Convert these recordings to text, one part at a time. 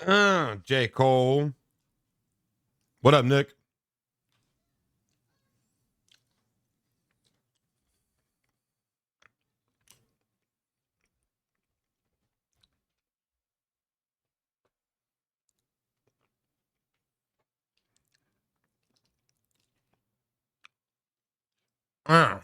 J. Cole. What up, Nick? Uh.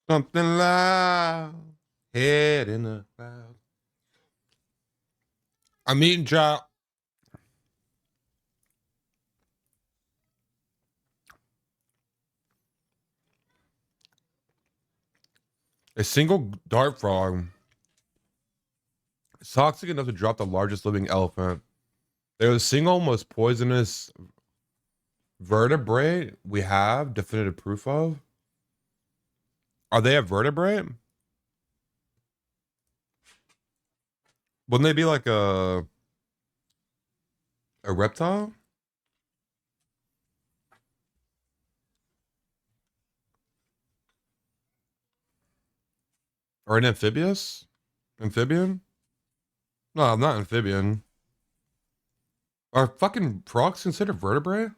Something loud. Head in the cloud. I'm eating chop. A single dart frog is toxic enough to drop the largest living elephant. They're the single most poisonous vertebrate we have definitive proof of. Are they a vertebrate? Wouldn't they be like a reptile? Or an amphibious? Amphibian? No, not amphibian. Are fucking frogs considered vertebrae?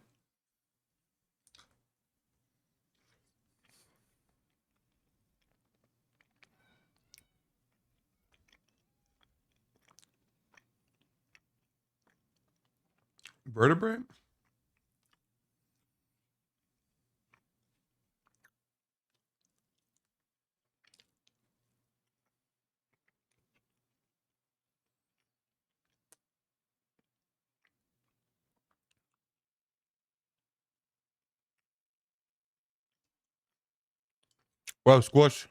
Vertebrate? Well, squish.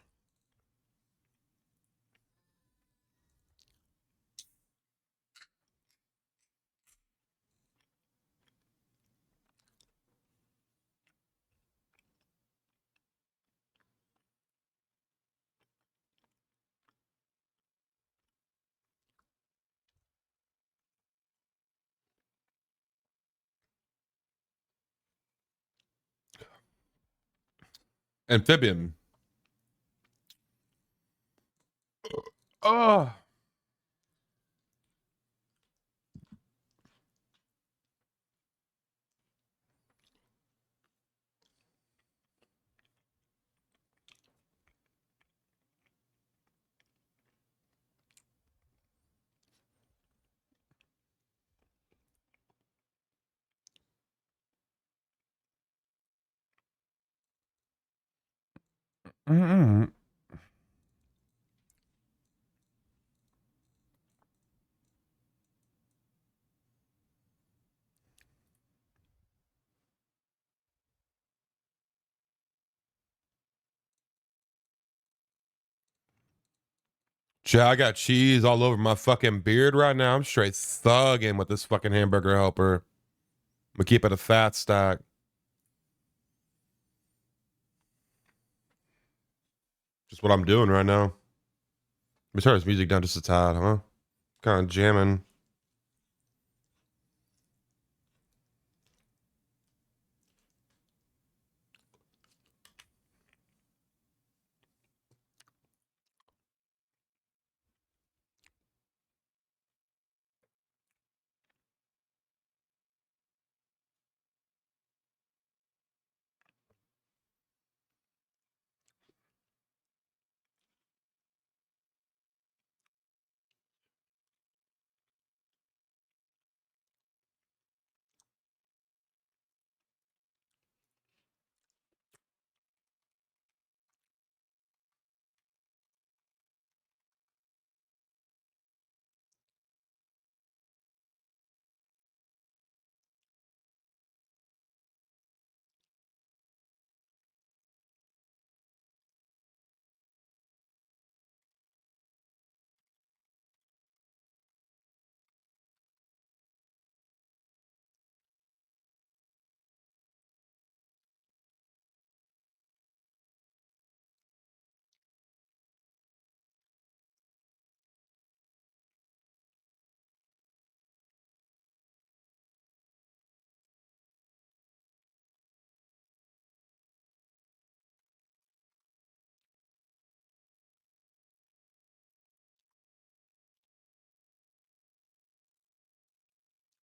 Amphibian. Oh. Mm-mm. Shit, I got cheese all over my fucking beard right now. I'm straight thugging with this fucking hamburger helper. I'm gonna keep it a fat stack. Just what I'm doing right now. Let me turn this music down just a tad, huh? Kind of jamming.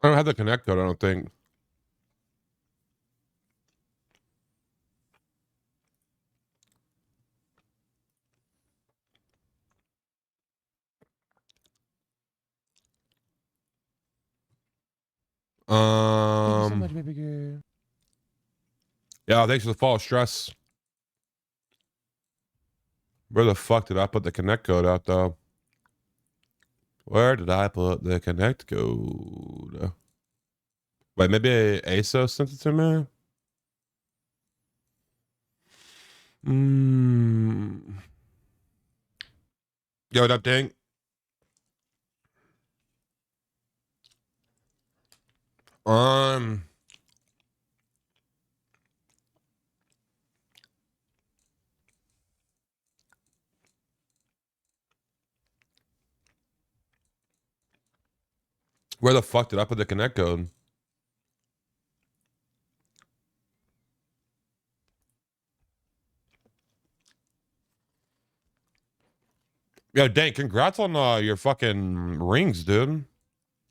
I don't have the connect code, I don't think. Thank you so much, baby girl. Yeah, thanks for the fall stress. Where the fuck did I put the connect code out though? Where did I put the connect code? Wait, maybe ASO sent it to me? Yo, what up, Dink? Um, where the fuck did I put the connect code? Yo, Dink, congrats on your fucking rings, dude.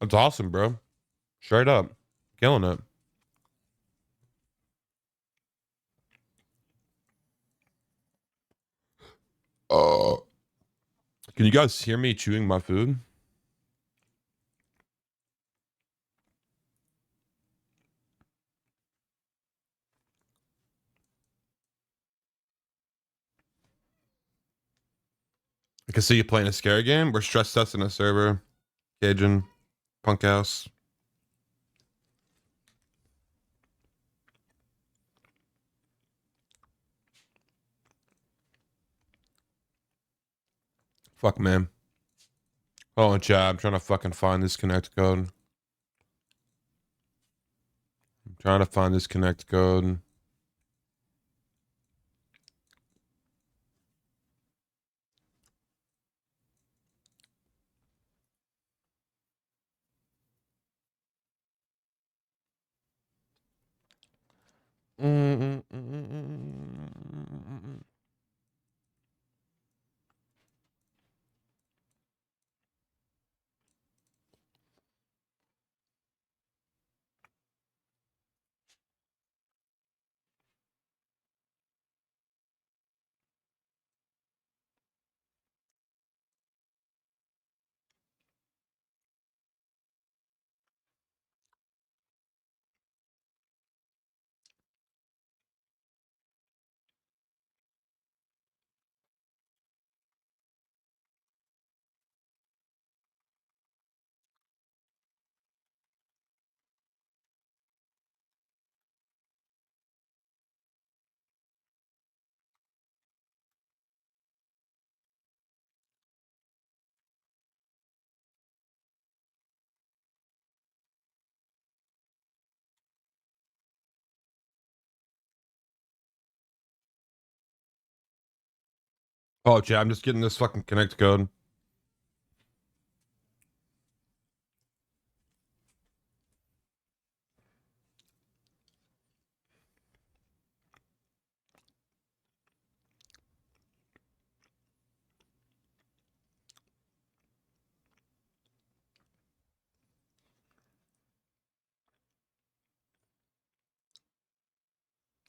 That's awesome, bro. Straight up. Killing it. Uh, can you guys hear me chewing my food? I can see you playing a scare game. We're stress testing a server. Cajun. Punk house. Fuck, man. Hold on, chat. I'm trying to fucking find this connect code. I'm trying to find this connect code. Oh, chat. I'm just getting this fucking connect code.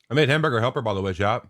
I made hamburger helper, by the way, chat.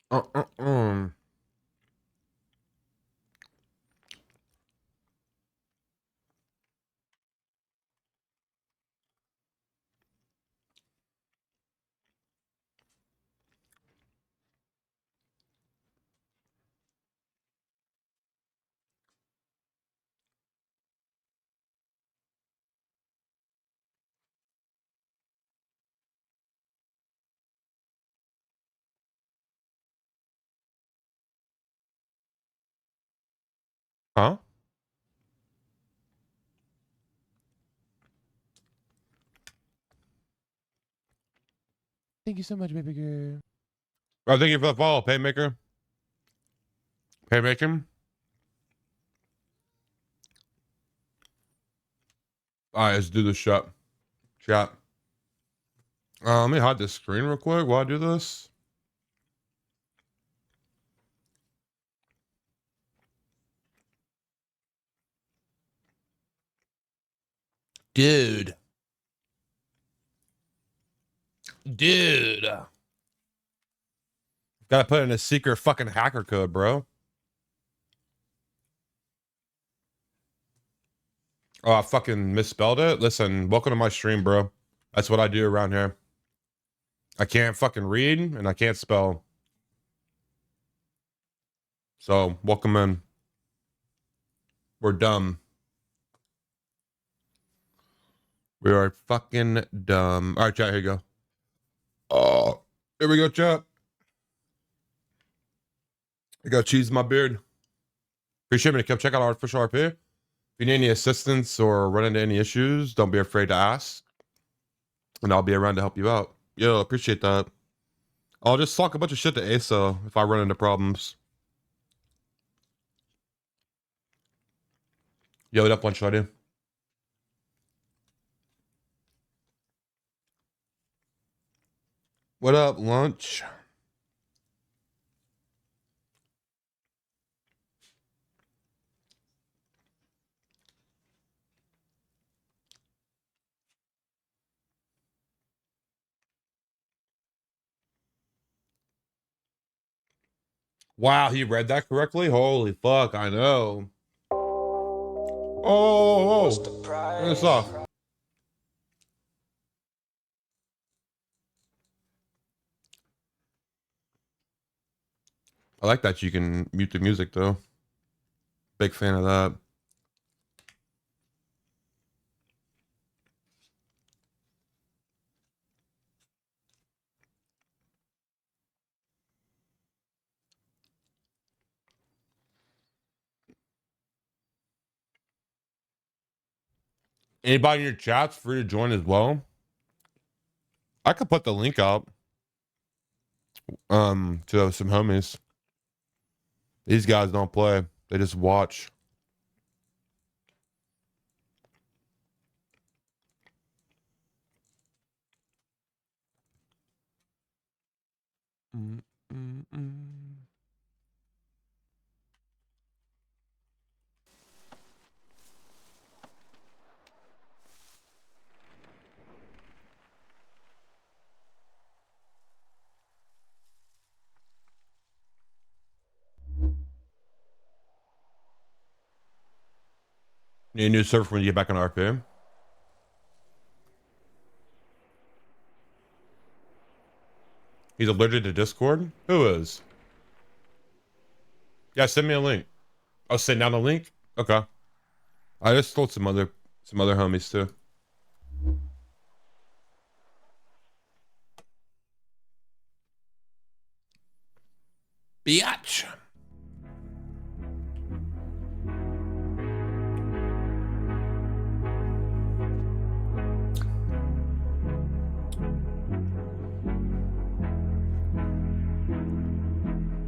Uh, uh, uh. Huh? Thank you so much, baby girl. Oh, thank you for the follow, Paymaker. Paymaker. All right, let's do this shot. Chat. Let me hide this screen real quick while I do this. Dude. Gotta put in a secret fucking hacker code, bro. Oh, I fucking misspelled it. Listen, welcome to my stream, bro. That's what I do around here. I can't fucking read and I can't spell. So, welcome in. We're dumb. We are fucking dumb. All right, chat, here you go. Oh, here we go, chat. I got cheese in my beard. Appreciate me to come check out Artificial RP. If you need any assistance or run into any issues, don't be afraid to ask. And I'll be around to help you out. Yo, appreciate that. I'll just talk a bunch of shit to Asa if I run into problems. Yo, what up, lunch, I do? What up, lunch? Wow, he read that correctly? Holy fuck, I know. Oh, turn this off. I like that you can mute the music, though. Big fan of that. Anybody in your chat's free to join as well. I could put the link up to some homies. These guys don't play. They just watch. Need a new server when you get back on RP. He's allergic to Discord? Who is? Yeah, send me a link. I'll send down a link? Okay. I just told some other homies too. Biatch.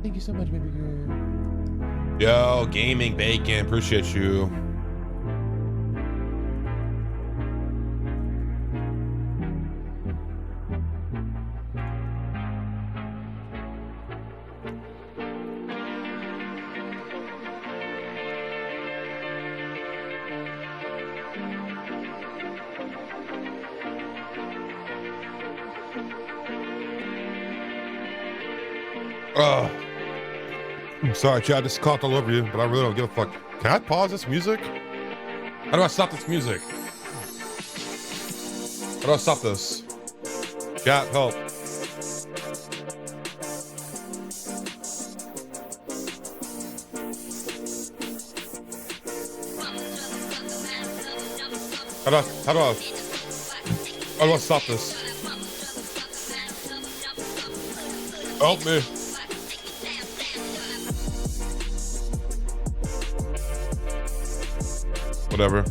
Thank you so much, baby girl. Yo, gaming bacon, appreciate you. Oh, I'm sorry, Chad. I just coughed all over you, but I really don't give a fuck. Can I pause this music? How do I stop this music? How do I stop this? Chat, help. How do I stop this? Help me. Whatever.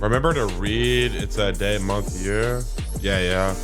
Remember to read. It's a day, month, year. Yeah, yeah.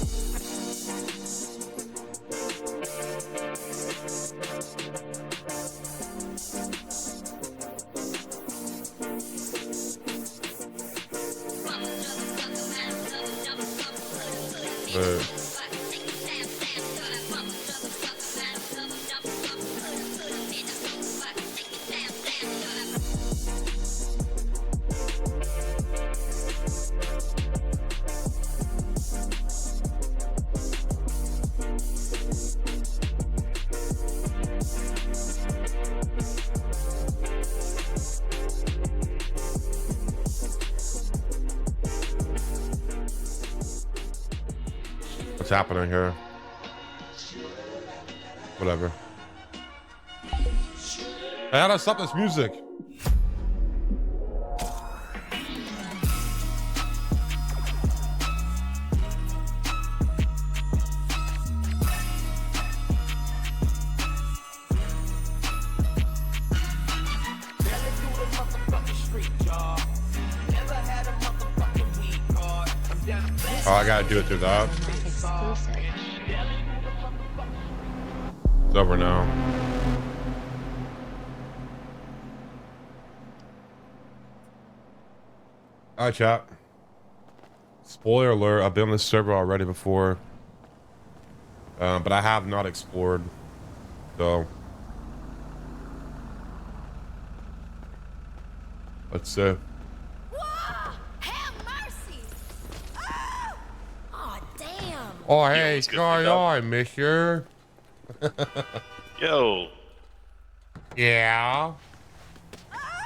What's happening here? Whatever. Hey, how do I stop this music? Oh, I gotta do it through that. It's over now. Alright, chat. Spoiler alert, I've been on this server already before. But I have not explored. So. Let's see. Oh, hey, what's going on, mister? Yo. Yeah.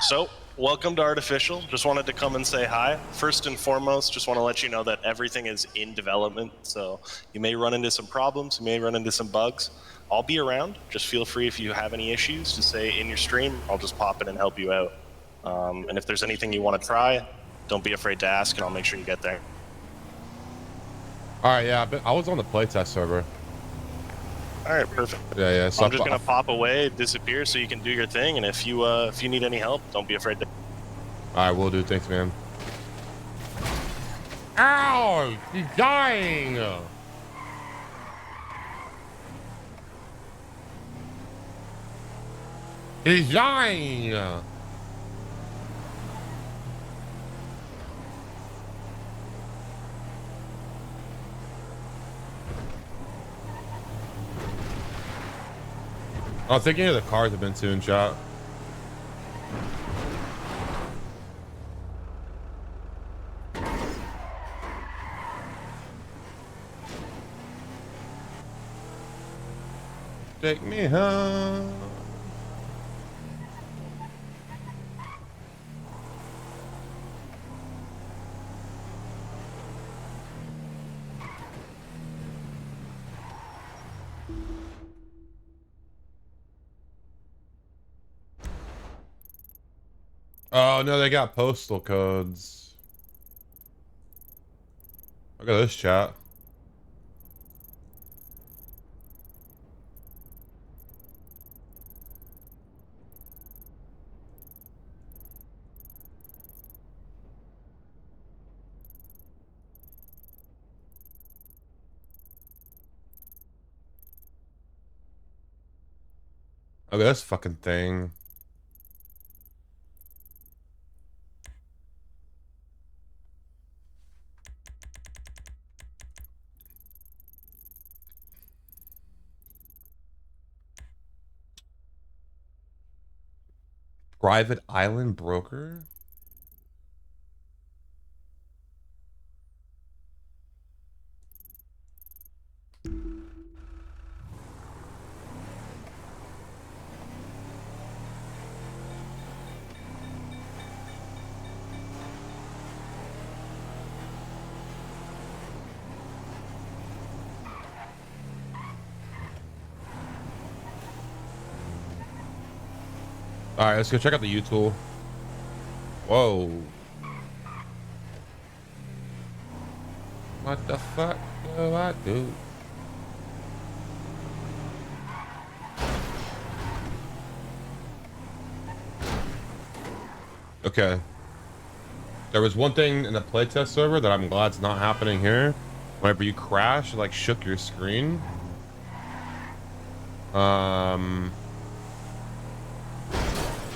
So, welcome to Artificial. Just wanted to come and say hi. First and foremost, just want to let you know that everything is in development. So, you may run into some problems, you may run into some bugs. I'll be around. Just feel free if you have any issues to say in your stream. I'll just pop in and help you out. And if there's anything you want to try, don't be afraid to ask, and I'll make sure you get there. All right, yeah, I was on the playtest server. All right, perfect. Yeah. So I'm just gonna pop away, disappear, so you can do your thing. And if you need any help, don't be afraid to. All right, we'll do. Thanks, man. Ow! He's dying. He's dying. I think any of the cars have been tuned, shot. Take me home. Oh no, they got postal codes. Look at this chat. Look at this fucking thing. Private island broker? All right, let's go check out the U-tool. Whoa. What the fuck do I do? Okay. There was one thing in the playtest server that I'm glad it's not happening here. Whenever you crash, it like shook your screen. Oh,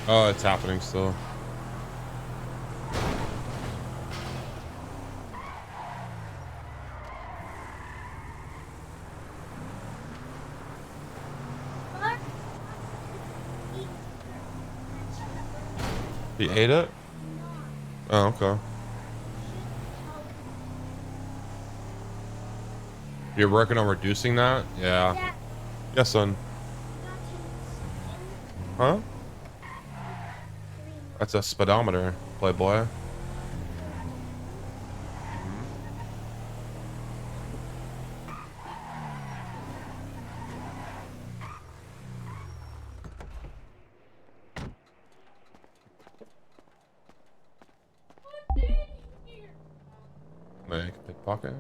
it's happening still. He ate it? Oh, okay. You're working on reducing that? Yeah. Yes, son. Huh? That's a speedometer, playboy. Make a pickpocket.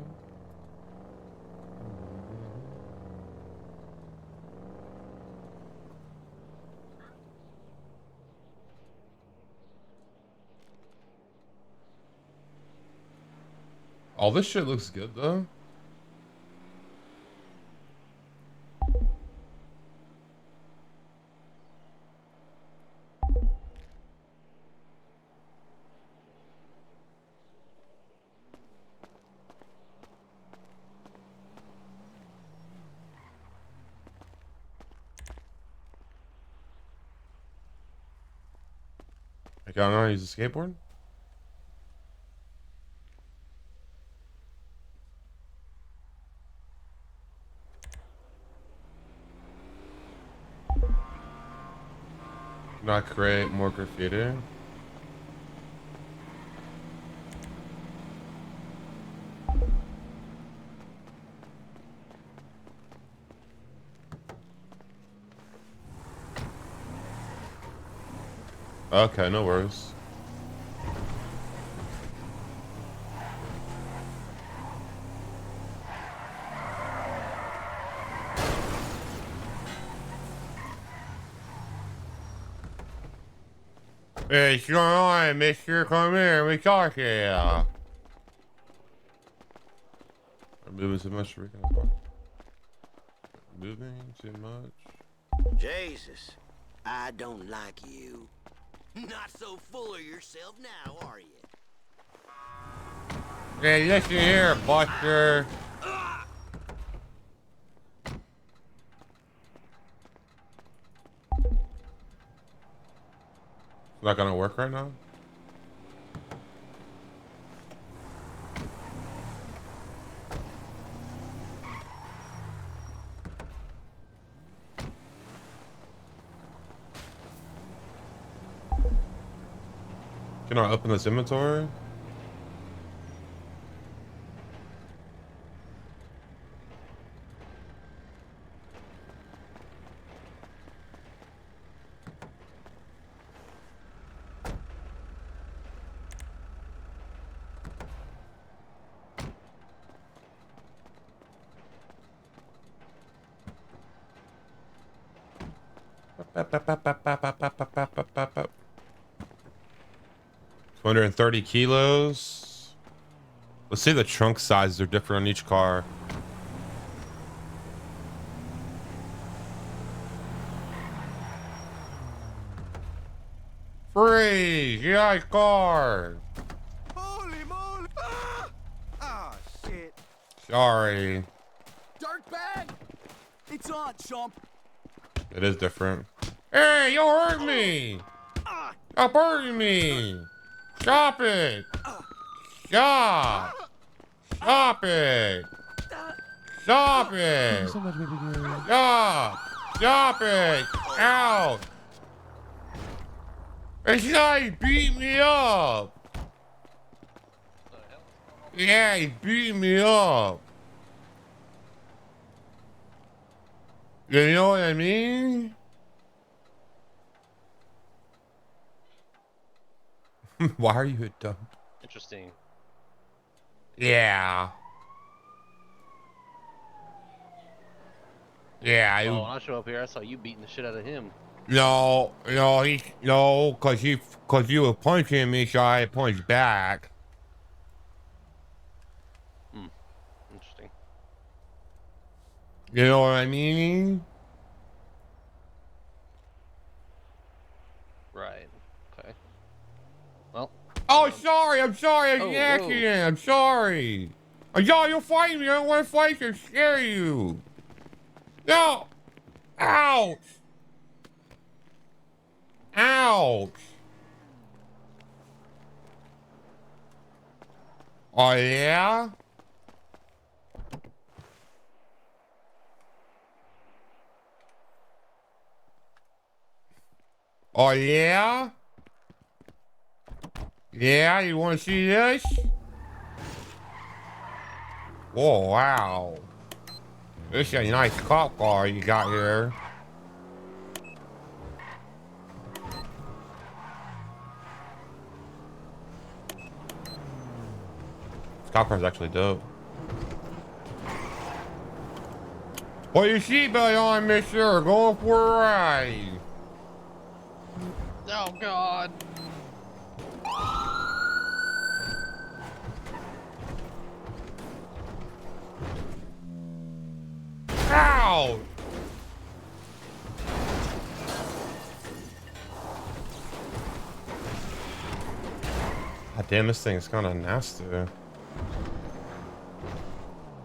All this shit looks good though. I don't know how to use a skateboard. Not create more graffiti. Okay, no worries. Hey, what's going on, mister? Come here, we talk here. I'm moving too much. Moving too much. Jesus, I don't like you. Not so full of yourself now, are you? Hey, listen here, Buster. It's not gonna work right now. Can I open this inventory? Up. 230 kilos. Let's see the trunk sizes are different on each car. Freeze! Yeah, car. Holy moly! Ah, shit. Sorry. Dark bag! It's on, chump. It is different. Hey, you hurt me! Stop hurting me! Stop it! Stop! Stop it! Stop it! Stop! Stop it! Ow! This guy beat me up! Yeah, he beat me up! You know what I mean? Why are you a dump? Interesting. Yeah. Yeah, Oh, when I show up here, I saw you beating the shit out of him. Cause you were punching me, so I punched back. Interesting. You know what I mean? Right. Okay. Well. Oh, sorry. I'm sorry. It's Oh, an whoa. accident. I'm sorry. Yo, you'll fight me. I don't want to fight you. Scare you. No. Ouch. Ouch. Oh, yeah? Oh, yeah? Yeah, you want to see this? Oh, wow. This is a nice cop car you got here. This cop car's actually dope. Put your seatbelt on, mister. Going for a ride. Oh God. Ow! God damn, this thing is kind of nasty.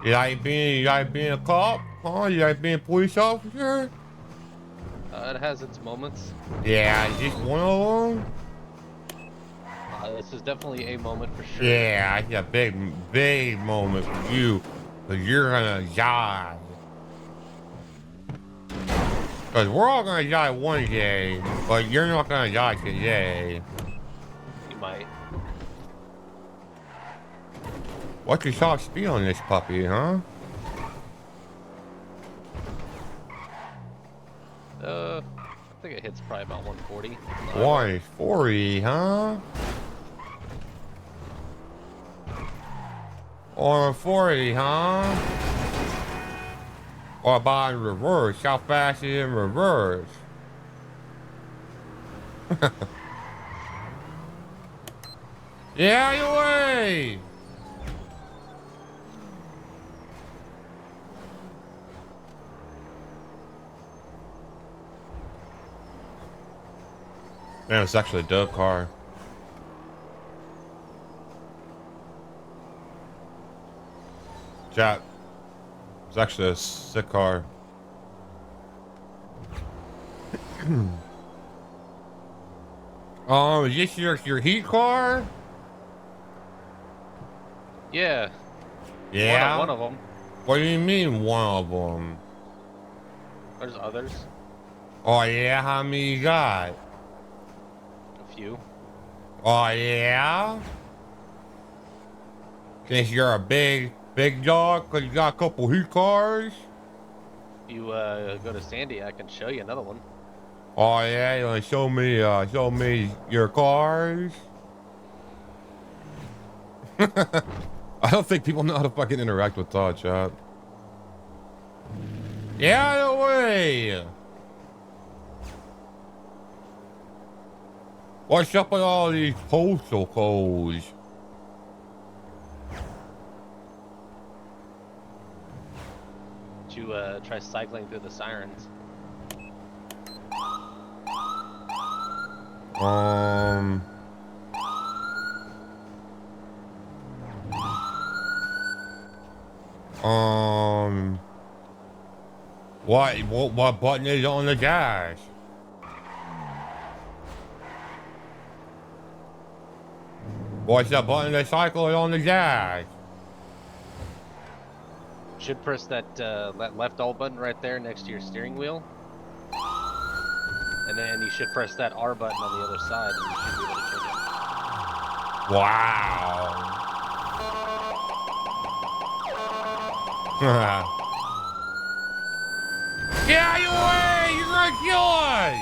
You like being a cop? Huh? You like being a police officer? It has its moments. Yeah, just one of them? This is definitely a moment for sure. Yeah, it's a big moment for you. Cause you're gonna die. Cause we're all gonna die one day, but you're not gonna die today. You might. What's your top speed on this puppy, huh? I think it hits probably about 140. 140, huh? 140, huh? Or about in reverse? How fast is it in reverse? Yeah, your way! Man, it's actually a dope car. Chat. It's actually a sick car. Is this your heat car? Yeah. Yeah. One of them. What do you mean one of them? There's others. Oh yeah, how many you got? A few. Oh yeah. Think you're a big dog? Cause you got a couple heat cars. If you go to Sandy, I can show you another one. Oh yeah, you wanna show me your cars? I don't think people know how to fucking interact with Todd, chat. Yeah, no way. What's up with all these postal codes? Did you try cycling through the sirens? What button is on the dash? What's the button that cycle on the dash? Should press that left alt button right there next to your steering wheel. And then you should press that R button on the other side and you should be able to change it. Wow. Get out of your way! You're gonna kill us!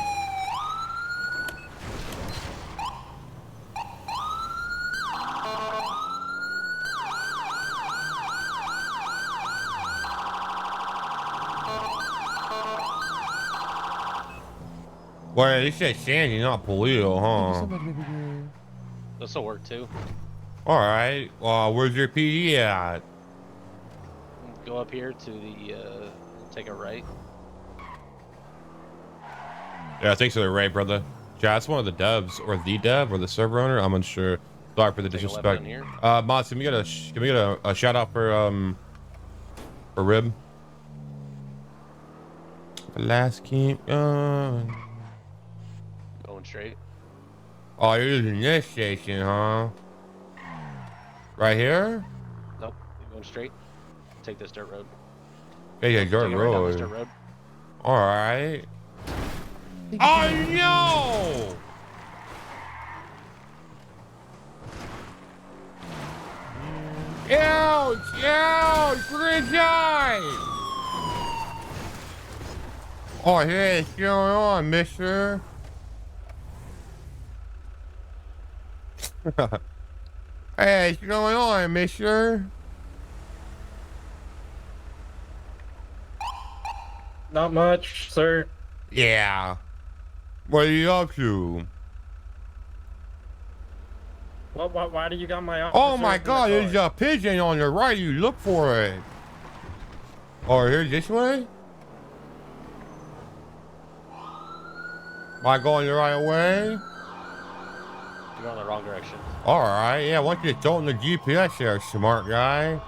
Well, they said Sandy, not Polito, huh? This'll work too. All right. Well, where's your PD at? Go up here to the, take a right. Yeah, thanks for the right, brother. Yeah, that's one of the devs, or the dev, or the server owner. I'm unsure. Sorry for the Take a left disrespect. down here. Mods, can we get a shout out for Rib? The last keep going. Going straight. Oh, you're using this station, huh? Right here? Nope. Going straight. Take this dirt road. Yeah, Nope, dirt take it right down this dirt road. road. All right. Oh no! Ouch! Ouch! Good guy! Oh, hey, what's going on, mister? Hey, what's going on, mister? Not much, sir. Yeah. What are you up to? Why do you got my officer Oh my in the god, there's car? a pigeon on the right. You look for it. Oh, here's this way? Am I going the right way? You're going the wrong direction. All right, yeah, why don't you throw it in the GPS there, smart guy?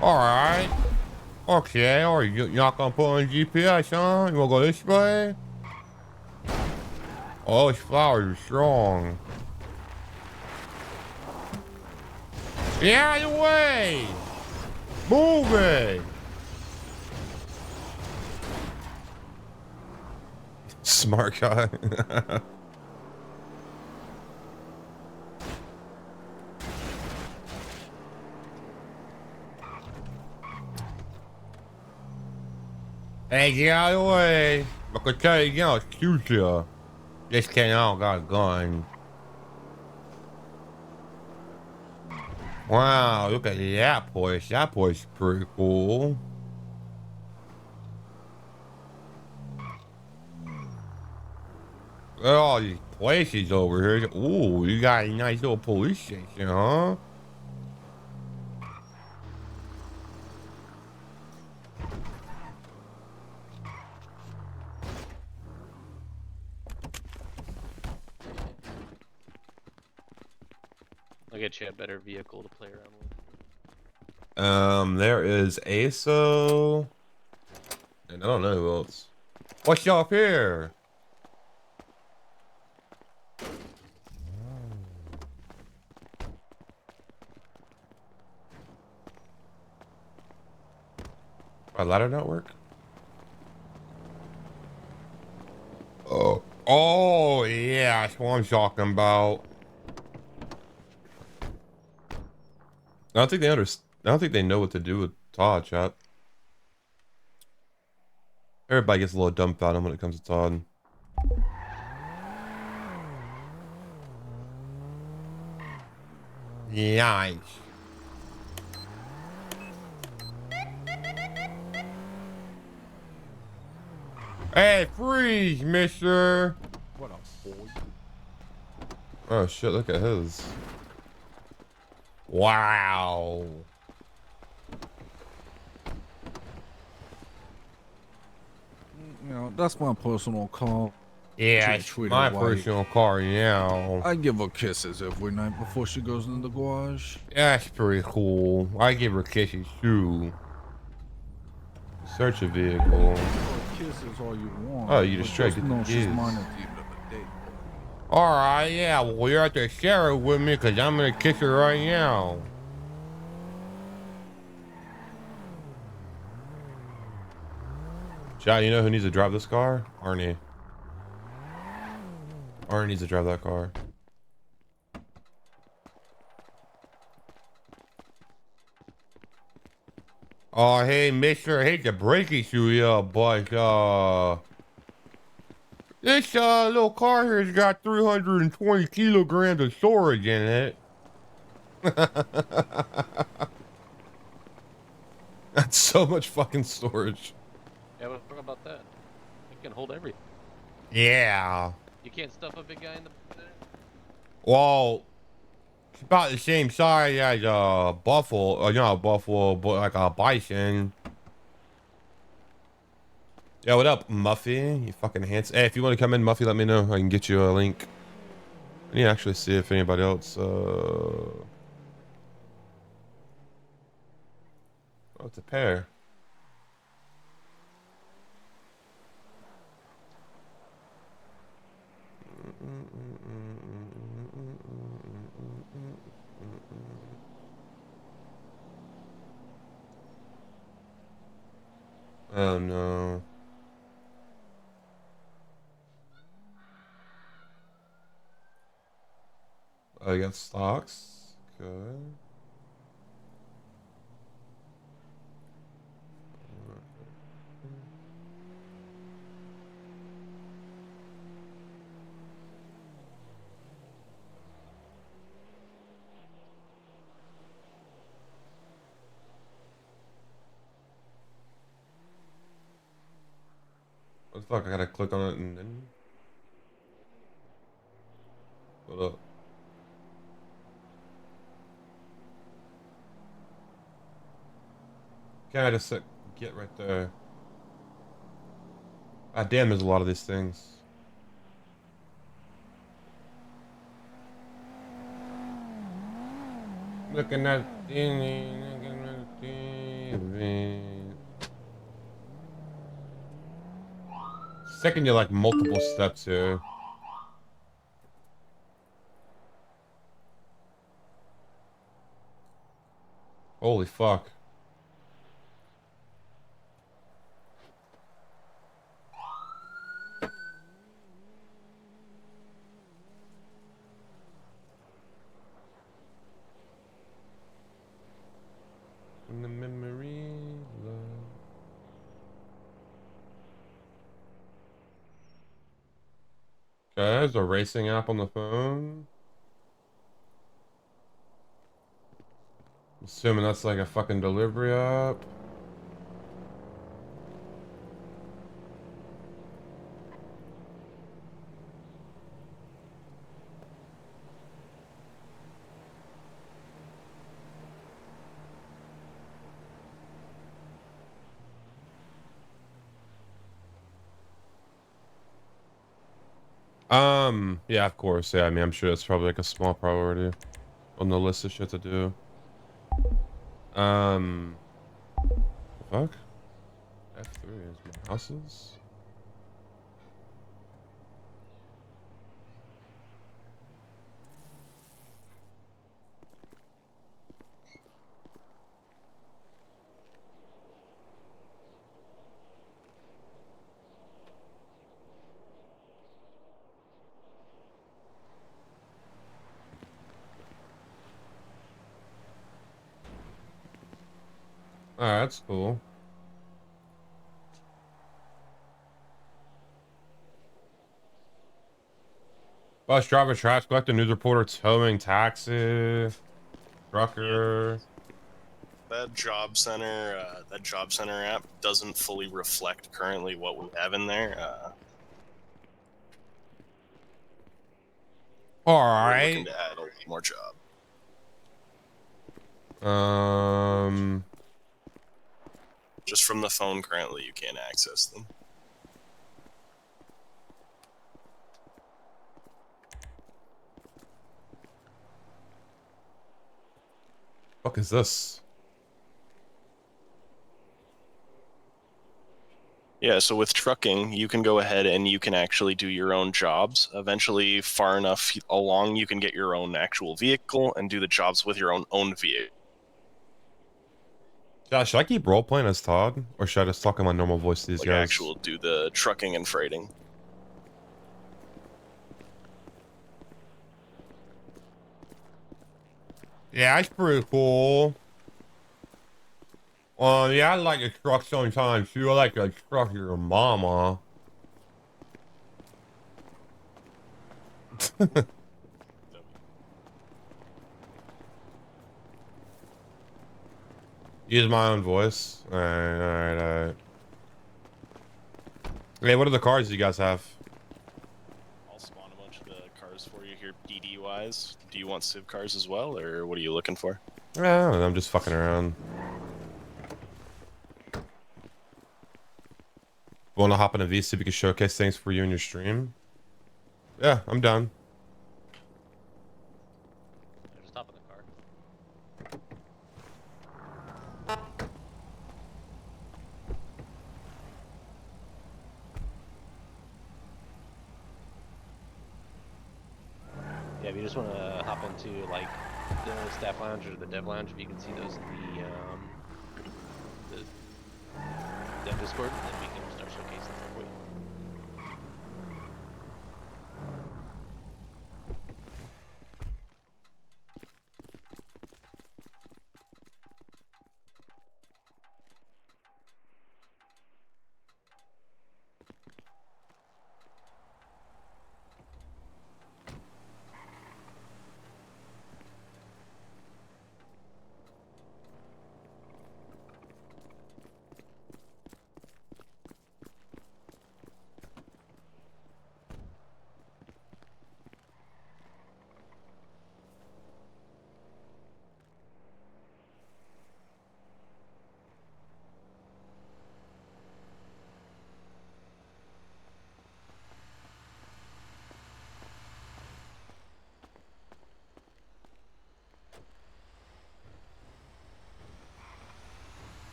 All right. Okay, or you're not gonna put on GPS, huh? You wanna go this way? Oh, these flowers are strong. Get out of the way! Move it! Smart guy. Hey, get out of the way. I could tell you again, I'll shoot you. Just kidding, I don't got a gun. Wow, look at that place. That place is pretty cool. Look at all these places over here. Ooh, you got a nice little police station, huh? I'll get you a better vehicle to play around with. There is ASO. And I don't know who else. What's up here? My ladder not work? Oh yeah, that's what I'm talking about. I don't think they understand. I don't think they know what to do with Todd, chat. Everybody gets a little dumbfounded when it comes to Todd. Nice. Hey, freeze, mister. What up, boy? Oh shit, look at his. Wow. You know, that's my personal car. Yeah, She it's treated my like- personal car now. I give her kisses every night before she goes into the garage. That's pretty cool. I give her kisses too. Search a vehicle. Kisses all you want. Oh, you but just tried to know she's kiss. mine at the end of the day. Alright, yeah, well, you're at the sheriff with me because I'm going to kiss her right now. Chat, you know who needs to drive this car? Arnie. Arnie needs to drive that car. Oh, hey, mister, I hate to break it to you, but, This little car here's got 320 kilograms of storage in it. That's so much fucking storage. Yeah, what about that? It can hold everything. Yeah. You can't stuff a big guy in the. Well, it's about the same size as a buffalo, not a buffalo, but like a bison. Yeah, what up, Muffy? You fucking handsome. Hey, if you want to come in, Muffy, let me know. I can get you a link. I need to actually see if anybody else. Oh, it's a pair. Oh no. Oh, you got stocks. Good. What the fuck? I gotta click on it and then. What up? Can I just get right there? Ah, damn, there's a lot of these things. Looking at second, you're like multiple steps here. Holy fuck. In the memory love. Okay, there's a racing app on the phone. Assuming that's like a fucking delivery app. Yeah, of course. Yeah, I mean, I'm sure it's probably like a small priority on the list of shit to do. The fuck? F3 is my houses. Alright, that's cool. Bus driver, trash collector, news reporter, towing, taxi, trucker. That job center app doesn't fully reflect currently what we have in there. All We're looking right. to add a lot more job. Just from the phone currently, you can't access them. Fuck is this? Yeah, so with trucking, you can go ahead and you can actually do your own jobs. Eventually, far enough along, you can get your own actual vehicle and do the jobs with your own vehicle. Should I keep role playing as Todd, or should I just talk in my normal voice to these Like guys? actual do the trucking and freighting. Yeah, that's pretty cool. Yeah, I like a truck sometimes too. I like a truck your mama. Use my own voice. All right. Hey, what are the cars you guys have? I'll spawn a bunch of the cars for you here, PD wise. Do you want civ cars as well, or what are you looking for? Yeah, I'm just fucking around. Want to hop in a V so we can showcase things for you in your stream? Yeah, I'm down. Just hop in the car. Yeah, if you just want to hop into like the staff lounge or the dev lounge, if you can see those in the dev Discord, then we can start showcasing them for you.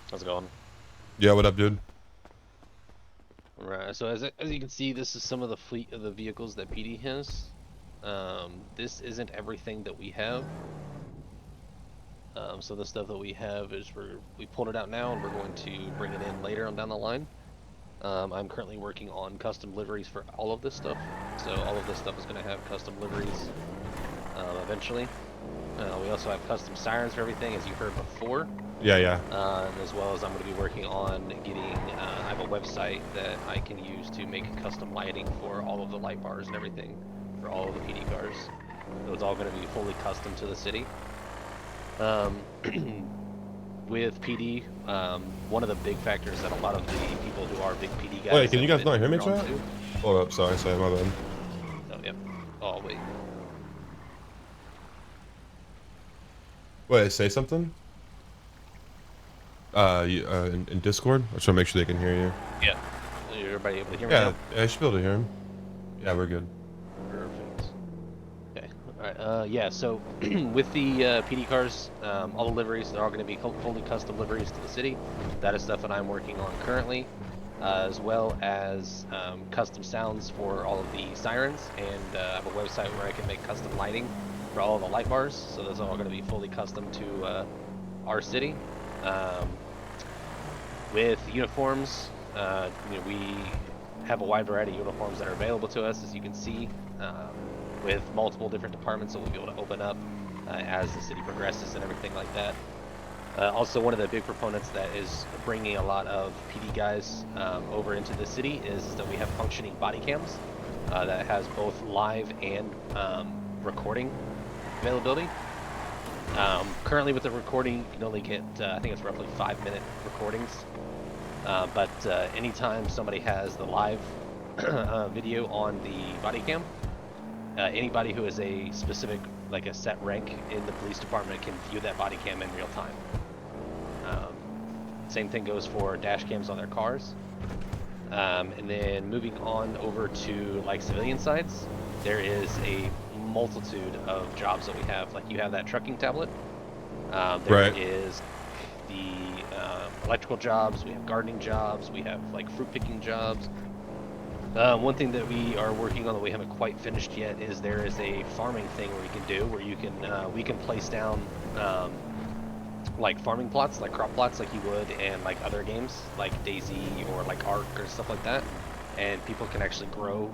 How's it going? Yeah, what up, dude? Right, so as you can see, this is some of the fleet of the vehicles that PD has. This isn't everything that we have. So the stuff that we have is we pulled it out now, and we're going to bring it in later on down the line. I'm currently working on custom liveries for all of this stuff. So all of this stuff is going to have custom liveries eventually. We also have custom sirens for everything, as you heard before. Yeah. As well as I'm going to be working on getting, I have a website that I can use to make custom lighting for all of the light bars and everything for all of the PD cars. So it's all going to be fully custom to the city. With PD, one of the big factors that a lot of the people who are big PD guys... Wait, can you guys not hear me, drawn chat? to- Hold up, sorry, my bad. Oh, yep. Oh, wait. Wait, say something? In Discord? I just want to make sure they can hear you. Yeah. Is everybody able to hear me Yeah, now? I should be able to hear him. Yeah, we're good. Perfect. Okay. Alright, yeah, so with the PD cars, all the liveries, they're all going to be fully custom liveries to the city. That is stuff that I'm working on currently, as well as custom sounds for all of the sirens, and I have a website where I can make custom lighting for all of the light bars, so those are all going to be fully custom to our city. With uniforms, we have a wide variety of uniforms that are available to us, as you can see, with multiple different departments that we'll be able to open up as the city progresses and everything like that. Also, one of the big proponents that is bringing a lot of PD guys over into the city is that we have functioning body cams that has both live and recording availability. Currently with the recording, you can only get, I think it's roughly 5-minute recordings. But anytime somebody has the live video on the body cam, anybody who is a specific, like a set rank in the police department can view that body cam in real time. Same thing goes for dash cams on their cars. And then moving on over to like civilian sides, there is a multitude of jobs that we have. Like you have that trucking tablet. There is the electrical jobs, we have gardening jobs, we have like fruit picking jobs. One thing that we are working on that we haven't quite finished yet is there is a farming thing where you can do where you can we can place down like farming plots, like crop plots, like you would in like other games like Daisy or like Ark or stuff like that, and people can actually grow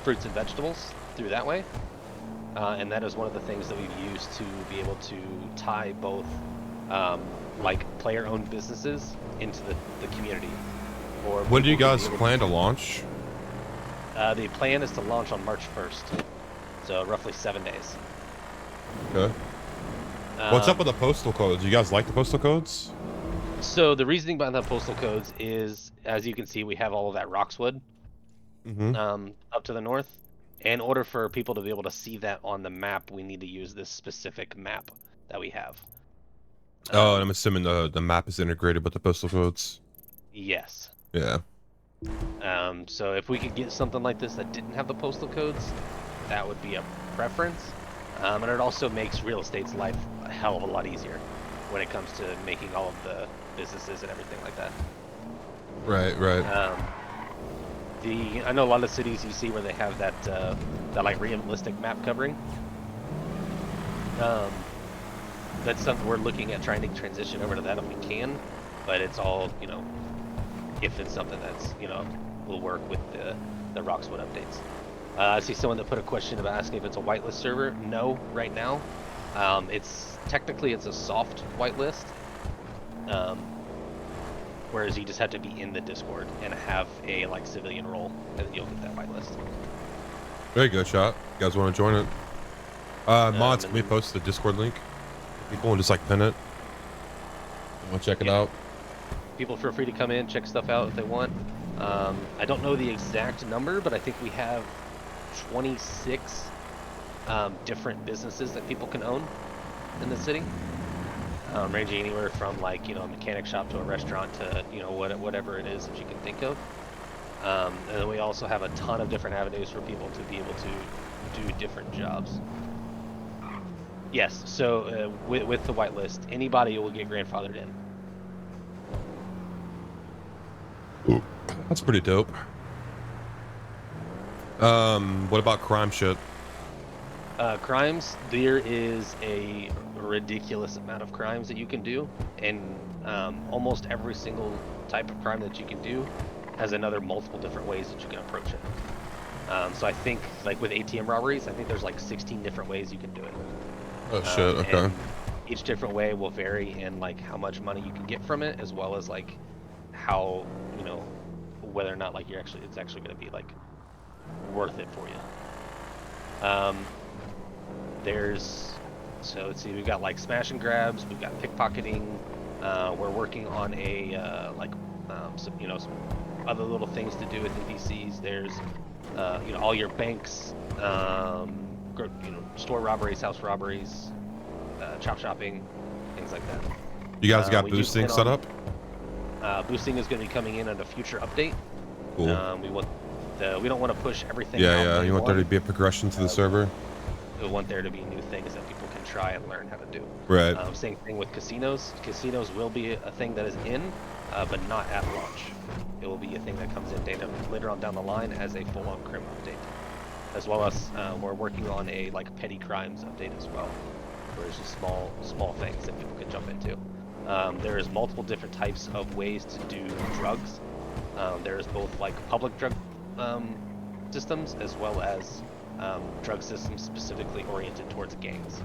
fruits and vegetables through that way. And that is one of the things that we've used to be able to tie both like player-owned businesses into the community. Or When do you guys plan to launch? The plan is to launch on March 1st, so roughly 7 days. Okay. What's up with the postal codes? You guys like the postal codes? So the reasoning behind the postal codes is, as you can see, we have all of that Roxwood up to the north. In order for people to be able to see that on the map, we need to use this specific map that we have. Oh, and I'm assuming the map is integrated with the postal codes. Yes. Yeah. So if we could get something like this that didn't have the postal codes, that would be a preference. And it also makes real estate's life a hell of a lot easier when it comes to making all of the businesses and everything like that. Right, right. I know a lot of cities you see where they have that like realistic map covering. That's something we're looking at, trying to transition over to that if we can, but it's all, you know, if it's something that's, you know, will work with the Roxwood updates. I see someone that put a question about asking if it's a whitelist server. No, right now. It's technically a soft whitelist. Whereas you just have to be in the Discord and have a like civilian role, and then you'll get that whitelist. Very good shot. You guys want to join it? Mods, can we post the Discord link? People will just like pin it. We'll check it out. People feel free to come in, check stuff out if they want. I don't know the exact number, but I think we have 26 different businesses that people can own in the city, ranging anywhere from like, you know, a mechanic shop to a restaurant to, you know, whatever it is that you can think of. And then we also have a ton of different avenues for people to be able to do different jobs. Yes, so with the whitelist, anybody will get grandfathered in. Ooh, that's pretty dope. What about crime shit? Crimes, there is a ridiculous amount of crimes that you can do, and almost every single type of crime that you can do has another multiple different ways that you can approach it. So I think, like with ATM robberies, I think there's like 16 different ways you can do it. Oh shit, okay. Each different way will vary in like how much money you can get from it, as well as like how, you know, whether or not like it's actually going to be like worth it for you. So let's see, we've got like smash and grabs, we've got pickpocketing, we're working on a some, you know, some other little things to do with NPCs. There's you know, all your banks, you know, store robberies, house robberies, chop shopping, things like that. You guys got boosting set up? Boosting is going to be coming in on a future update. Cool. We don't want to push everything. Yeah, you want there to be a progression to the server. We want there to be new things that people can try and learn how to do. Right. Same thing with casinos. Casinos will be a thing that is in, but not at launch. It will be a thing that comes in later on down the line as a full-on crim update, as well as we're working on a like petty crimes update as well, where it's just small things that people can jump into. There is multiple different types of ways to do drugs. There is both like public drug systems as well as drug systems specifically oriented towards gangs.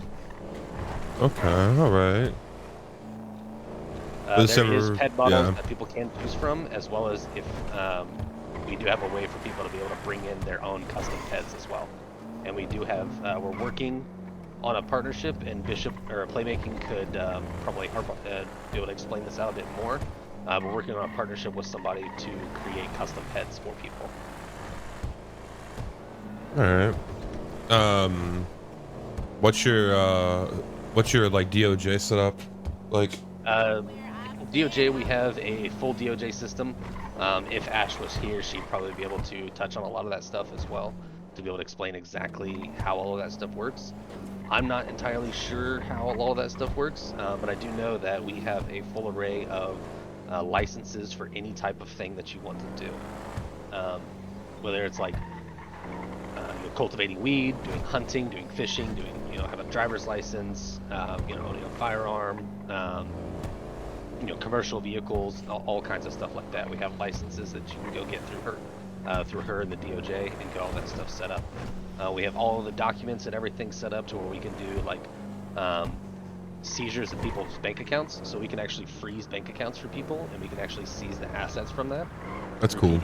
Okay, all right. There is ped bottles that people can choose from, as well as if we do have a way for people to be able to bring in their own custom peds as well. And we do have, we're working on a partnership, and Bishop or Playmaking could probably be able to explain this out a bit more. We're working on a partnership with somebody to create custom peds for people. All right. What's your like DOJ setup like? DOJ, we have a full DOJ system. If Ash was here, she'd probably be able to touch on a lot of that stuff as well, to be able to explain exactly how all of that stuff works. I'm not entirely sure how all of that stuff works, but I do know that we have a full array of licenses for any type of thing that you want to do. Whether it's like cultivating weed, doing hunting, doing fishing, doing, you know, have a driver's license, you know, owning a firearm, you know, commercial vehicles, all kinds of stuff like that. We have licenses that you can go get through her and the DOJ, and get all that stuff set up. We have all of the documents and everything set up to where we can do like seizures of people's bank accounts, so we can actually freeze bank accounts for people, and we can actually seize the assets from that. That's cool.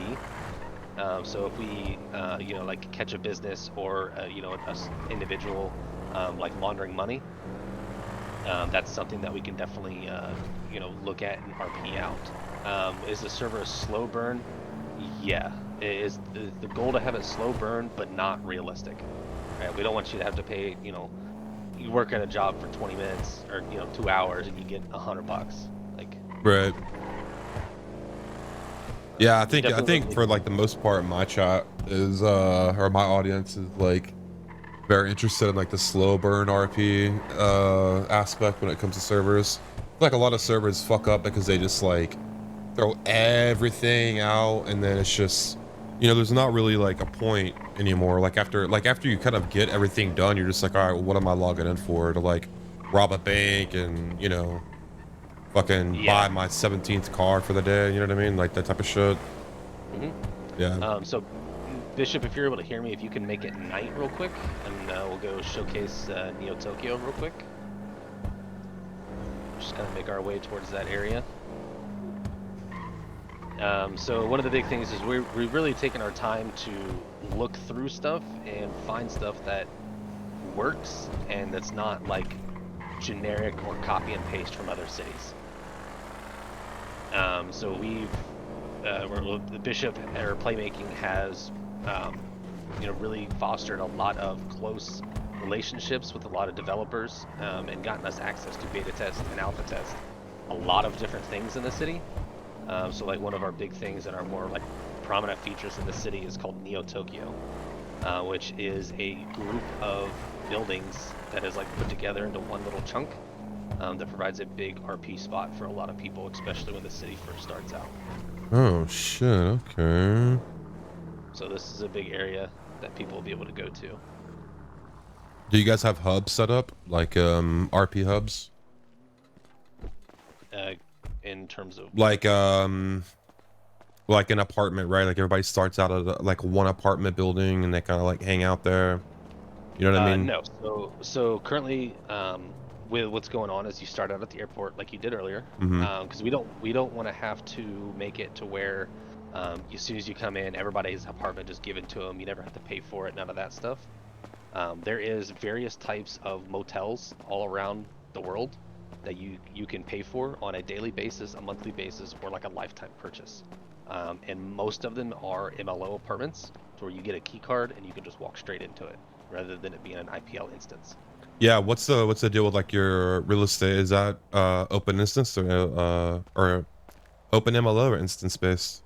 So if we, you know, like catch a business or you know, individual like laundering money, that's something that we can definitely you know, look at and RP out. Is the server a slow burn? Yeah, it is the goal to have it slow burn, but not realistic. Right? We don't want you to have to pay, you know, you work at a job for 20 minutes or, you know, 2 hours and you get $100. Like, Right. Yeah, I think definitely for like the most part, my chat is or my audience is like very interested in like the slow burn RP aspect when it comes to servers. Like a lot of servers fuck up because they just like throw everything out, and then it's just, you know, there's not really like a point anymore. Like after you kind of get everything done, you're just like, all right, well, what am I logging in for? To like rob a bank and, you know, fucking buy my 17th car for the day, you know what I mean? Like that type of shit. Yeah. So Bishop, if you're able to hear me, if you can make it night real quick, and we'll go showcase Neo Tokyo real quick. Just kind of make our way towards that area. So one of the big things is we've really taken our time to look through stuff and find stuff that works and that's not like generic or copy and paste from other cities. So the Bishop or Playmaking has, you know, really fostered a lot of close relationships with a lot of developers and gotten us access to beta test and alpha test a lot of different things in the city. So like one of our big things and our more like prominent features in the city is called Neo Tokyo, which is a group of buildings that is like put together into one little chunk that provides a big RP spot for a lot of people, especially when the city first starts out. Oh shit, okay. So this is a big area that people will be able to go to. Do you guys have hubs set up? Like RP hubs? In terms of like an apartment, right? Like everybody starts out at like one apartment building and they kind of like hang out there. You know what I mean? No. So currently, with what's going on is you start out at the airport like you did earlier, because we don't want to have to make it to where as soon as you come in, everybody's apartment is given to them. You never have to pay for it. None of that stuff. There is various types of motels all around the world that you can pay for on a daily basis, a monthly basis, or like a lifetime purchase. And most of them are MLO apartments, where you get a key card and you can just walk straight into it, rather than it being an IPL instance. Yeah. What's the deal with like your real estate? Is that open instance or open MLO or instance based?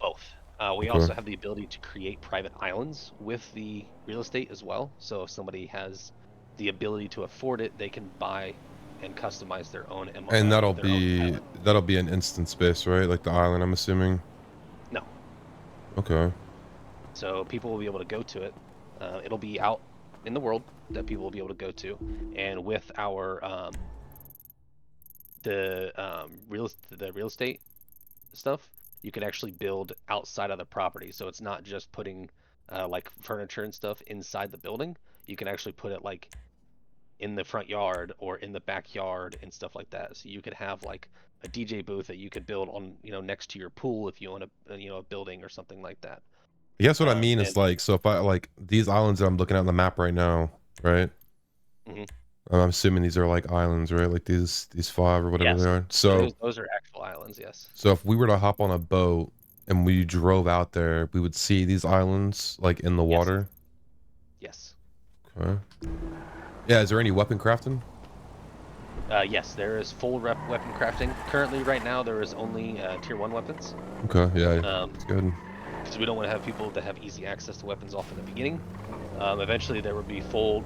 Both. We also have the ability to create private islands with the real estate as well. So if somebody has the ability to afford it, they can buy and customize their own MLO. And that'll be an instance based, right? Like the island, I'm assuming. No. Okay. So people will be able to go to it. It'll be out in the world that people will be able to go to, and with our the real estate stuff, you can actually build outside of the property. So it's not just putting like furniture and stuff inside the building. You can actually put it like in the front yard or in the backyard and stuff like that. So you could have like a DJ booth that you could build on, you know, next to your pool if you own a building or something like that. I guess what I mean is like, so if I like these islands that I'm looking at on the map right now, right? I'm assuming these are like islands, right? Like these 5 or whatever they are. So those are actual islands, yes. So if we were to hop on a boat and we drove out there, we would see these islands like in the water. Yes. Okay. Yeah. Is there any weapon crafting? Yes, there is full weapon crafting. Currently, right now, there is only tier 1 weapons. Okay. Yeah. That's good. Because we don't want to have people that have easy access to weapons off in the beginning. Eventually, there would be full.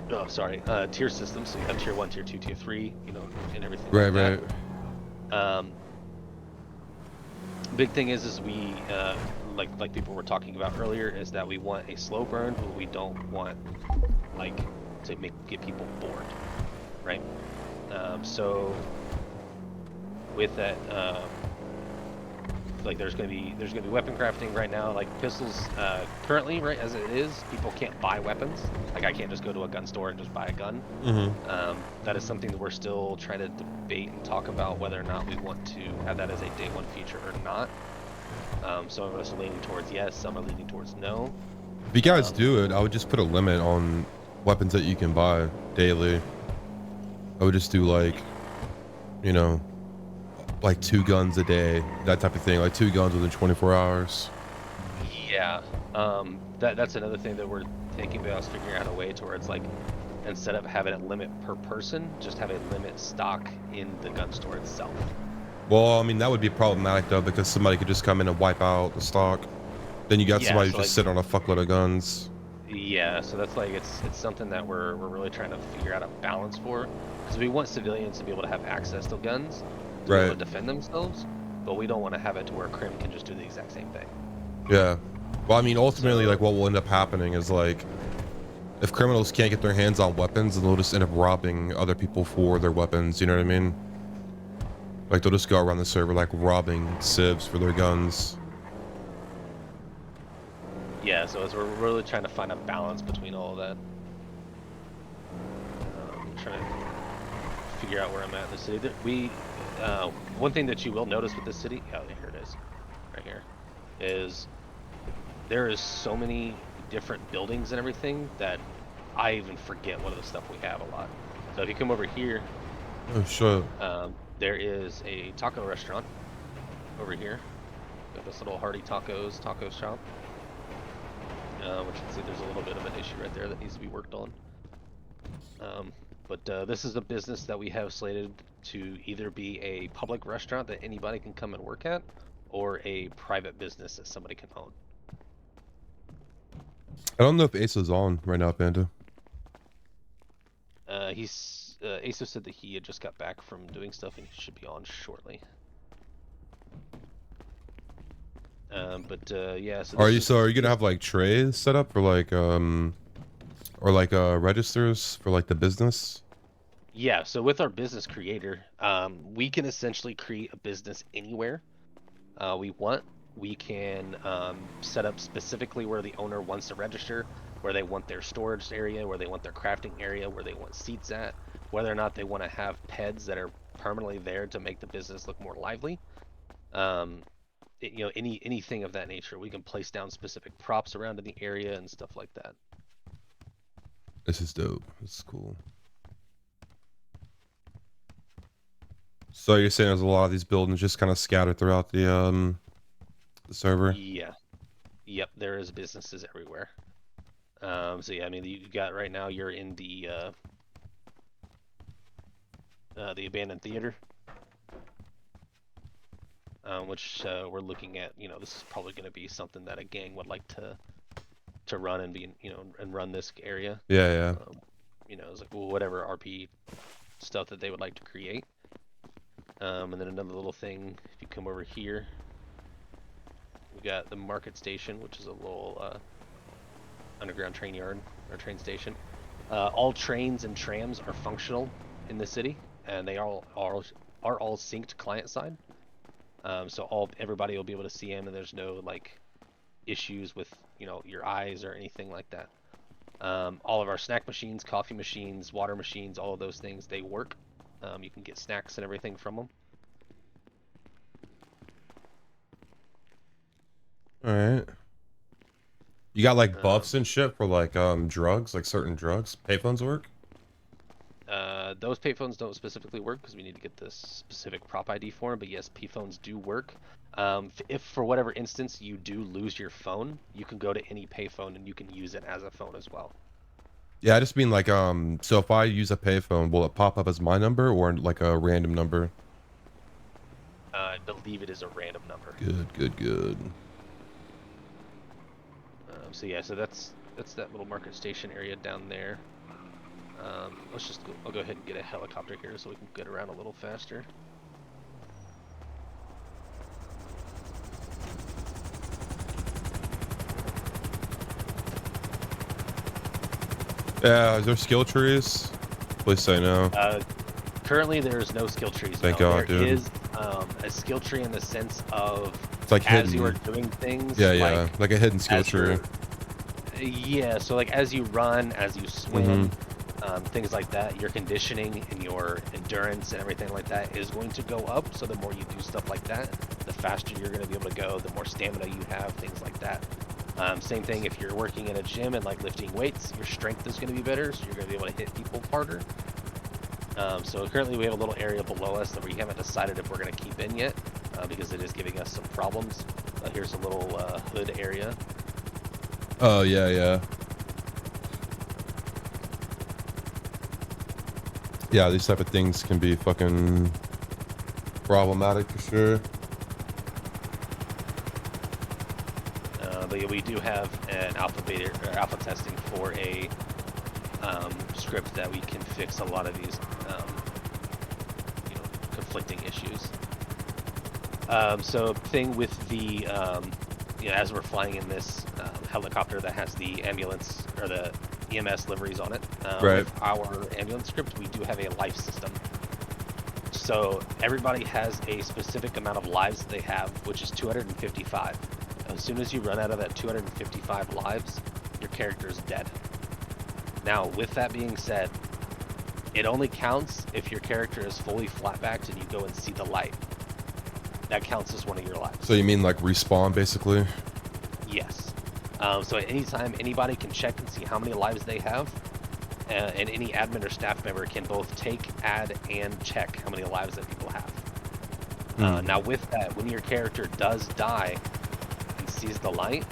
Tier systems. So you have tier 1, tier 2, tier 3, you know, and everything. Right. Big thing is we like people were talking about earlier, is that we want a slow burn, but we don't want like to get people bored, right? So with that, like there's gonna be weapon crafting right now. Like pistols, currently, right as it is, people can't buy weapons. Like I can't just go to a gun store and just buy a gun. That is something that we're still trying to debate and talk about whether or not we want to have that as a day 1 feature or not. Some of us are leaning towards yes, some are leaning towards no. If you guys do it, I would just put a limit on weapons that you can buy daily. I would just do like, you know, like 2 guns a day, that type of thing, like 2 guns within 24 hours. Yeah, that's another thing that we're thinking about, is figuring out a way to where it's like, instead of having a limit per person, just have a limit stock in the gun store itself. Well, I mean, that would be problematic though, because somebody could just come in and wipe out the stock. Then you got somebody who just sit on a fuckload of guns. Yeah, so that's like, it's something that we're really trying to figure out a balance for, because we want civilians to be able to have access to guns, to be able to defend themselves, but we don't want to have it to where Crim can just do the exact same thing. Yeah. Well, I mean, ultimately, like, what will end up happening is, like, if criminals can't get their hands on weapons, then they'll just end up robbing other people for their weapons, you know what I mean? Like, they'll just go around the server, like, robbing civs for their guns. Yeah, so we're really trying to find a balance between all of that. Trying to figure out where I'm at in the city. One thing that you will notice with this city, oh, here it is, right here, is there is so many different buildings and everything that I even forget what of the stuff we have a lot. So if you come over here, oh shit, there is a taco restaurant over here. Got this little Hearty taco shop. Which you can see there's a little bit of an issue right there that needs to be worked on. But this is a business that we have slated to either be a public restaurant that anybody can come and work at, or a private business that somebody can own. I don't know if Ace is on right now, Panda. Aso said that he had just got back from doing stuff and he should be on shortly. Yeah. So are you gonna have like trays set up for like registers for like the business? Yeah. So with our business creator, we can essentially create a business anywhere we want. We can set up specifically where the owner wants to register, where they want their storage area, where they want their crafting area, where they want seats at, whether or not they want to have peds that are permanently there to make the business look more lively. You know, anything of that nature. We can place down specific props around in the area and stuff like that. This is dope. This is cool. So you're saying there's a lot of these buildings just kind of scattered throughout the server? Yeah. Yep, there is businesses everywhere. So yeah, I mean, you got right now, you're in the abandoned theater. Which we're looking at, you know, this is probably going to be something that a gang would like to run and be, you know, and run this area. Yeah. You know, it's like, well, whatever RP stuff that they would like to create. And then another little thing, if you come over here, we got the market station, which is a little underground train yard or train station. All trains and trams are functional in the city, and they are all synced client side. So everybody will be able to see them, and there's no like issues with, you know, your eyes or anything like that. All of our snack machines, coffee machines, water machines, all of those things, they work. You can get snacks and everything from them. All right. You got like buffs and shit for like drugs, like certain drugs. Payphones work? Those payphones don't specifically work because we need to get this specific prop ID for them, but yes, payphones do work. If for whatever instance you do lose your phone, you can go to any payphone and you can use it as a phone as well. Yeah, I just mean like so if I use a payphone, will it pop up as my number or like a random number? I believe it is a random number. Good. So yeah, so that's that little market station area down there. I'll go ahead and get a helicopter here so we can get around a little faster. Yeah, is there skill trees? Please say no. Currently there's no skill trees. Thank God, dude. There is a skill tree in the sense of it's like as hidden. you are doing things. Like a hidden skill tree. Yeah, so like as you run, as you swim, things like that, your conditioning and your endurance and everything like that is going to go up. So the more you do stuff like that, the faster you're going to be able to go, the more stamina you have, things like that. Same thing if you're working in a gym and like lifting weights, your strength is going to be better, so you're going to be able to hit people harder. So currently we have a little area below us that we haven't decided if we're going to keep in yet, because it is giving us some problems. Here's a little hood area. Oh, yeah. Yeah, these type of things can be fucking problematic for sure. But yeah, we do have an alpha testing for a script that we can fix a lot of these conflicting issues. So thing with the as we're flying in this helicopter that has the ambulance or the EMS liveries on it, Right. with our ambulance script, we do have a life system. So everybody has a specific amount of lives that they have, which is 255. As soon as you run out of that 255 lives, your character is dead. Now, with that being said, it only counts if your character is fully flat-backed and you go and see the light. That counts as one of your lives. So you mean like respawn, basically? Yes. So at any time, anybody can check and see how many lives they have, and any admin or staff member can both take, add, and check how many lives that people have. Now with that, when your character does die and sees the light,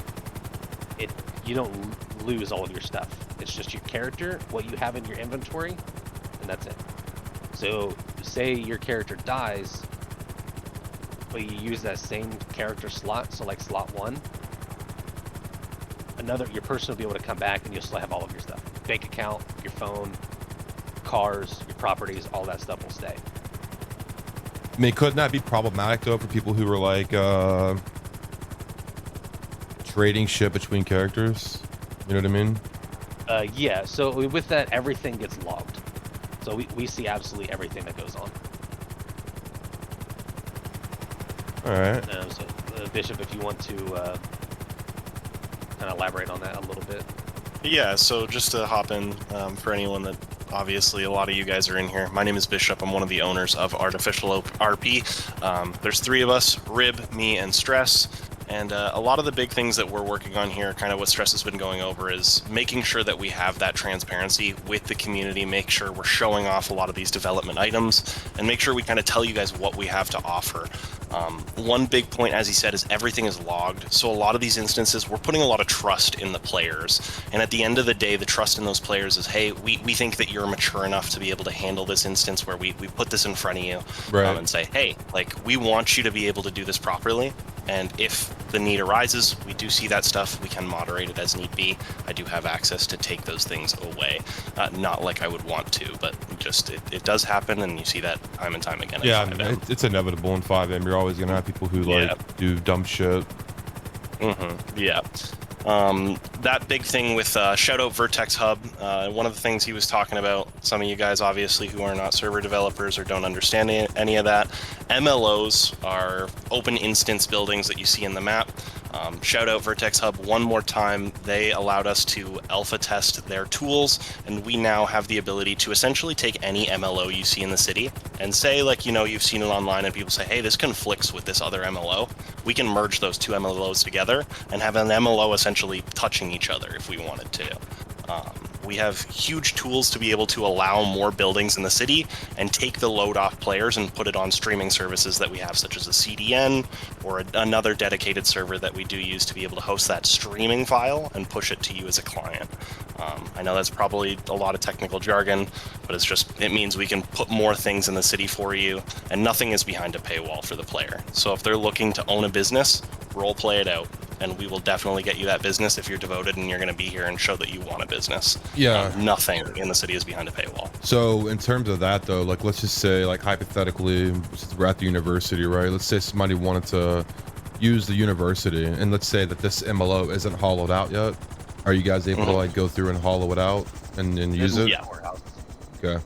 you don't lose all of your stuff. It's just your character, what you have in your inventory, and that's it. So say your character dies, but you use that same character slot, so like slot 1, your person will be able to come back and you'll still have all of your stuff. Bank account, your phone, cars, your properties, all that stuff will stay. I mean, couldn't that be problematic though for people who were like trading shit between characters? You know what I mean? Yeah, so with that, everything gets logged. So we see absolutely everything that goes on. Alright. So Bishop, if you want to kind of elaborate on that a little bit. Yeah, so just to hop in, for anyone that obviously a lot of you guys are in here, my name is Bishop. I'm one of the owners of Artificial RP. There's 3 of us, Rib, me, and Stress. And a lot of the big things that we're working on here, kind of what Stress has been going over, is making sure that we have that transparency with the community, make sure we're showing off a lot of these development items, and make sure we kind of tell you guys what we have to offer. One big point, as he said, is everything is logged. So a lot of these instances, we're putting a lot of trust in the players. And at the end of the day, the trust in those players is, hey, we think that you're mature enough to be able to handle this instance where we put this in front of you, right, and say, hey, like, we want you to be able to do this properly. And if the need arises, we do see that stuff. We can moderate it as need be. I do have access to take those things away. Not like I would want to, but just it does happen, and you see that time and time again. Yeah, I mean, it's inevitable in 5M. You're always gonna have people who like do dumb shit. Yeah. That big thing with shout out Vertex Hub. One of the things he was talking about, some of you guys obviously who are not server developers or don't understand any of that, MLOs are open instance buildings that you see in the map. Shout out Vertex Hub one more time. They allowed us to alpha test their tools, and we now have the ability to essentially take any MLO you see in the city and say, like, you know, you've seen it online and people say, hey, this conflicts with this other MLO. We can merge those 2 MLOs together and have an MLO essentially touching each other if we wanted to. We have huge tools to be able to allow more buildings in the city and take the load off players and put it on streaming services that we have, such as a CDN or another dedicated server that we do use to be able to host that streaming file and push it to you as a client. I know that's probably a lot of technical jargon, but it means we can put more things in the city for you, and nothing is behind a paywall for the player. So if they're looking to own a business, role play it out, and we will definitely get you that business if you're devoted and you're going to be here and show that you want a business. Yeah. Nothing in the city is behind a paywall. So in terms of that though, like let's just say, like hypothetically, we're at the university, right? Let's say somebody wanted to use the university, and let's say that this MLO isn't hollowed out yet. Are you guys able to like go through and hollow it out and use it? Yeah, we're out. Okay.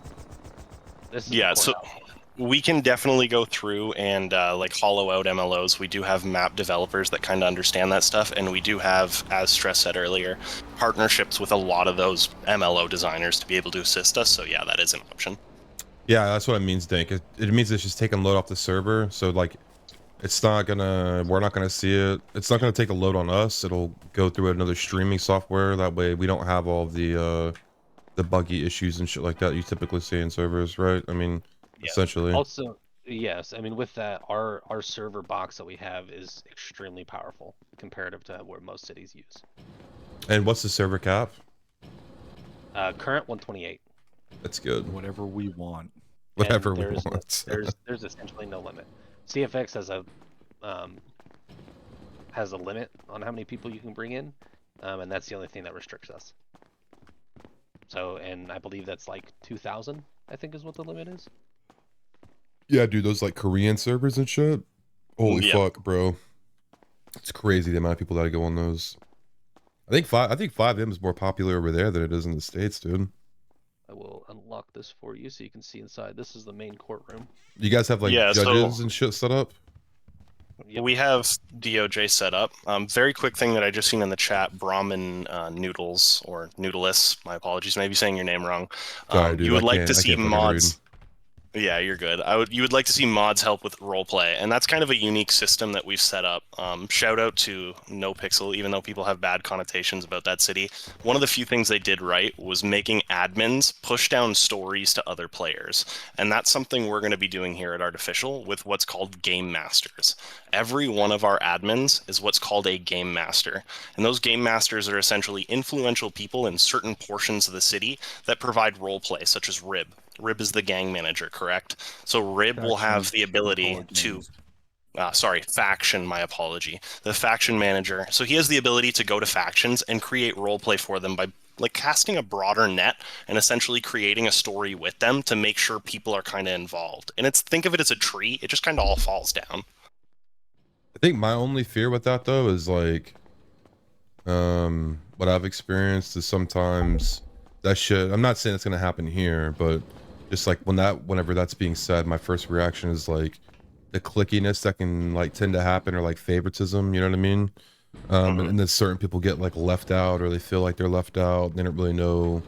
This is Yeah, so We can definitely go through and like hollow out MLOs. We do have map developers that kind of understand that stuff, and we do have, as Stress said earlier, partnerships with a lot of those MLO designers to be able to assist us. So yeah, that is an option. Yeah, that's what it means, Dank. It means it's just taking load off the server. So like, it's not gonna. We're not gonna see it. It's not gonna take a load on us. It'll go through another streaming software. That way, we don't have all the buggy issues and shit like that you typically see in servers, right? I mean, Yeah. essentially. Also, yes, I mean with that, our server box that we have is extremely powerful comparative to what most cities use. And what's the server cap? Current 128. That's good. Whatever we want. Whatever And we there's want. there's essentially no limit. CFX has a limit on how many people you can bring in, and that's the only thing that restricts us. So, and I believe that's like 2,000. I think is what the limit is. Yeah, dude, those like Korean servers and shit. Holy fuck, bro. It's crazy the amount of people that go on those. I think 5M is more popular over there than it is in the States, dude. I will unlock this for you so you can see inside. This is the main courtroom. You guys have like judges and shit set up? Yep. We have DOJ set up. Very quick thing that I just seen in the chat, Brahmin Noodles or Noodleless, my apologies, maybe saying your name wrong. Sorry, dude, you would like to I see can't fucking mods. Yeah, you're good. You would like to see mods help with roleplay, and that's kind of a unique system that we've set up. Shout out to No Pixel, even though people have bad connotations about that city. One of the few things they did right was making admins push down stories to other players, and that's something we're going to be doing here at Artificial with what's called Game Masters. Every one of our admins is what's called a Game Master, and those Game Masters are essentially influential people in certain portions of the city that provide roleplay, such as Rib. Rib is the gang manager, correct? So Rib will have the ability to... faction, my apology. The faction manager. So he has the ability to go to factions and create roleplay for them by like casting a broader net and essentially creating a story with them to make sure people are kind of involved. And think of it as a tree. It just kind of all falls down. I think my only fear with that though is like, what I've experienced is sometimes that shit, I'm not saying it's gonna happen here, but just like whenever that's being said, my first reaction is like the clickiness that can like tend to happen, or like favoritism, you know what I mean? And then certain people get like left out, or they feel like they're left out. They don't really know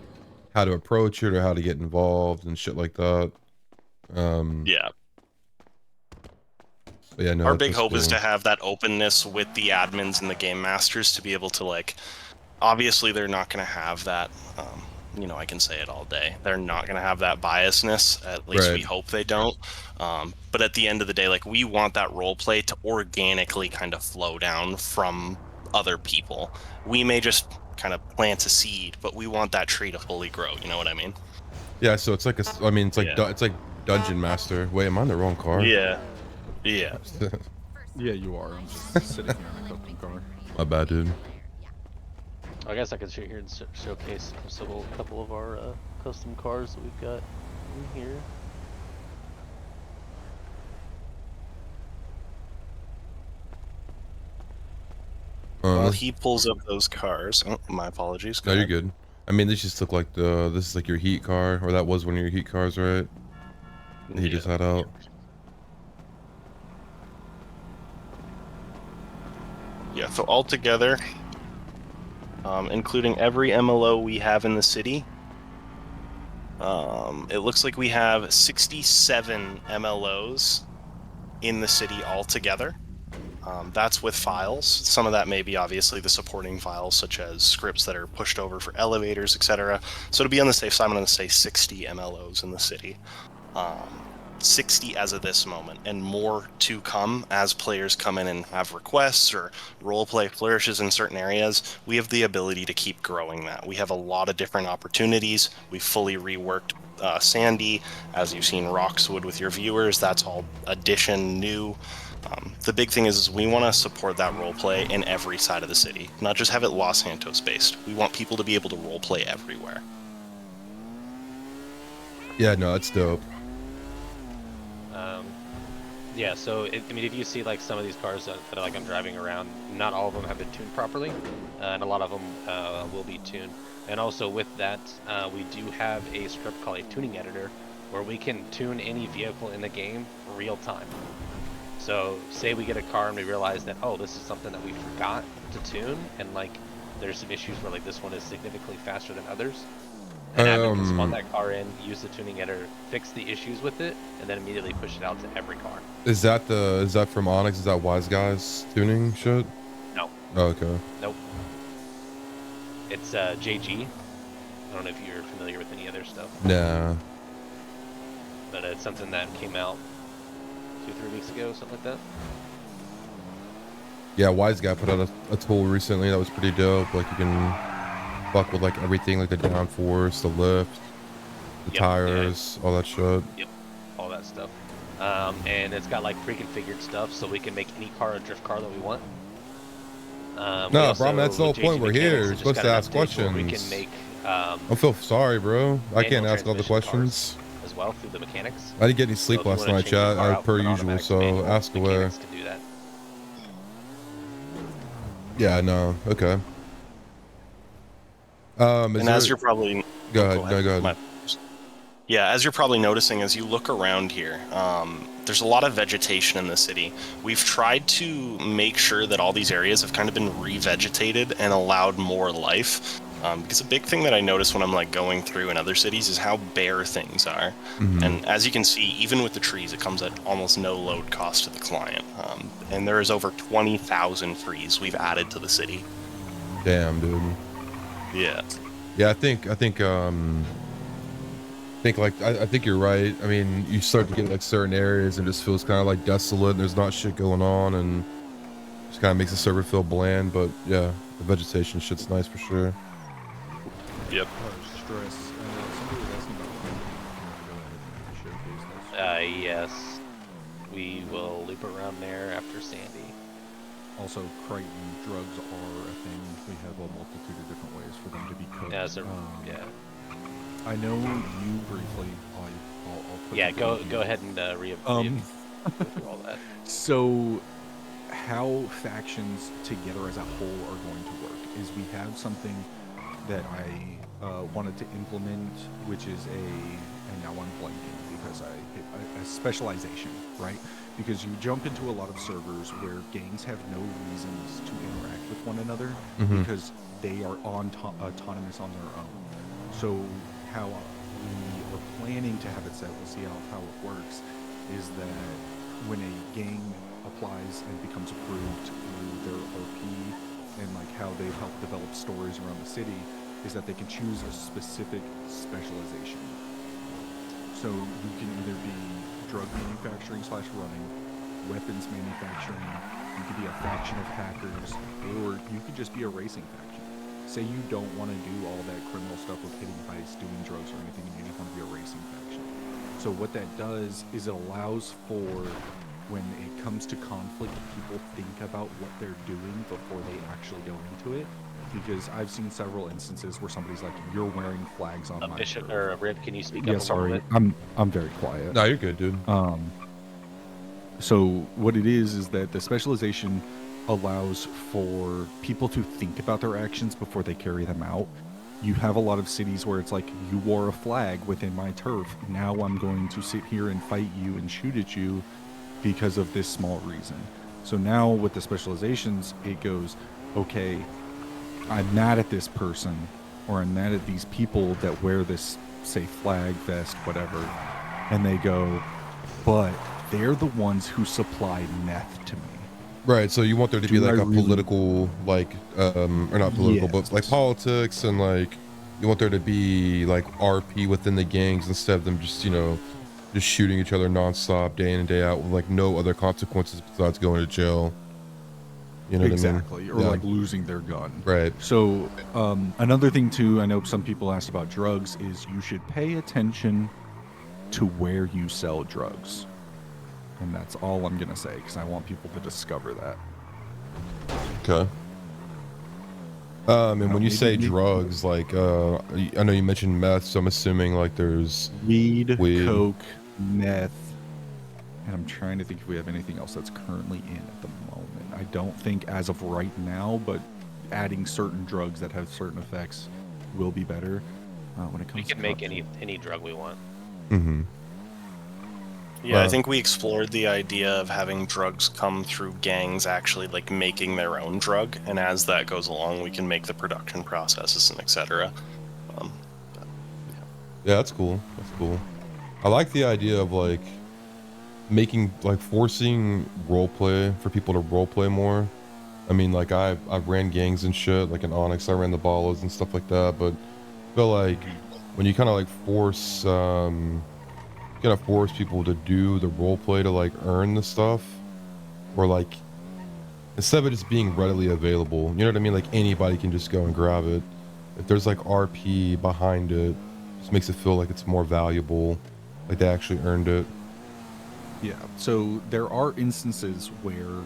how to approach it or how to get involved and shit like that. Yeah. Yeah, no, our big hope is to have that openness with the admins and the game masters to be able to like, obviously they're not going to have that, you know, I can say it all day. They're not going to have that biasness. At least we hope they don't. But at the end of the day, like, we want that role play to organically kind of flow down from other people. We may just kind of plant a seed, but we want that tree to fully grow. You know what I mean? Yeah. So it's like it's like Dungeon Master. Wait, am I in the wrong car? Yeah. Yeah. Yeah, you are. I'm just sitting here in a custom car. My bad, dude. I guess I could sit here and showcase a couple of our custom cars that we've got in here. While he pulls up those cars, my apologies. No, you're good. I mean, this just look like this is like your heat car, or that was one of your heat cars, right? That he just had out. Yeah, so altogether, including every MLO we have in the city, it looks like we have 67 MLOs in the city altogether. That's with files. Some of that may be obviously the supporting files, such as scripts that are pushed over for elevators, etc. So to be on the safe side, I'm going to say 60 MLOs in the city. 60 as of this moment, and more to come as players come in and have requests or roleplay flourishes in certain areas. We have the ability to keep growing that. We have a lot of different opportunities. We fully reworked Sandy, as you've seen Roxwood with your viewers. That's all addition new. The big thing is we want to support that roleplay in every side of the city, not just have it Los Santos based. We want people to be able to roleplay everywhere. Yeah, no, that's dope. Yeah, so I mean, if you see like some of these cars that like I'm driving around, not all of them have been tuned properly, and a lot of them will be tuned. And also with that, we do have a script called a tuning editor, where we can tune any vehicle in the game real time. So say we get a car and we realize that, oh, this is something that we forgot to tune, and like there's some issues where like this one is significantly faster than others. And admin can spawn that car in, use the tuning editor, fix the issues with it, and then immediately push it out to every car. Is that from Onyx? Is that Wise Guys tuning shit? No. Oh, okay. Nope. It's JG. I don't know if you're familiar with any other stuff. Nah. But it's something that came out 2-3 weeks ago, something like that. Yeah, Wise Guy put out a tool recently that was pretty dope. Like you can fuck with like everything, like the downforce, the lift, the tires, all that shit. Yep, all that stuff. And it's got like pre-configured stuff, so we can make any car a drift car that we want. No, bro, that's the whole point. We're here. You're supposed to ask questions. We can make. I feel sorry, bro. I can't ask all the questions as well through the mechanics. I didn't get any sleep last night, chat, per usual. So ask away. Can do that. Yeah, no, okay. And as you're probably go ahead. Yeah, as you're probably noticing, as you look around here, there's a lot of vegetation in the city. We've tried to make sure that all these areas have kind of been revegetated and allowed more life. Because a big thing that I notice when I'm like going through in other cities is how bare things are. And as you can see, even with the trees, it comes at almost no load cost to the client. And there is over 20,000 trees we've added to the city. Damn, dude. Yeah. Yeah, I think you're right. I mean, you start to get like certain areas and it just feels kind of like desolate and there's not shit going on and just kind of makes the server feel bland. But yeah, the vegetation shit's nice for sure. Yep. Stress. Somebody was asking about go ahead and showcase this. Yes. We will loop around there after Sandy. Also, Crichton drugs are a thing. We have a multitude of different ways for them to be cooked. Yeah, so, yeah. I know you briefly. I'll put yeah, go ahead and go through all that. So, how factions together as a whole are going to work is we have something that I wanted to implement, which is and now I'm blanking because a specialization, right? Because you jump into a lot of servers where gangs have no reasons to interact with one another because they are autonomous on their own. So how we are planning to have it set, we'll see how it works, is that when a gang applies and becomes approved through their RP and like how they've helped develop stories around the city, is that they can choose a specific specialization. So you can either be drug manufacturing / running, weapons manufacturing, you could be a faction of hackers, or you could just be a racing faction. Say you don't want to do all that criminal stuff with hitting heists, doing drugs or anything, and you just want to be a racing faction. So what that does is it allows for, when it comes to conflict, people think about what they're doing before they actually go into it. Because I've seen several instances where somebody's like, "You're wearing flags on my Bishop turf." or Rip, can you speak up? Yeah, a sorry, little bit? I'm very quiet. No, you're good, dude. So what it is that the specialization allows for people to think about their actions before they carry them out. You have a lot of cities where it's like, you wore a flag within my turf, now I'm going to sit here and fight you and shoot at you because of this small reason. So now with the specializations, it goes, okay, I'm mad at this person, or I'm mad at these people that wear this, say, flag, vest, whatever, and they go, but they're the ones who supplied meth to me. Right, so you want there to be like a political, like, or not political, Yes. but like politics, and like, you want there to be like RP within the gangs instead of them just, you know, just shooting each other nonstop day in and day out with like no other consequences besides going to jail. You know Exactly, what I mean? or like losing their gun. Right. So another thing too, I know some people asked about drugs, is you should pay attention to where you sell drugs. And that's all I'm going to say, because I want people to discover that. Okay. And when you say drugs, like, I know you mentioned meth, so I'm assuming like there's weed, coke, meth, and I'm trying to think if we have anything else that's currently in at the moment. I don't think as of right now, but adding certain drugs that have certain effects will be better when it comes to we can make any drug we want. Yeah, I think we explored the idea of having drugs come through gangs actually like making their own drug, and as that goes along, we can make the production processes and etc. Yeah, that's cool. That's cool. I like the idea of like making like forcing role play for people to role play more. I mean, like I've ran gangs and shit, like in Onyx, I ran the Ballas and stuff like that. But I feel like when you kind of like force people to do the role play to like earn the stuff, or like instead of it just being readily available, you know what I mean? Like anybody can just go and grab it. If there's like RP behind it, just makes it feel like it's more valuable, like they actually earned it. Yeah. So there are instances where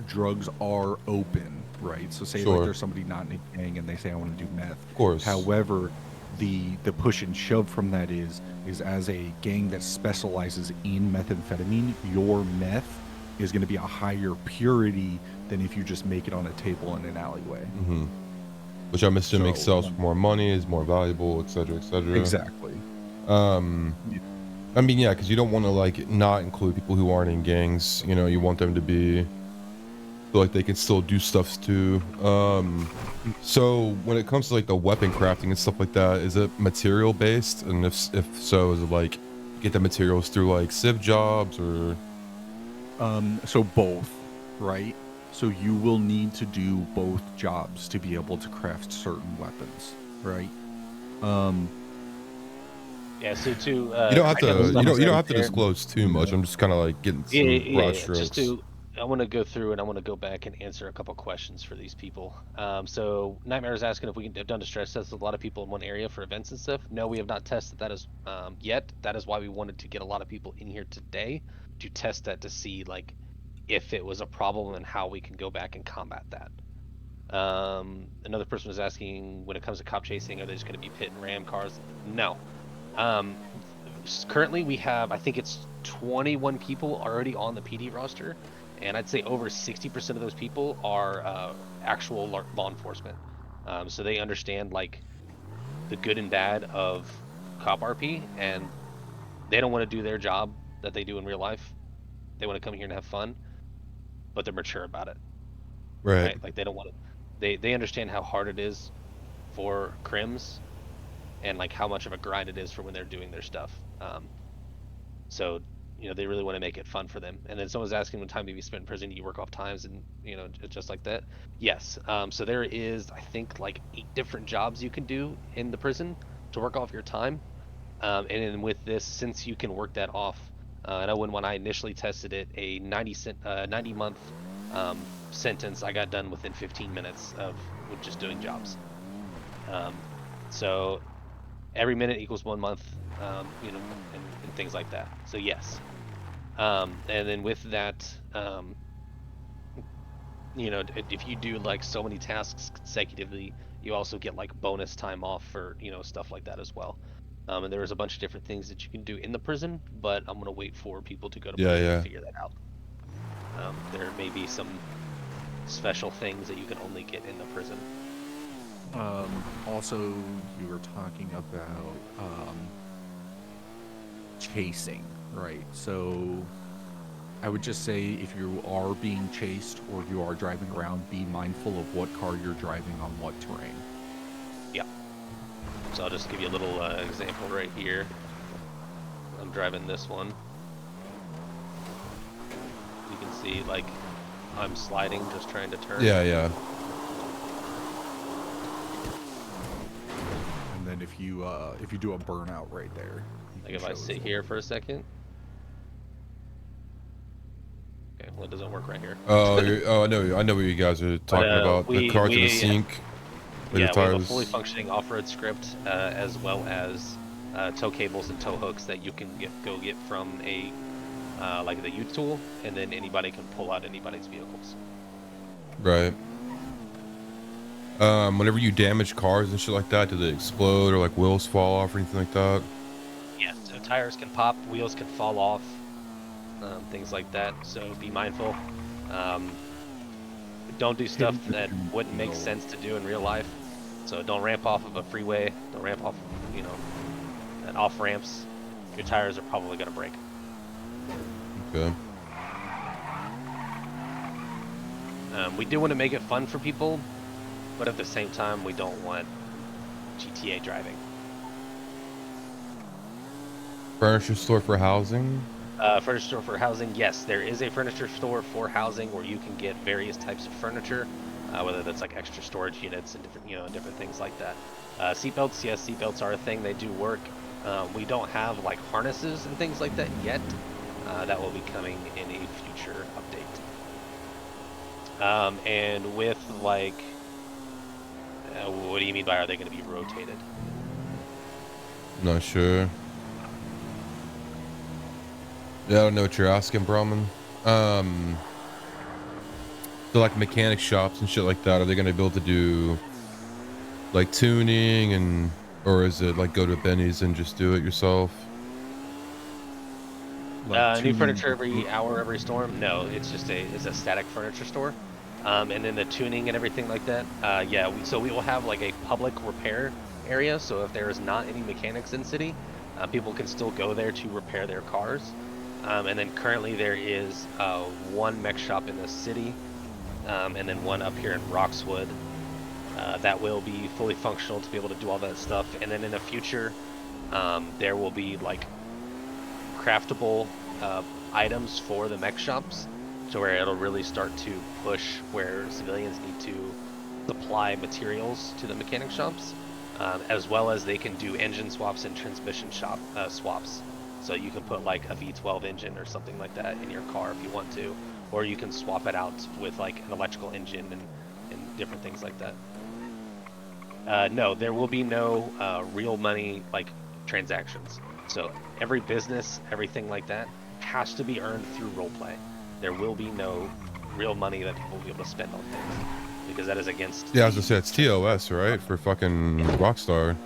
drugs are open, right? So say Sure. like there's somebody not in a gang and they say I want to do meth. Of course. However, the push and shove from that is as a gang that specializes in methamphetamine, your meth is going to be a higher purity than if you just make it on a table in an alleyway. Mm-hmm. Which I'm assuming So, sells for more money, is more valuable, etc., etc. Exactly. I mean, yeah, because you don't want to like not include people who aren't in gangs. You know, you want them to be feel like they can still do stuff too. So when it comes to like the weapon crafting and stuff like that, is it material based? And if so, is it like get the materials through like civ jobs or? So both, right? So you will need to do both jobs to be able to craft certain weapons, right? Yeah, so to You don't have to. You don't have to there. disclose too much. I'm just kind of like getting some broad strokes. Just to, I want to go through and I want to go back and answer a couple questions for these people. So Nightmare is asking if we have done a stress test with a lot of people in one area for events and stuff. No, we have not tested that as yet. That is why we wanted to get a lot of people in here today to test that to see like if it was a problem and how we can go back and combat that. Another person was asking when it comes to cop chasing, are they just going to be pit and ram cars? No. Currently we have, I think it's 21 people already on the PD roster, and I'd say over 60% of those people are actual law enforcement. So they understand like the good and bad of cop RP, and they don't want to do their job that they do in real life. They want to come here and have fun, but they're mature about it. Right. Like they don't want to. They understand how hard it is for crims, and like how much of a grind it is for when they're doing their stuff. So you know they really want to make it fun for them. And then someone's asking when time have you spent in prison? Do you work off times and you know just like that? Yes. So there is I think like 8 different jobs you can do in the prison to work off your time. And then with this, since you can work that off, I know when I initially tested it, a 90 month sentence I got done within 15 minutes of just doing jobs. So every minute equals 1 month, you know, and things like that. So yes. And then with that, you know, if you do like so many tasks consecutively, you also get like bonus time off for, you know, stuff like that as well. And there is a bunch of different things that you can do in the prison, but I'm gonna wait for people to go to prison to figure that out. There may be some special things that you can only get in the prison. Also, you were talking about chasing, right? So I would just say if you are being chased or you are driving around, be mindful of what car you're driving on what terrain. Yeah. So I'll just give you a little example right here. I'm driving this one. You can see like I'm sliding, just trying to turn. Yeah, yeah. And then if you do a burnout right there. Like if I sit here for a second. Okay, well it doesn't work right here. Oh, I know what you guys are talking about. The car to the sink. Yeah, we have a fully functioning off-road script, as well as tow cables and tow hooks that you can go get from a like the U tool, and then anybody can pull out anybody's vehicles. Right. Whenever you damage cars and shit like that, do they explode or like wheels fall off or anything like that? Yeah, so tires can pop, wheels can fall off, things like that. So be mindful. Don't do stuff that wouldn't make sense to do in real life. So don't ramp off of a freeway. Don't ramp off, you know, at off ramps. Your tires are probably gonna break. Okay. We do want to make it fun for people, but at the same time, we don't want GTA driving. Furniture store for housing. Furniture store for housing, yes, there is a furniture store for housing where you can get various types of furniture, whether that's like extra storage units and different, different things like that. Seatbelts, yes, seatbelts are a thing. They do work. We don't have like harnesses and things like that yet. That will be coming in a future update. And with like, what do you mean by are they going to be rotated? Not sure. Yeah, I don't know what you're asking, Brahman. So like mechanic shops and shit like that, are they gonna be able to do like tuning and, or is it like go to Benny's and just do it yourself? Like New tuning- furniture every hour, every storm? No, it's just it's a static furniture store. And then the tuning and everything like that. Yeah, so we will have like a public repair area. So if there is not any mechanics in city, people can still go there to repair their cars. And then currently there is one mech shop in the city, and then one up here in Roxwood that will be fully functional to be able to do all that stuff. And then in the future, there will be like craftable items for the mech shops, to where it'll really start to push where civilians need to supply materials to the mechanic shops, as well as they can do engine swaps and transmission swaps. So you can put like a V12 engine or something like that in your car if you want to, or you can swap it out with like an electrical engine and different things like that. No, there will be no real money like transactions. So every business, everything like that, has to be earned through roleplay. There will be no real money that people will be able to spend on things, because that is against. Yeah, as I said, it's TOS, right? For fucking Rockstar.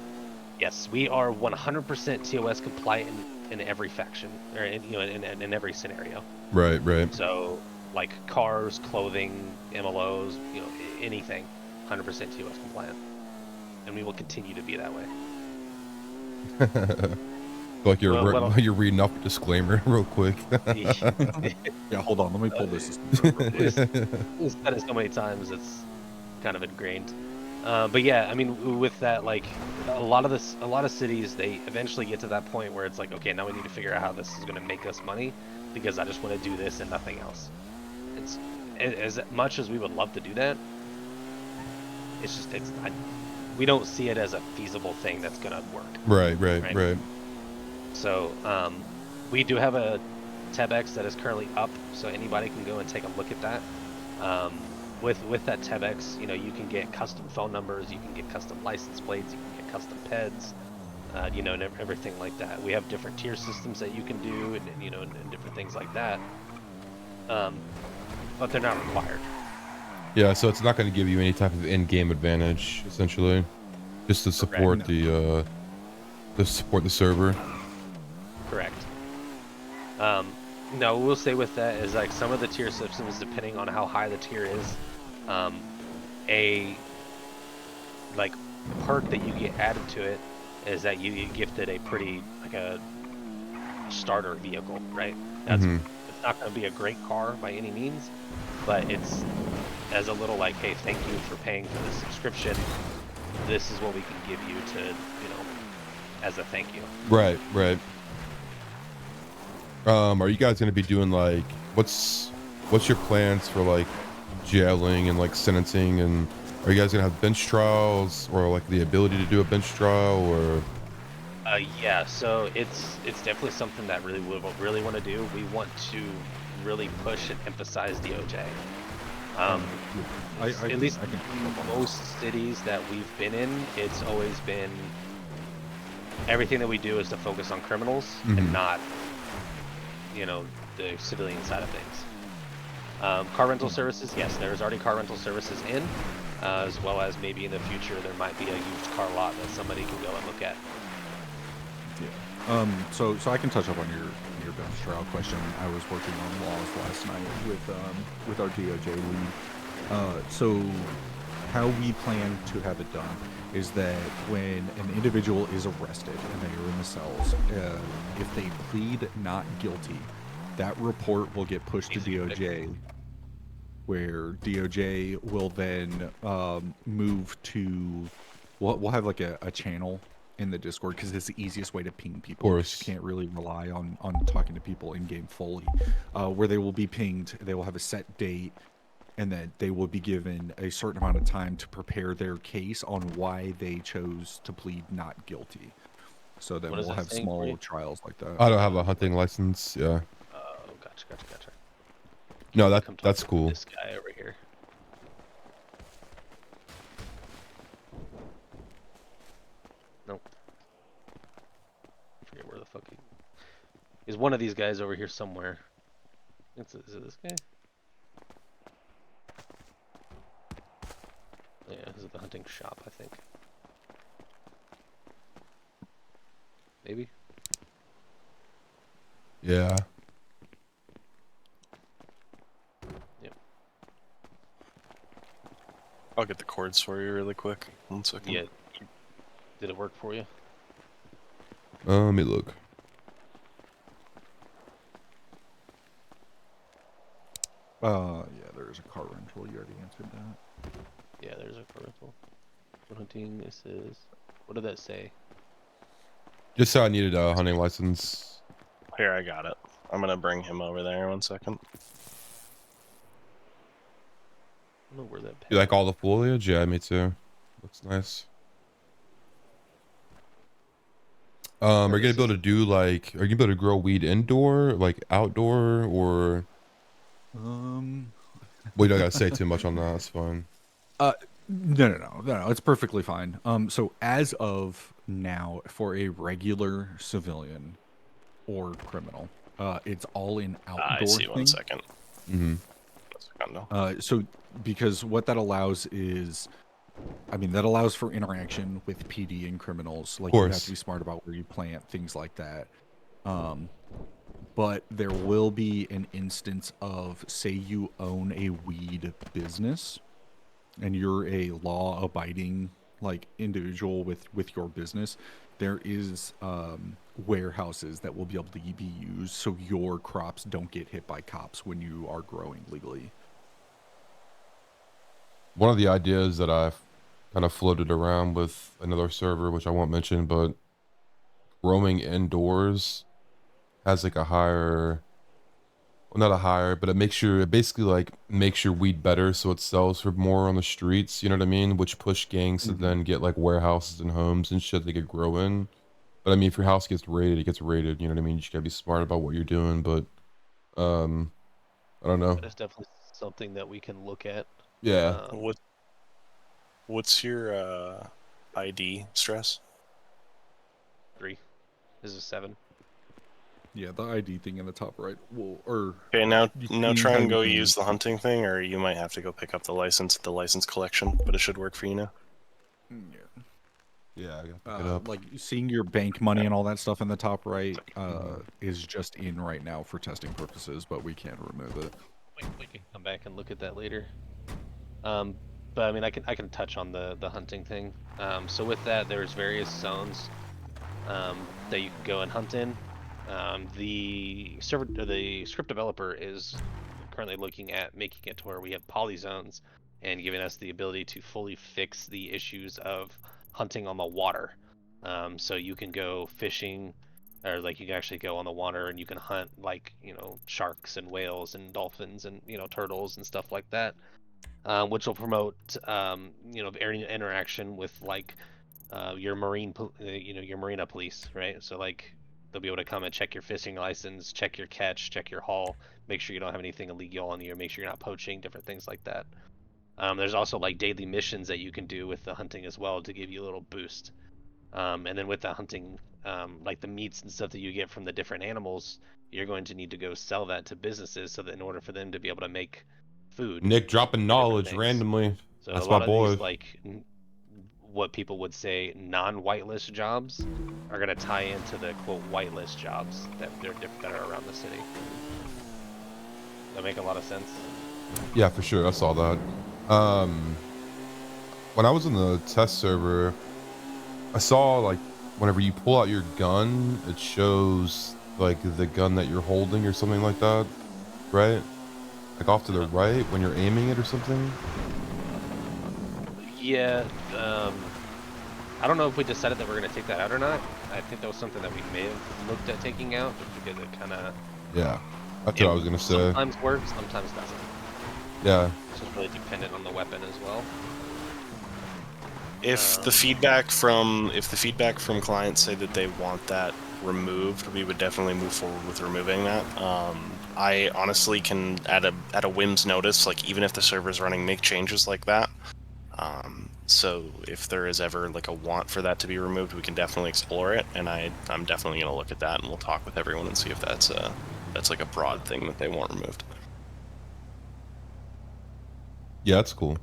Yes, we are 100% TOS compliant in every faction, or in every scenario. Right, right. So like cars, clothing, MLOs, anything, 100% TOS compliant, and we will continue to be that way. Like you're Well, you're reading off a disclaimer real quick. Yeah, hold on. Let me pull this. We've said it so many times, it's kind of ingrained. But yeah, I mean, with that, like a lot of cities, they eventually get to that point where it's like, okay, now we need to figure out how this is going to make us money, because I just want to do this and nothing else. It's as much as we would love to do that, we don't see it as a feasible thing that's going to work. Right. So we do have a TEBX that is currently up, so anybody can go and take a look at that. With that TEBX, you can get custom phone numbers, you can get custom license plates, you can get custom PEDs, and everything like that. We have different tier systems that you can do, and different things like that. But they're not required. Yeah, so it's not going to give you any type of in-game advantage, essentially, just to support the server. Correct. No, we'll say with that is like some of the tier systems, depending on how high the tier is, a like perk that you get added to it is that you get gifted a pretty like a starter vehicle, right? That's It's not going to be a great car by any means, but it's as a little like, hey, thank you for paying for the subscription. This is what we can give you to, as a thank you. Right. Are you guys going to be doing like, what's your plans for like jailing and like sentencing, and are you guys going to have bench trials, or like the ability to do a bench trial, or? Yeah, so it's definitely something that we really want to do. We want to really push and emphasize DOJ. At least in most cities that we've been in, it's always been everything that we do is to focus on criminals and not, the civilian side of things. Car rental services, yes, there's already car rental services in, as well as maybe in the future there might be a used car lot that somebody can go and look at. Yeah. So I can touch up on your bench trial question. I was working on laws last night with our DOJ lead. So how we plan to have it done is that when an individual is arrested and they are in the cells, if they plead not guilty, That report will get pushed to Easy pick. DOJ, where DOJ will then move to. We'll have like a channel in the Discord because it's the easiest way to ping people. 'Cause course. you can't really rely on talking to people in game fully. Where they will be pinged, they will have a set date, and then they will be given a certain amount of time to prepare their case on why they chose to plead not guilty. So then What is we'll that have saying for small you? trials like that. I don't have a hunting license. Yeah. Oh, gotcha. No, Come talk that's to cool. This guy over here. Nope. I forget where the fuck he is. One of these guys over here somewhere. Is it this guy? Yeah, this is the hunting shop, I think. Maybe? Yeah. Yep. I'll get the cords for you really quick. 1 second. Yeah. Did it work for you? Let me look. Yeah, there's a car rental. You already answered that. Yeah, there's a car rental. What hunting this is. What did that say? Just so I needed a hunting license. Here, I got it. I'm gonna bring him over there 1 second. I don't know where that You like all the foliage? Yeah, me too. Looks nice. Are you gonna be able to do like? Are you gonna be able to grow weed indoor, like outdoor, or? We don't gotta say too much on that. That's fine. No. It's perfectly fine. So as of now, for a regular civilian or criminal, it's all in outdoor. I see. thing. 1 second. Mm-hmm. So because what that allows is, I mean, that allows for interaction with PD and criminals. Like, you have to be smart about where you plant, things like that. But there will be an instance of, say you own a weed business and you're a law-abiding like individual with your business, there is warehouses that will be able to be used so your crops don't get hit by cops when you are growing legally. One of the ideas that I've kind of floated around with another server, which I won't mention, but roaming indoors has like a higher, well, not a higher, but it basically like makes your weed better, so it sells for more on the streets, you know what I mean, which push gangs to then get like warehouses and homes and shit they could grow in. But I mean, if your house gets raided, it gets raided, you know what I mean? You just gotta be smart about what you're doing. But I don't know. That's definitely something that we can look at. Yeah. What's your ID stress? 3. This is 7. Yeah, the ID thing in the top right will, or Okay, now try and go you can- use the hunting thing, or you might have to go pick up the license at the license collection, but it should work for you now. Yeah, I gotta pick it up. like seeing your bank money and all that stuff in the top right is just in right now for testing purposes, but we can remove it. We can come back and look at that later. But I mean, I can touch on the hunting thing. So with that, there's various zones that you can go and hunt in. The script developer is currently looking at making it to where we have polyzones and giving us the ability to fully fix the issues of hunting on the water. So you can go fishing, or like you can actually go on the water and you can hunt like, you know, sharks and whales and dolphins and, you know, turtles and stuff like that, which will promote, you know, interaction with like your your marina police, right? So like they'll be able to come and check your fishing license, check your catch, check your haul, make sure you don't have anything illegal on you, make sure you're not poaching, different things like that. There's also like daily missions that you can do with the hunting as well to give you a little boost. And then with the hunting, like the meats and stuff that you get from the different animals, you're going to need to go sell that to businesses so that in order for them to be able to make food. Nick dropping knowledge randomly. So that's a lot my of boy. these like what people would say non-whitelist jobs are going to tie into the quote whitelist jobs that are around the city. Does that make a lot of sense? Yeah, for sure. I saw that. When I was in the test server, I saw like whenever you pull out your gun, it shows like the gun that you're holding or something like that, right? Like off to the right when you're aiming it or something? Yeah, I don't know if we decided that we're going to take that out or not. I think that was something that we may have looked at taking out just because it kind of... Yeah, that's what I was gonna say. Sometimes works, sometimes doesn't. Yeah. It's just really dependent on the weapon as well. If the feedback from clients say that they want that removed, we would definitely move forward with removing that. I honestly can at a whim's notice, like even if the server's running, make changes like that. So if there is ever like a want for that to be removed, we can definitely explore it, and I'm definitely gonna look at that, and we'll talk with everyone and see if that's like a broad thing that they want removed. Yeah, that's cool.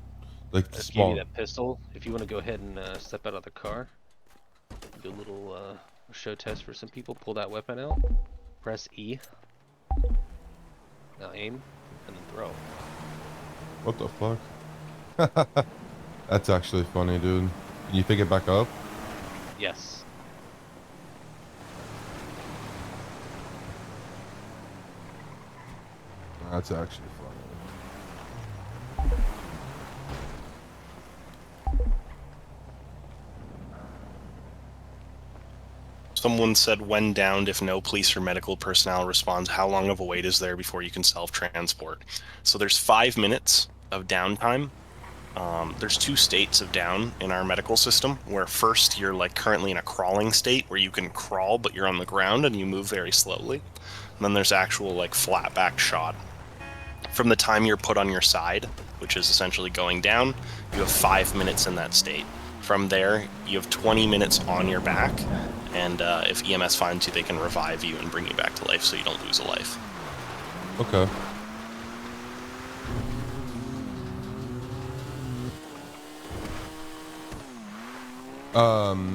Like Let's give small. you that pistol. If you want to go ahead and step out of the car, do a little show test for some people. Pull that weapon out. Press E. Now aim, and then throw. What the fuck? That's actually funny, dude. Can you pick it back up? Yes. That's actually funny. Someone said, when downed, if no police or medical personnel responds, how long of a wait is there before you can self-transport? So there's 5 minutes of downtime. There's 2 states of down in our medical system, where first you're like currently in a crawling state where you can crawl but you're on the ground and you move very slowly. And then there's actual like flat back shot. From the time you're put on your side, which is essentially going down, you have 5 minutes in that state. From there, you have 20 minutes on your back, and if EMS finds you, they can revive you and bring you back to life so you don't lose a life. Okay.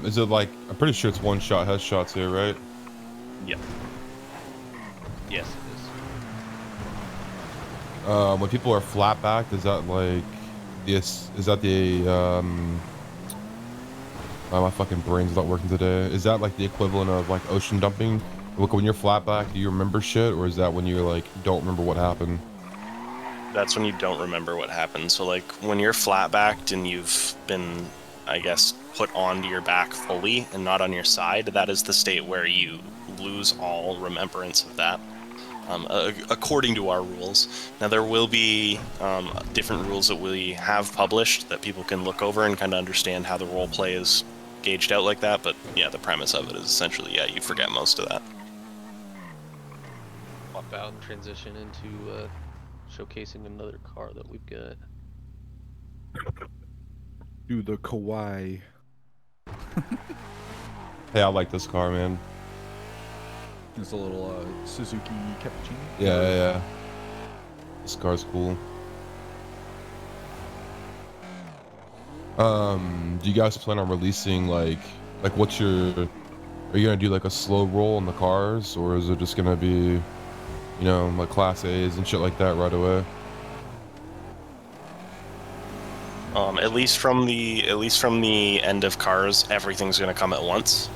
Is it like, I'm pretty sure it's one shot headshots here, right? Yep. Yes, it is. When people are flat backed, is that like this? Is that the oh, my fucking brain's not working today. Is that like the equivalent of like ocean dumping? Look, when you're flat back, do you remember shit, or is that when you like don't remember what happened? That's when you don't remember what happened. So like when you're flat backed and you've been, I guess, put onto your back fully and not on your side, that is the state where you lose all remembrance of that. According to our rules. Now there will be different rules that we have published that people can look over and kind of understand how the role play is gauged out like that, but yeah, the premise of it is essentially, yeah, you forget most of that. Swap out and transition into showcasing another car that we've got. Do the kawaii. Hey, I like this car, man. It's a little Suzuki Cappuccino. Yeah. This car's cool. Do you guys plan on releasing like what's your? Are you gonna do like a slow roll on the cars, or is it just gonna be, you know, like Class A's and shit like that right away? At least from the end of cars, everything's gonna come at once.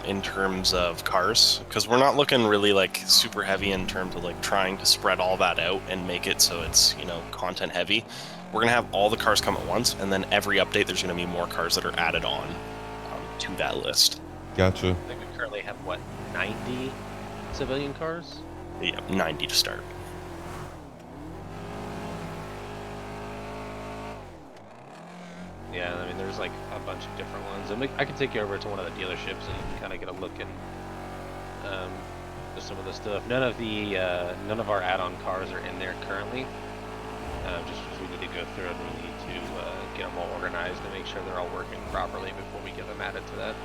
In terms of cars, because we're not looking really like super heavy in terms of like trying to spread all that out and make it so it's, you know, content heavy. We're gonna have all the cars come at once, and then every update there's gonna be more cars that are added on to that list. Gotcha. I think we currently have what, 90 civilian cars? Yeah, 90 to start. Yeah, I mean, there's like a bunch of different ones. And I can take you over to one of the dealerships and you can kind of get a look at some of the stuff. None of our add-on cars are in there currently. Just because we need to go through it, we need to get them all organized and make sure they're all working properly before we get them added to that.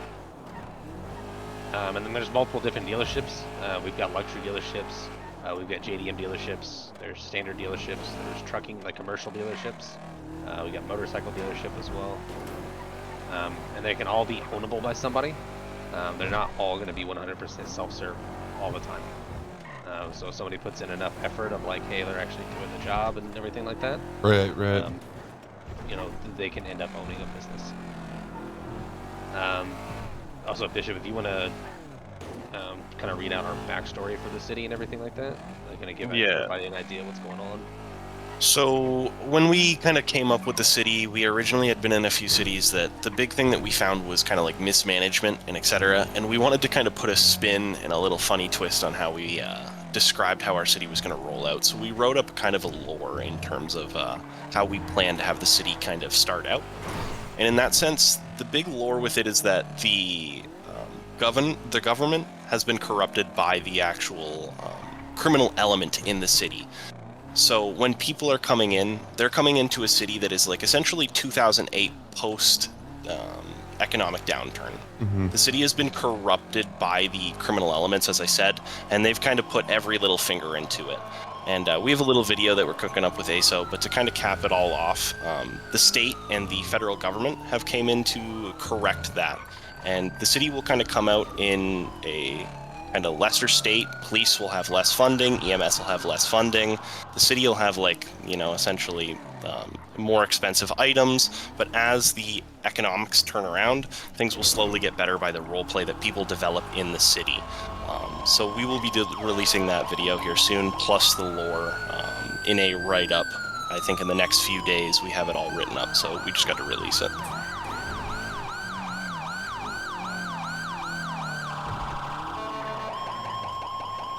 And then there's multiple different dealerships. We've got luxury dealerships. We've got JDM dealerships. There's standard dealerships. There's trucking, like commercial dealerships. We got motorcycle dealership as well. And they can all be ownable by somebody. They're not all going to be 100% self-serve all the time. So if somebody puts in enough effort of like, hey, they're actually doing the job and everything like that. Right. You know, they can end up owning a business. Also, Bishop, if you want to kind of read out our backstory for the city and everything like that? Like, gonna give Yeah. everybody an idea what's going on. So when we kind of came up with the city, we originally had been in a few cities that the big thing that we found was kind of like mismanagement and etc. And we wanted to kind of put a spin and a little funny twist on how we described how our city was going to roll out. So we wrote up kind of a lore in terms of how we plan to have the city kind of start out. And in that sense, the big lore with it is that the government has been corrupted by the actual criminal element in the city. So when people are coming in, they're coming into a city that is like essentially 2008 post economic downturn. The city has been corrupted by the criminal elements, as I said, and they've kind of put every little finger into it. And we have a little video that we're cooking up with ASO, but to kind of cap it all off, the state and the federal government have came in to correct that. And the city will kind of come out in a kind of lesser state. Police will have less funding, EMS will have less funding, the city will have, like, you know, essentially more expensive items, but as the economics turn around, things will slowly get better by the roleplay that people develop in the city. So we will be releasing that video here soon, plus the lore in a write-up. I think in the next few days we have it all written up, so we just got to release it.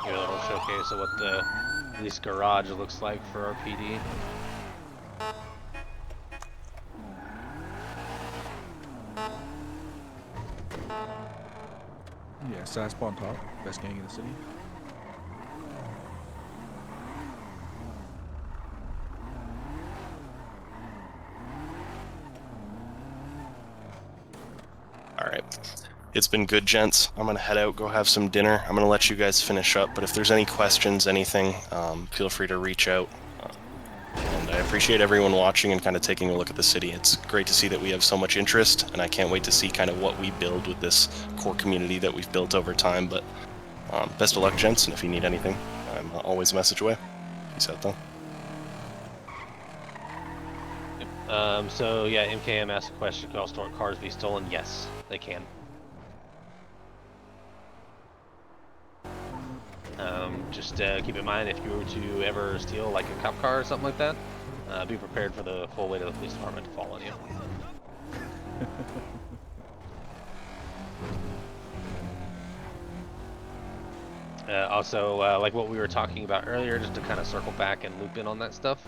Here, a little showcase of what the police garage looks like for our PD. Yeah, Saspa on top, best gang in the city. Alright. It's been good, gents. I'm gonna head out, go have some dinner. I'm gonna let you guys finish up, but if there's any questions, anything, feel free to reach out. And I appreciate everyone watching and kind of taking a look at the city. It's great to see that we have so much interest, and I can't wait to see kind of what we build with this core community that we've built over time. But best of luck, gents, and if you need anything, I'm always a message away. Peace out, though. So yeah, MKM asked a question, can all store cars be stolen? Yes, they can. Just keep in mind, if you were to ever steal like a cop car or something like that, be prepared for the full weight of the police department to fall on you. Also, like what we were talking about earlier, just to kind of circle back and loop in on that stuff.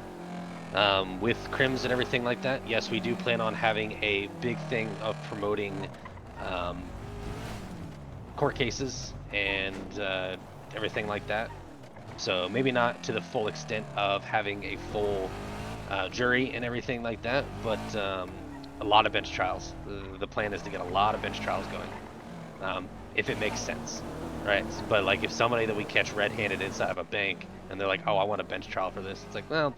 With crims and everything like that, yes, we do plan on having a big thing of promoting court cases and everything like that. So maybe not to the full extent of having a full jury and everything like that, but a lot of bench trials. The plan is to get a lot of bench trials going, if it makes sense, right? But like if somebody that we catch red-handed inside of a bank and they're like, oh, I want a bench trial for this, it's like, well,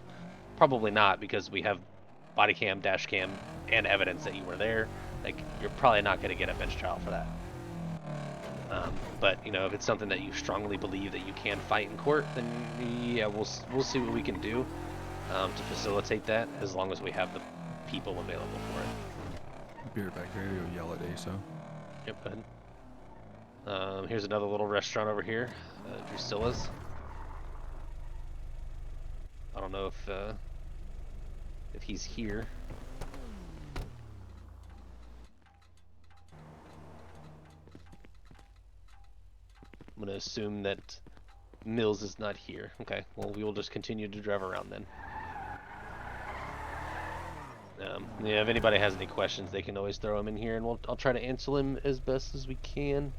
probably not, because we have body cam, dash cam, and evidence that you were there. Like, you're probably not going to get a bench trial for that. But you know, if it's something that you strongly believe that you can fight in court, then yeah, we'll see what we can do to facilitate that, as long as we have the people available for it. Be right back here to yell at ASO. Yep, go ahead. Here's another little restaurant over here, Drusilla's. I don't know if he's here. I'm gonna assume that Mills is not here. Okay, well, we will just continue to drive around then. Yeah, if anybody has any questions, they can always throw them in here, and I'll try to answer them as best as we can.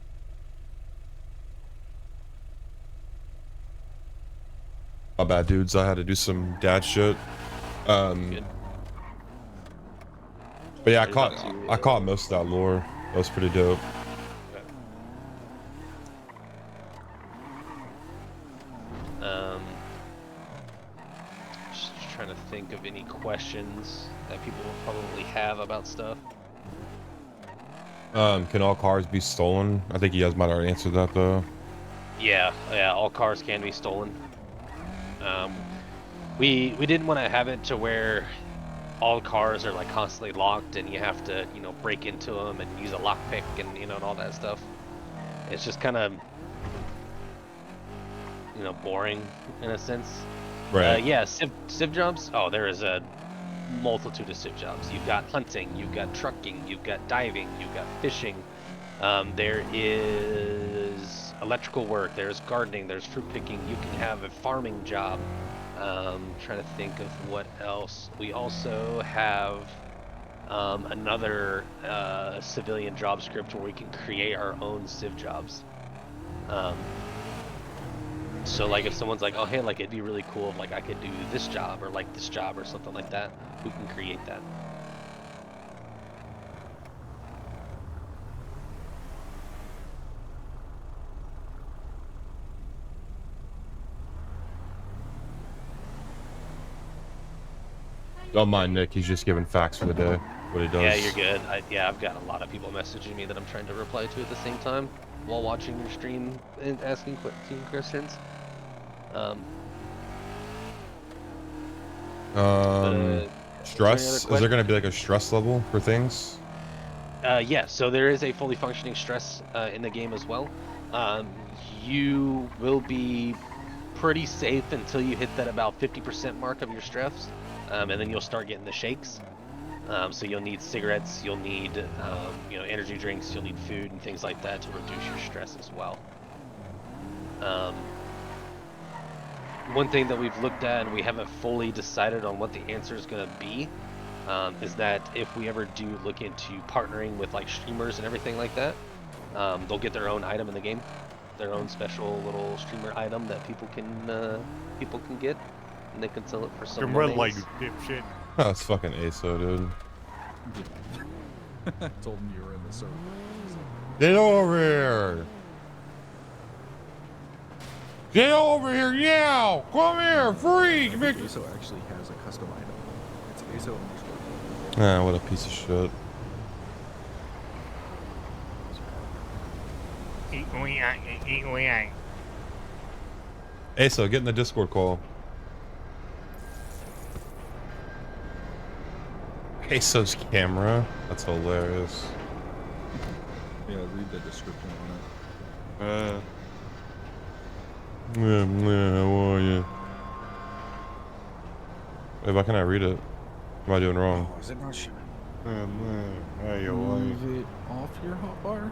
My bad, dudes. I had to do some dad shit. Good. But yeah, Are you about to, I caught most of that lore. That was pretty dope. Just trying to think of any questions that people will probably have about stuff. Can all cars be stolen? I think you guys might already answered that though. Yeah, all cars can be stolen. We didn't want to have it to where all cars are like constantly locked and you have to, break into them and use a lockpick and and all that stuff. It's just kind of boring in a sense. Right. Yeah, civ jobs. Oh, there is a multitude of civ jobs. You've got hunting, you've got trucking, you've got diving, you've got fishing. There is electrical work. There's gardening. There's fruit picking. You can have a farming job. Trying to think of what else. We also have another civilian job script where we can create our own civ jobs. So like if someone's like, oh hey, like it'd be really cool if like I could do this job or like this job or something like that, we can create that. Don't mind Nick. He's just giving facts for the day. What he does. Yeah, you're good. I've got a lot of people messaging me that I'm trying to reply to at the same time while watching your stream and asking questions. Stress. Is there going to be like a stress level for things? Yeah, so there is a fully functioning stress in the game as well. You will be pretty safe until you hit that about 50% mark of your stress, and then you'll start getting the shakes. So you'll need cigarettes, you'll need energy drinks, you'll need food and things like that to reduce your stress as well. One thing that we've looked at and we haven't fully decided on what the answer is going to be is that if we ever do look into partnering with like streamers and everything like that, they'll get their own item in the game, their own special little streamer item that people can get, and they can sell it for some money. Dipshit. Oh, it's fucking ASO, dude. I told him you were in the server. Get over here! Get over here, yeah! Come here, freak! ASO actually has a custom item. It's ASO underscore. Ah, what a piece of shit. ASO, get in the Discord call. ASO's camera? That's hilarious. Yeah, read the description on it. How are you? Wait, why can't I read it? What am I doing wrong? Oh, is it not showing? Hey, Move it off your hotbar?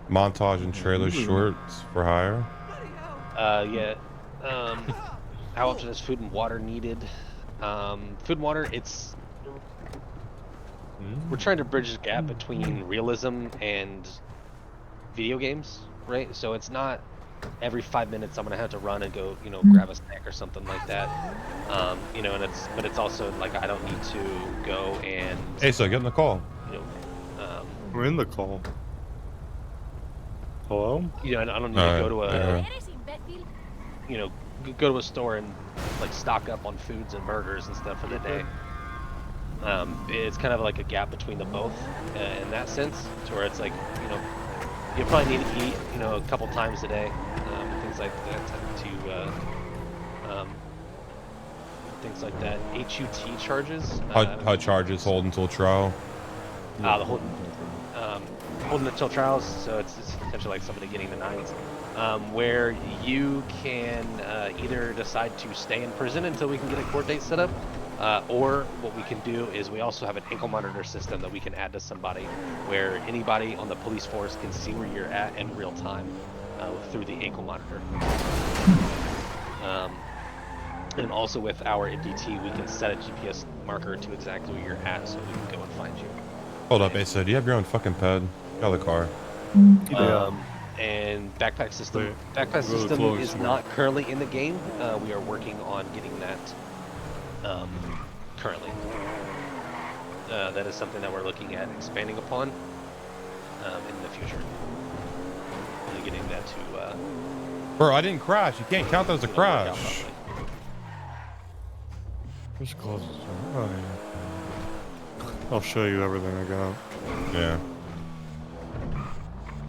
Montage and trailer shorts for hire? Yeah. How often is food and water needed? Food and water, we're trying to bridge the gap between realism and video games, right? So it's not every 5 minutes I'm gonna have to run and go, grab a snack or something like that. But it's also like I don't need to go and. ASO, get in the call. We're in the call. Hello? I don't need to go to a. yeah. Go to a store and like stock up on foods and burgers and stuff for the day. It's kind of like a gap between the both in that sense, to where it's like, you probably need to eat, a couple times a day, things like that. Things like that. HUT charges. HUT charges hold until trial. The holding until trials, so it's essentially like somebody getting the nines, where you can either decide to stay in prison until we can get a court date set up, or what we can do is we also have an ankle monitor system that we can add to somebody, where anybody on the police force can see where you're at in real time through the ankle monitor. And also with our MDT, we can set a GPS marker to exactly where you're at, so we can go and find you. Hold up, ASO, do you have your own fucking pad? Get out of the car. And backpack system. Backpack Really system close, is man. not currently in the game. We are working on getting that currently. That is something that we're looking at expanding upon in the future. Really getting that to. Bro, I didn't crash. You can't count that as a work out crash. properly. Who's closest? Oh, yeah. I'll show you everything I got. Yeah.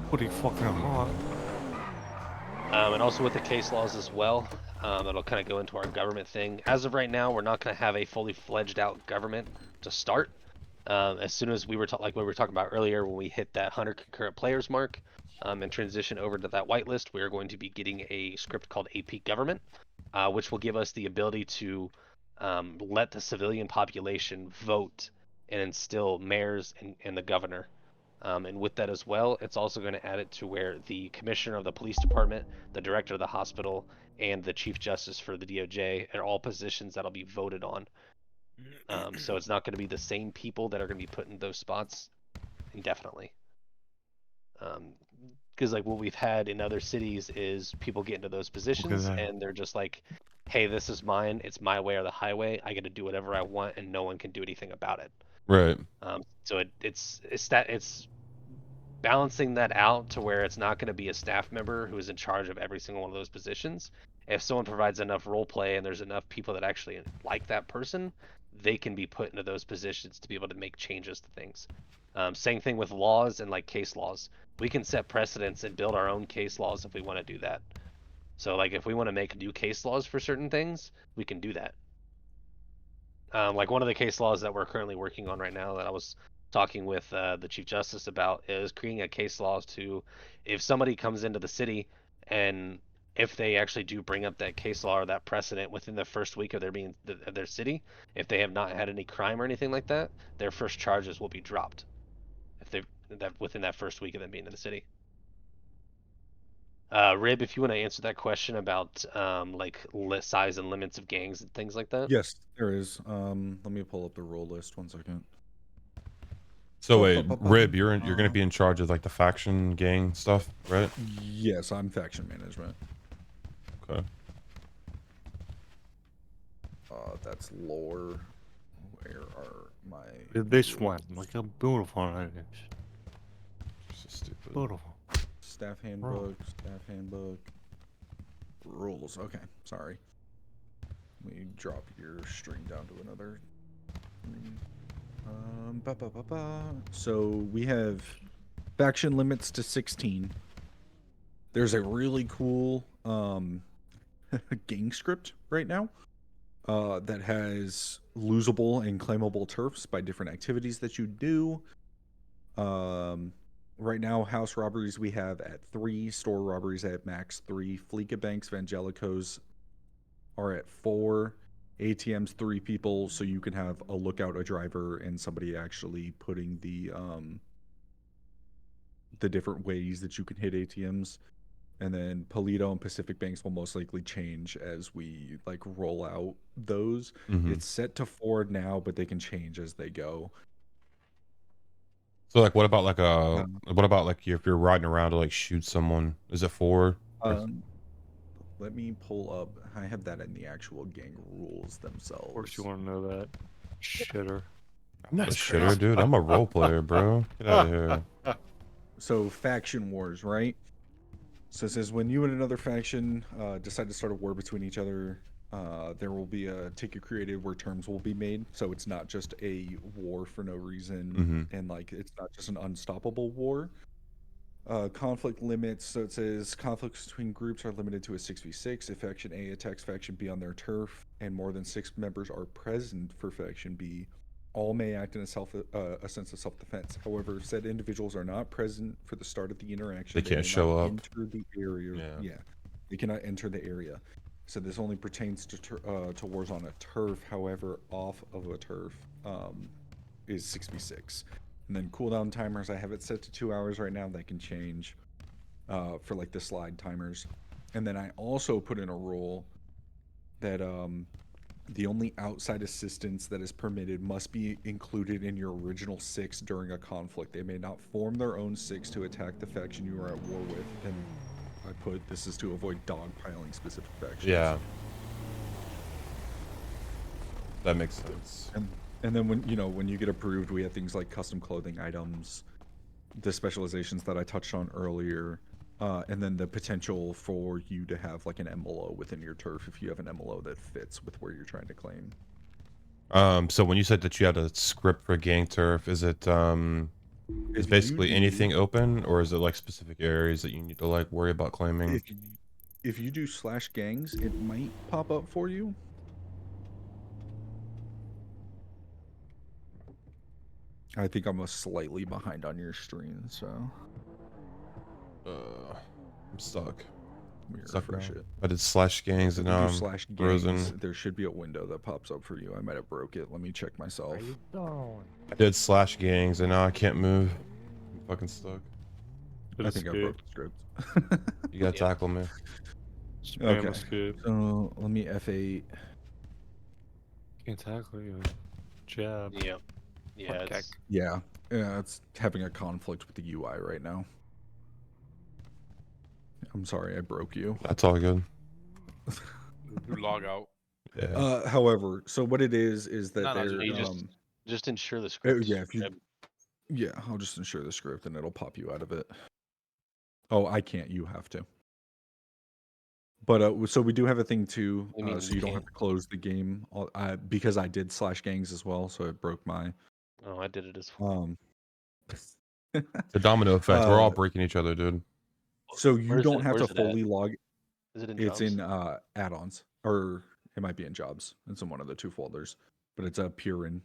Pretty fucking hot. And also with the case laws as well, it'll kind of go into our government thing. As of right now, we're not going to have a fully fledged out government to start. As soon as we were like we were talking about earlier, when we hit that 100 concurrent players mark and transition over to that whitelist, we are going to be getting a script called AP Government, which will give us the ability to let the civilian population vote and instill mayors and the governor. And with that as well, it's also going to add it to where the commissioner of the police department, the director of the hospital, and the chief justice for the DOJ are all positions that'll be voted on. So it's not going to be the same people that are going to be put in those spots indefinitely. Because like what we've had in other cities is people get into those positions that. and they're just like, hey, this is mine. It's my way or the highway. I get to do whatever I want and no one can do anything about it. Right. So it's balancing that out to where it's not going to be a staff member who is in charge of every single one of those positions. If someone provides enough role play and there's enough people that actually like that person, they can be put into those positions to be able to make changes to things. Same thing with laws and like case laws. We can set precedents and build our own case laws if we want to do that. So like if we want to make new case laws for certain things, we can do that. Like one of the case laws that we're currently working on right now that I was talking with the Chief Justice about is creating a case law to, if somebody comes into the city and if they actually do bring up that case law or that precedent within the first week of their city, if they have not had any crime or anything like that, their first charges will be dropped. If they that within that first week of them being in the city. Rib, if you want to answer that question about like size and limits of gangs and things like that. Yes, there is. Let me pull up the role list. 1 second. So wait, Rib, you're gonna be in charge of like the faction gang stuff, right? Yes, I'm faction management. Okay. That's lore. Where are my? This one, like a beautiful it is. This is stupid. Beautiful. Staff handbook. Staff handbook. Rules. Okay, sorry. Let me drop your string down to another. So we have faction limits to 16. There's a really cool gang script right now that has losable and claimable turfs by different activities that you do. Right now, house robberies we have at 3, store robberies at max 3, Fleeca Banks, Vangelicos are at 4, ATMs 3 people, so you can have a lookout, a driver, and somebody actually putting the different ways that you can hit ATMs. And then Polito and Pacific Banks will most likely change as we like roll out those. It's set to 4 now, but they can change as they go. So like, what about like if you're riding around to like shoot someone? Is it 4? Let me pull up. I have that in the actual gang rules themselves. Of course, you want to know that. Shitter. I'm not a shitter, dude. I'm a role player, bro. Get out of here. So faction wars, right? So it says when you and another faction decide to start a war between each other, there will be a ticket created where terms will be made. So it's not just a war for no reason, and like it's not just an unstoppable war. Conflict limits. So it says conflicts between groups are limited to a 6v6. If faction A attacks faction B on their turf, and more than 6 members are present for faction B, all may act in a sense of self-defense. However, said individuals are not present for the start of the interaction. They can't show up. Enter the area. Yeah, they cannot enter the area. So this only pertains to wars on a turf. However, off of a turf is 6v6. And then cooldown timers, I have it set to 2 hours right now. That can change for like the slide timers. And then I also put in a rule that the only outside assistance that is permitted must be included in your original 6 during a conflict. They may not form their own 6 to attack the faction you are at war with. And I put this is to avoid dogpiling specific factions. Yeah. That makes sense. And then when you get approved, we have things like custom clothing items, the specializations that I touched on earlier, and then the potential for you to have like an MLO within your turf if you have an MLO that fits with where you're trying to claim. So when you said that you had a script for gang turf, is it is basically anything open, or is it like specific areas that you need to like worry about claiming? If you do /gangs, it might pop up for you. I think I'm slightly behind on your screen, so I'm stuck. let me Stuck refresh now. it. I did slash gangs So and if you now do I'm slash gangs, frozen. there should be a window that pops up for you. I might have broke it. Let me check myself. I did slash gangs and now I can't move. I'm fucking stuck. I think I broke the script. You gotta Yep. tackle me. Spam Okay. escape. So let me F8. Can't tackle you. Jab. Yep. Yeah, What it's Yeah, it's having a conflict with the UI right now. I'm sorry, I broke you. That's all good. You log out. Yeah. However, so what it is that No, they're you just just ensure the script. yeah, if you Yep. yeah, I'll just ensure the script and it'll pop you out of it. Oh, I can't. You have to. But so we do have a thing too, You mean so you you don't have can't? to close the game. Because I did slash gangs as well, so it broke my Oh, I did it as well. The domino effect. We're all uh, breaking each other, dude. so you Where's don't it? have to Where's it at? fully log. Is it in It's jobs? in add-ons, or it might be in jobs. It's in one of the two folders, but it's a pure in.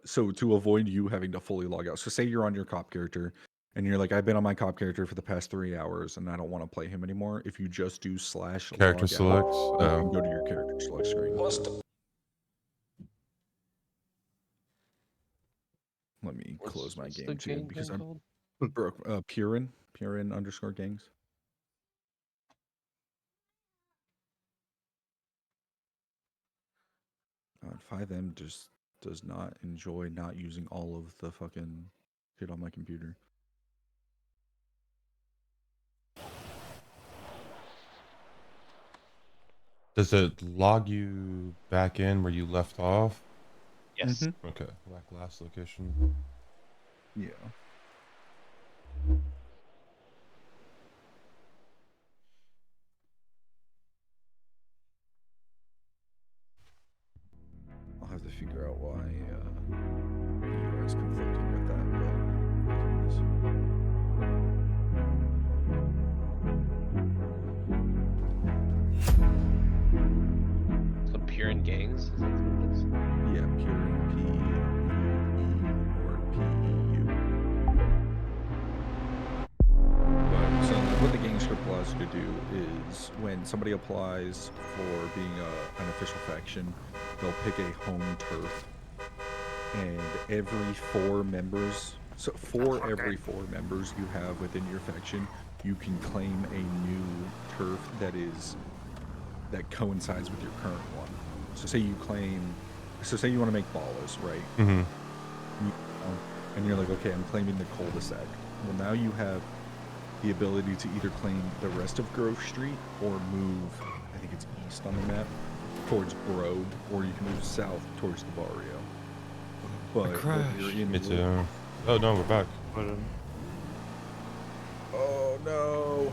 So to avoid you having to fully log out. So say you're on your cop character and you're like, I've been on my cop character for the past 3 hours and I don't want to play him anymore. If you just do slash Character log selects. out, you can go to your character select screen. Let me close my What's the game too game because thing I'm called? broke. Purin underscore gangs. FiveM just does not enjoy not using all of the fucking shit on my computer. Does it log you back in where you left off? Yes. Okay. Like last location. Yeah. I'll have to figure out why the UI is conflicting with that, So pure in gangs. Is that what it is? yeah, Purin PUE or PEU. But so what the gang script allows you to do is when somebody applies for being an official faction, they'll pick a home turf, and every 4 members, so for every 4 members you have within your faction, you can claim a new turf that coincides with your current one. So say you want to make Ballas, right? Mm-hmm. And you're like, okay, I'm claiming the cul-de-sac. Well, now you have the ability to either claim the rest of Grove Street or move, I think it's east on the map, towards Broad, or you can move south towards the Barrio. But when you're in Me too. Oh no, we're back. Oh no.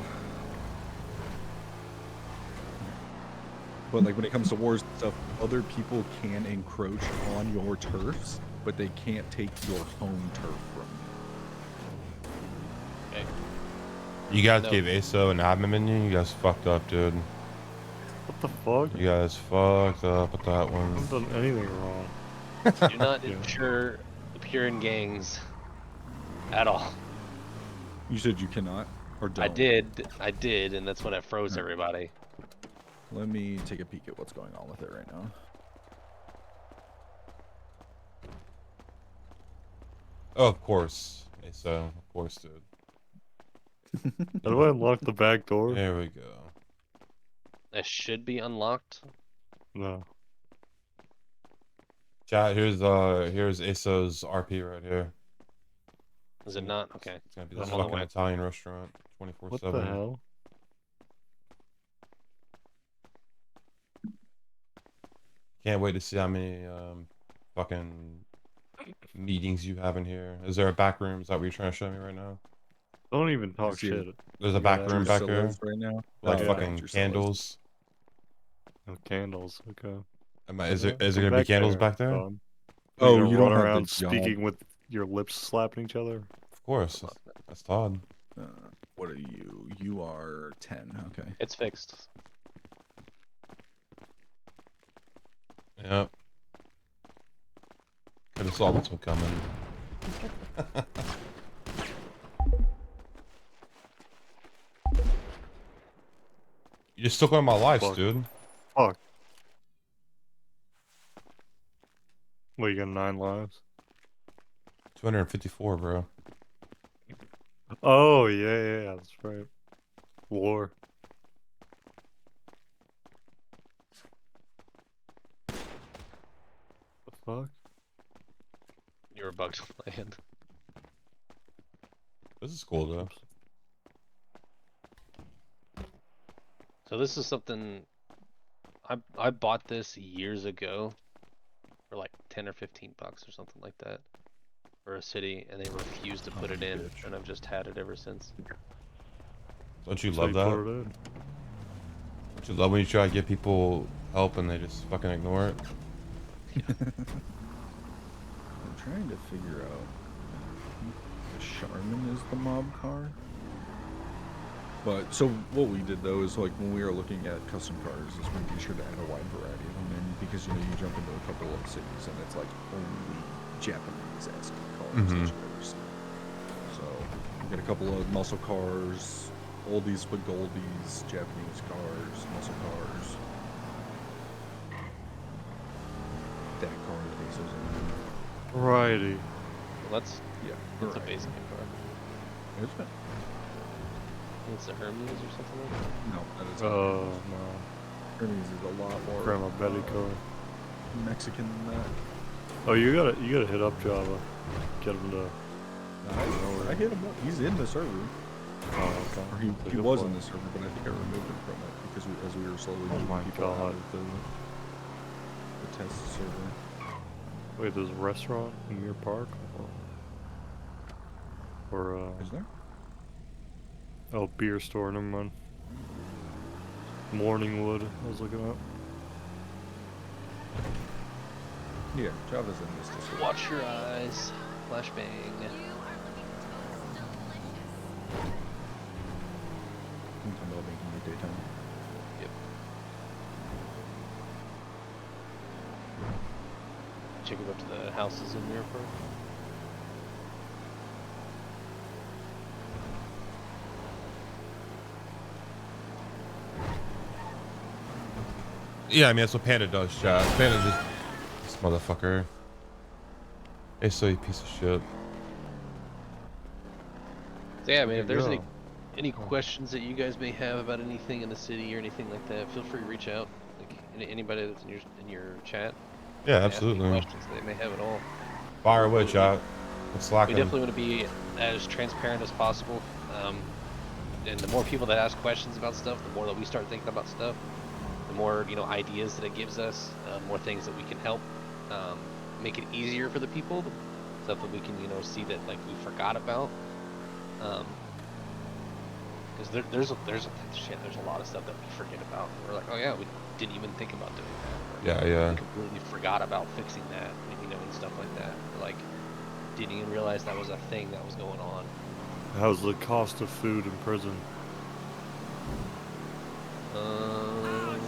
But like when it comes to wars and stuff, other people can encroach on your turfs, but they can't take your home turf from you. Okay. You guys No. gave ASO an admin menu. You guys fucked up, dude. What the fuck? You guys fucked up with that I haven't one. done anything wrong. Do not Yeah. ensure the pure in gangs at all. You said you cannot or don't. I did, and that's when it froze Alright. everybody. Let me take a peek at what's going on with it right now. Oh, of course. ASO, of course, dude. How do I unlock the back door? There we go. It should be unlocked. No. Chat, here's ASO's RP right here. Is it not? Okay. It's gonna be this I'm on the fucking way. Italian restaurant, What 24/7. the hell? Can't wait to see how many fucking meetings you have in here. Is there a back room? Is that what you're trying to show me right now? Don't even talk see shit. There's a You back gotta room ask. back here, Drusillas right now. like Oh, fucking Drusillas. candles. No candles. Okay. Is it Come gonna be back candles there, back there? Don. Oh, You're gonna you run don't have the around job. speaking with your lips slapping each other? Of course. That's Todd. What are you? You are 10. Okay. It's fixed. Yep. I saw this one coming. You just took one of my lives, Fuck. dude. Fuck. Well, you got 9 lives. 254, bro. Oh, yeah, that's right. War. The fuck? You were bugged land. This is cool, though. So this is something I bought this years ago for like 10 or 15 bucks or something like that for a city, and they refused to put it in, bitch. and I've just had it ever since. Don't you So love you that? put it in. Don't you love when you try to give people help and they just fucking ignore it? I'm trying to figure out. The Charmin is the mob car. But so what we did though is like when we were looking at custom cars is making sure to add a wide variety of them in, because you know you jump into a couple of cities and it's like only Japanese-esque cars that you ever see. So we got a couple of muscle cars, oldies but goldies, Japanese cars, muscle cars, that cars, bases, and Variety. Well, that's yeah, a right. basic car. It's been, It's the Hermes or something like that. no, that is Oh, no. Hermes is a lot more Grandma Betty car. Mexican than that. Oh, you gotta hit up Java. Get him to. I hit him up. He's in the server. Oh, okay. Or he was in the server, but I think I removed him from it because as we were slowly Oh moving my people out God. of the test server. Wait, there's a restaurant in your park? Or Is there? oh, beer store, never mind. Morningwood, I was looking up. Yeah, Java's in this Discord. Watch your eyes. Flashbang. I'm talking about making it daytime. Yep. Check it up to the houses in Mirror Park. Yeah, I mean, that's what Panda does, chat. Panda just... This motherfucker. Hey, so you piece of shit. So yeah, I mean, if there's Yeah. any questions that you guys may have about anything in the city or anything like that, feel free to reach out. Like anybody that's in your chat. Yeah, ask any absolutely. questions they may have at all. Fire away, chat. It's We slacking. definitely want to be as transparent as possible. And the more people that ask questions about stuff, the more that we start thinking about stuff, the more ideas that it gives us, more things that we can help make it easier for the people, stuff that we can see that like we forgot about. Because there's a lot of stuff that we forget about. We're like, oh yeah, we didn't even think about doing that. Or, Yeah. we completely forgot about fixing that, and stuff like that. Or, like, didn't even realize that was a thing that was going on. How's the cost of food in prison? To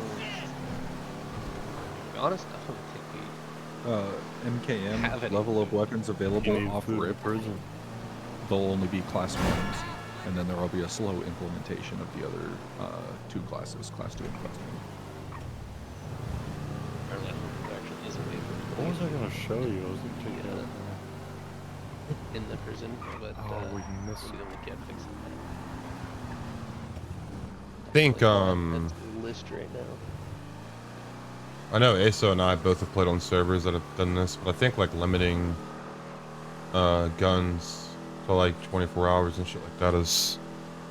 be honest, I don't think we. Have MKM any level up food. weapons You available need off food in rip. prison. They'll only be class 1s, and then there will be a slow implementation of the other 2 classes, class 2 and class 1. Apparently, I don't think there actually is a way for What was I gonna show you? I was gonna take Yeah. that. in the prison, but Oh, we missed we it. only get fixing that. I think, Definitely on that list right now. I know Aso and I both have played on servers that have done this, but I think like limiting guns to like 24 hours and shit like that is...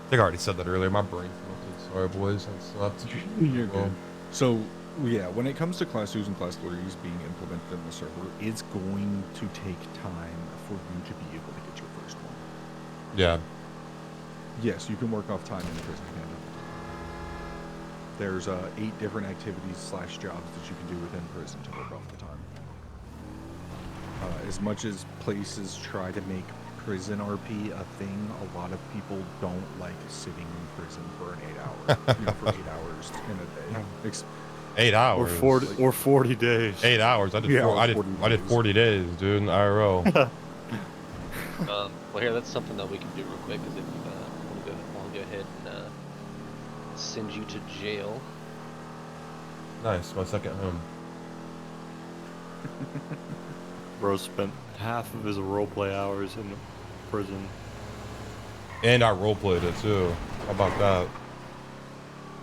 I think I already said that earlier. My brain's melted. Sorry, boys. I slept. You're good. So, yeah, when it comes to class 2s and class 3s being implemented in the server, it's going to take time for you to be able to get your first one. Yeah. Yes, you can work off time in the prison Panda. There's 8 different activities / jobs that you can do within prison to work off the time. As much as places try to make prison RP a thing, a lot of people don't like sitting in prison for an 8 hour, for 8 hours in a day. 8 hours. Or 40 days. 8 hours. I did Yeah, I did 40 I did days. 40 days, dude, in IRL. Well, here, that's something that we can do real quick. Is if we'll go ahead and send you to jail. Nice, my second home. Bro spent half of his roleplay hours in prison. And I roleplayed it too. How about that?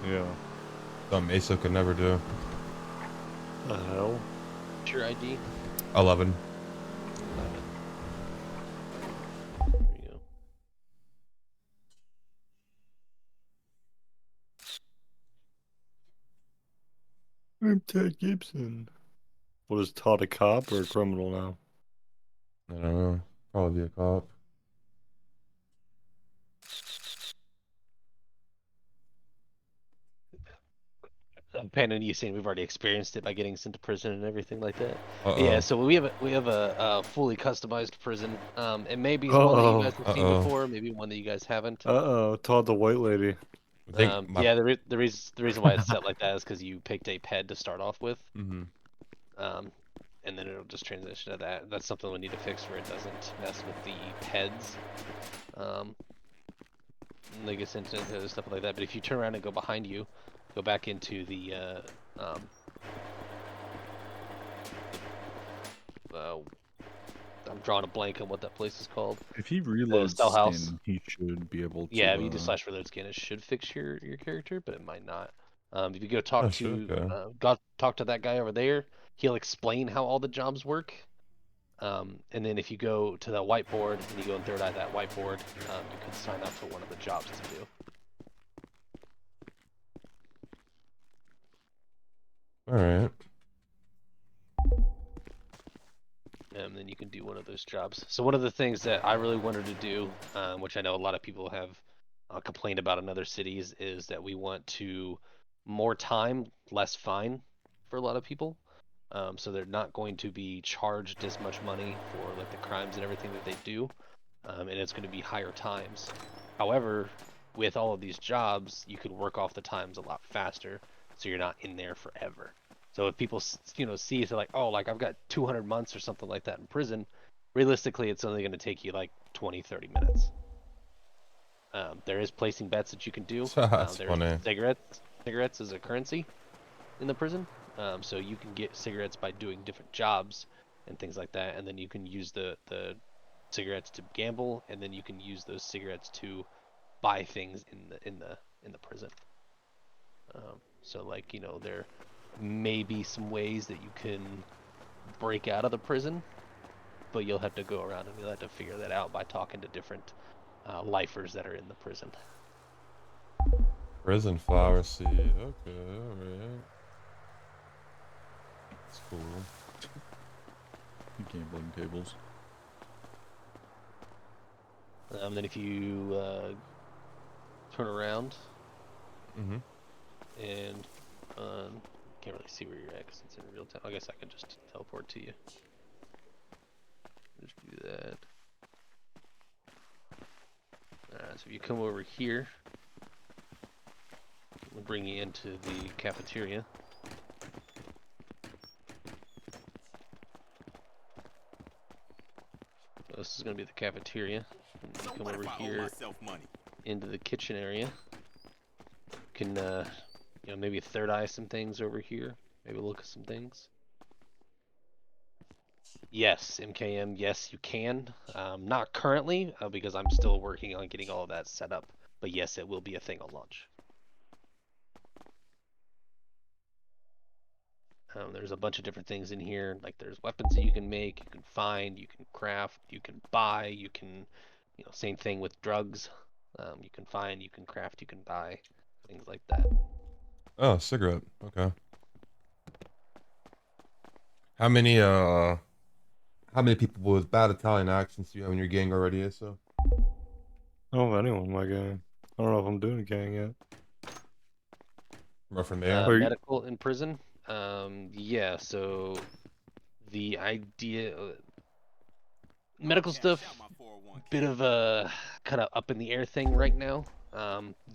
Yeah. Something Mesa could never do. The hell? What's your ID? 11. There you go. I'm Ted Gibson. What is Todd, a cop or a criminal now? I don't know. Probably be a cop. I'm planning on you saying we've already experienced it by getting sent to prison and everything like that. Uh-oh. Yeah, so we have a fully customized prison. It may be one that you guys have seen before, maybe one that you guys haven't. Todd the white lady. I think Yeah, the reason why it's set like that is because you picked a ped to start off with. Mm-hmm. And then it'll just transition to that. That's something we need to fix where it doesn't mess with the peds. And they get sent into stuff like that. But if you turn around and go behind you, go back into the I'm drawing a blank on what that place is called. If he reloads Cell house. skin, he should be able to. Yeah, if you do slash reload skin, it should fix your character, but it might not. If you go talk talk to that guy over there, he'll explain how all the jobs work. And then if you go to the whiteboard and you go and third eye that whiteboard, you can sign up for one of the jobs to do. All right. And then you can do one of those jobs. So one of the things that I really wanted to do, which I know a lot of people have complained about in other cities, is that we want to more time, less fine for a lot of people. So they're not going to be charged as much money for like the crimes and everything that they do, and it's going to be higher times. However, with all of these jobs, you can work off the times a lot faster, so you're not in there forever. So if people, see they're like, oh, like I've got 200 months or something like that in prison, realistically, it's only going to take you like 20, 30 minutes. There is placing bets that you can do. That's there's funny. Cigarettes is a currency in the prison. So you can get cigarettes by doing different jobs and things like that, and then you can use the cigarettes to gamble, and then you can use those cigarettes to buy things in the prison. So like there may be some ways that you can break out of the prison, but you'll have to go around and you'll have to figure that out by talking to different lifers that are in the prison. Prison flower seed. Okay, alright. That's cool. Gambling tables. Then if you turn around and can't really see where you're at because it's in real time. I guess I can just teleport to you. Just do that. Alright, so if you come over here, we'll bring you into the cafeteria. So this is going to be the cafeteria. And you come over here into the kitchen area. You can maybe third eye some things over here. Maybe look at some things. Yes, MKM, yes, you can. Not currently, because I'm still working on getting all of that set up. But yes, it will be a thing on launch. There's a bunch of different things in here. Like there's weapons that you can make, you can find, you can craft, you can buy, you can, same thing with drugs. You can find, you can craft, you can buy, things like that. Oh, cigarette. Okay. How many people with bad Italian accents do you have in your gang already, so? I don't have anyone in my gang. I don't know if I'm doing a gang yet. Right from there? Medical in prison? Yeah, so the idea... medical stuff, bit of a kind of up in the air thing right now.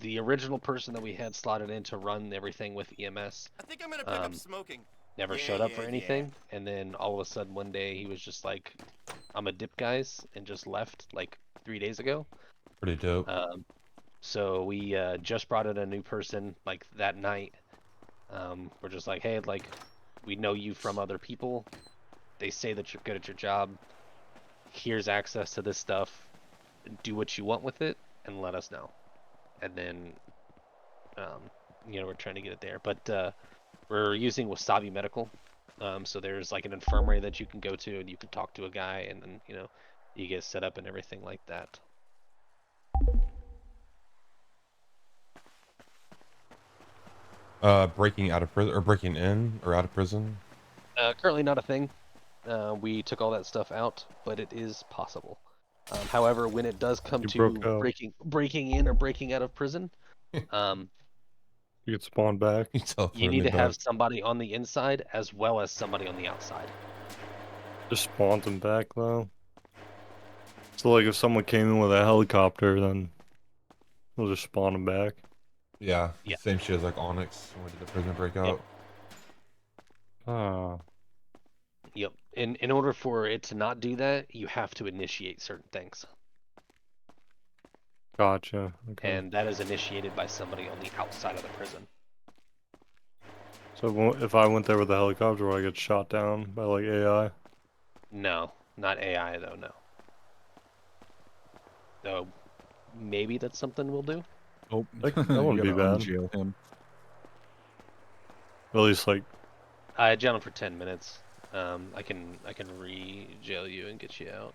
The original person that we had slotted in to run everything with EMS I think I'm gonna pick up smoking. never Yeah, showed up yeah, for yeah. anything, and then all of a sudden one day he was just like, "I'm a dip, guys," and just left like 3 days ago. Pretty dope. So we just brought in a new person like that night. We're just like, hey, like, we know you from other people. They say that you're good at your job. Here's access to this stuff. Do what you want with it and let us know. And then, we're trying to get it there. But we're using Wasabi Medical. So there's like an infirmary that you can go to and you can talk to a guy and then, you get set up and everything like that. Breaking out of prison or breaking in or out of prison. Currently not a thing. We took all that stuff out, but it is possible. However, when it does come You to broke out. breaking in or breaking out of prison, You get spawned back. You teleport you in need the to have dark. somebody on the inside as well as somebody on the outside. Just spawns them back though. So like if someone came in with a helicopter, then we'll just spawn them back. Yeah, Yeah. same shit as like Onyx when we did the prison breakout. Ah, Yep. In order for it to not do that, you have to initiate certain things, gotcha. Okay. and that is initiated by somebody on the outside of the prison. So if I went there with a helicopter, would I get shot down by like AI? No, not AI though. No. So maybe that's something we'll do. Oh, That you wouldn't be gotta bad. unjail him. At least like I jailed him for 10 minutes. I can re-jail you and get you out.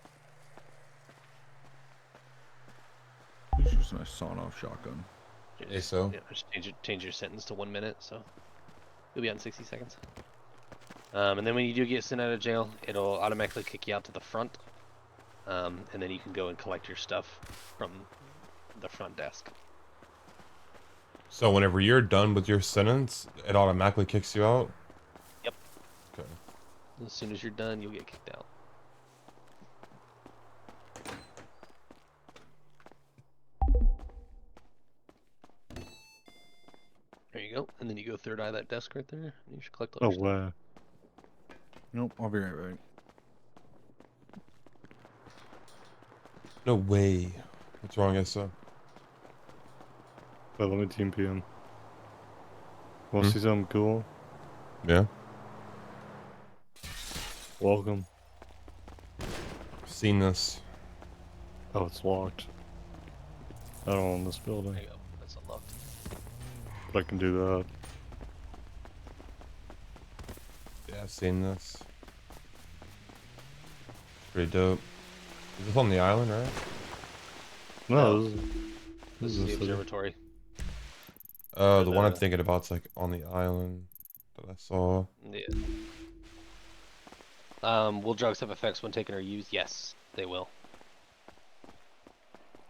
He's using a sawn-off shotgun. Hey, so? Yeah, just change your sentence to 1 minute, so you'll be out in 60 seconds. And then when you do get sent out of jail, it'll automatically kick you out to the front, and then you can go and collect your stuff from the front desk. So whenever you're done with your sentence, it automatically kicks you out? Yep. Okay. As soon as you're done, you'll get kicked out. There you go, and then you go third eye that desk right there, and you should collect all no your stuff. way. Nope, I'll be right back. No way. What's wrong, SO? Wait, let me team PM. Want to see something cool? Yeah. Welcome. Seen this. Oh, it's locked. I don't own this building, There you go, that's unlocked. but I can do that. Yeah, I've seen this. Pretty dope. Is this on the island, right? No, This is the city. observatory. Oh, Or the one I'm the- thinking about's like on the island that I saw. Yeah. Will drugs have effects when taken or used? Yes, they will.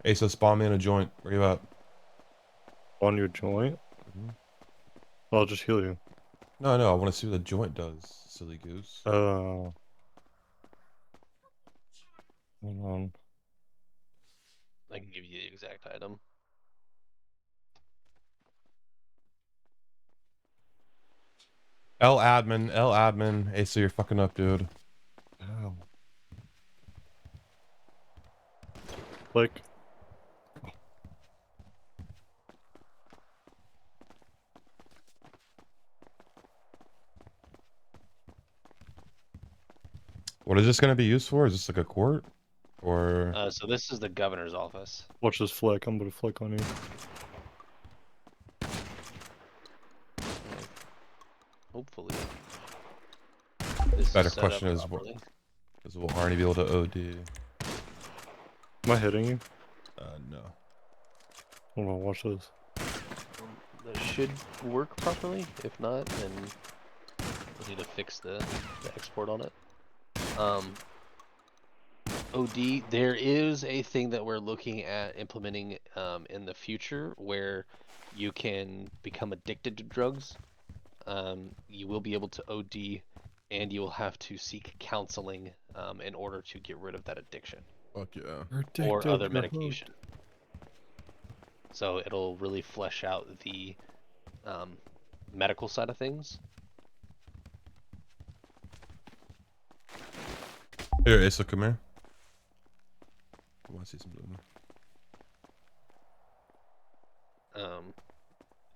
Hey, so spawn me in a joint. Where you at? On your joint? Mhm. I'll just heal you. No, I want to see what the joint does, silly goose. Hold on. I can give you the exact item. L admin. Hey, so you're fucking up, dude. Ow. Click. What is this gonna be used for? Is this like a court? Or So this is the governor's office. Watch this flick. I'm gonna flick on you. Hopefully. This better is set up question is what properly. will Arnie be able to OD? Am I hitting you? No. Hold on, watch this. That should work properly. If not, then we'll need to fix the export on it. OD, there is a thing that we're looking at implementing in the future where you can become addicted to drugs. You will be able to OD, and you will have to seek counseling in order to get rid of that addiction Fuck yeah. or other medication. So it'll really flesh out the medical side of things. Here, Asa, come here. I want to see some blue.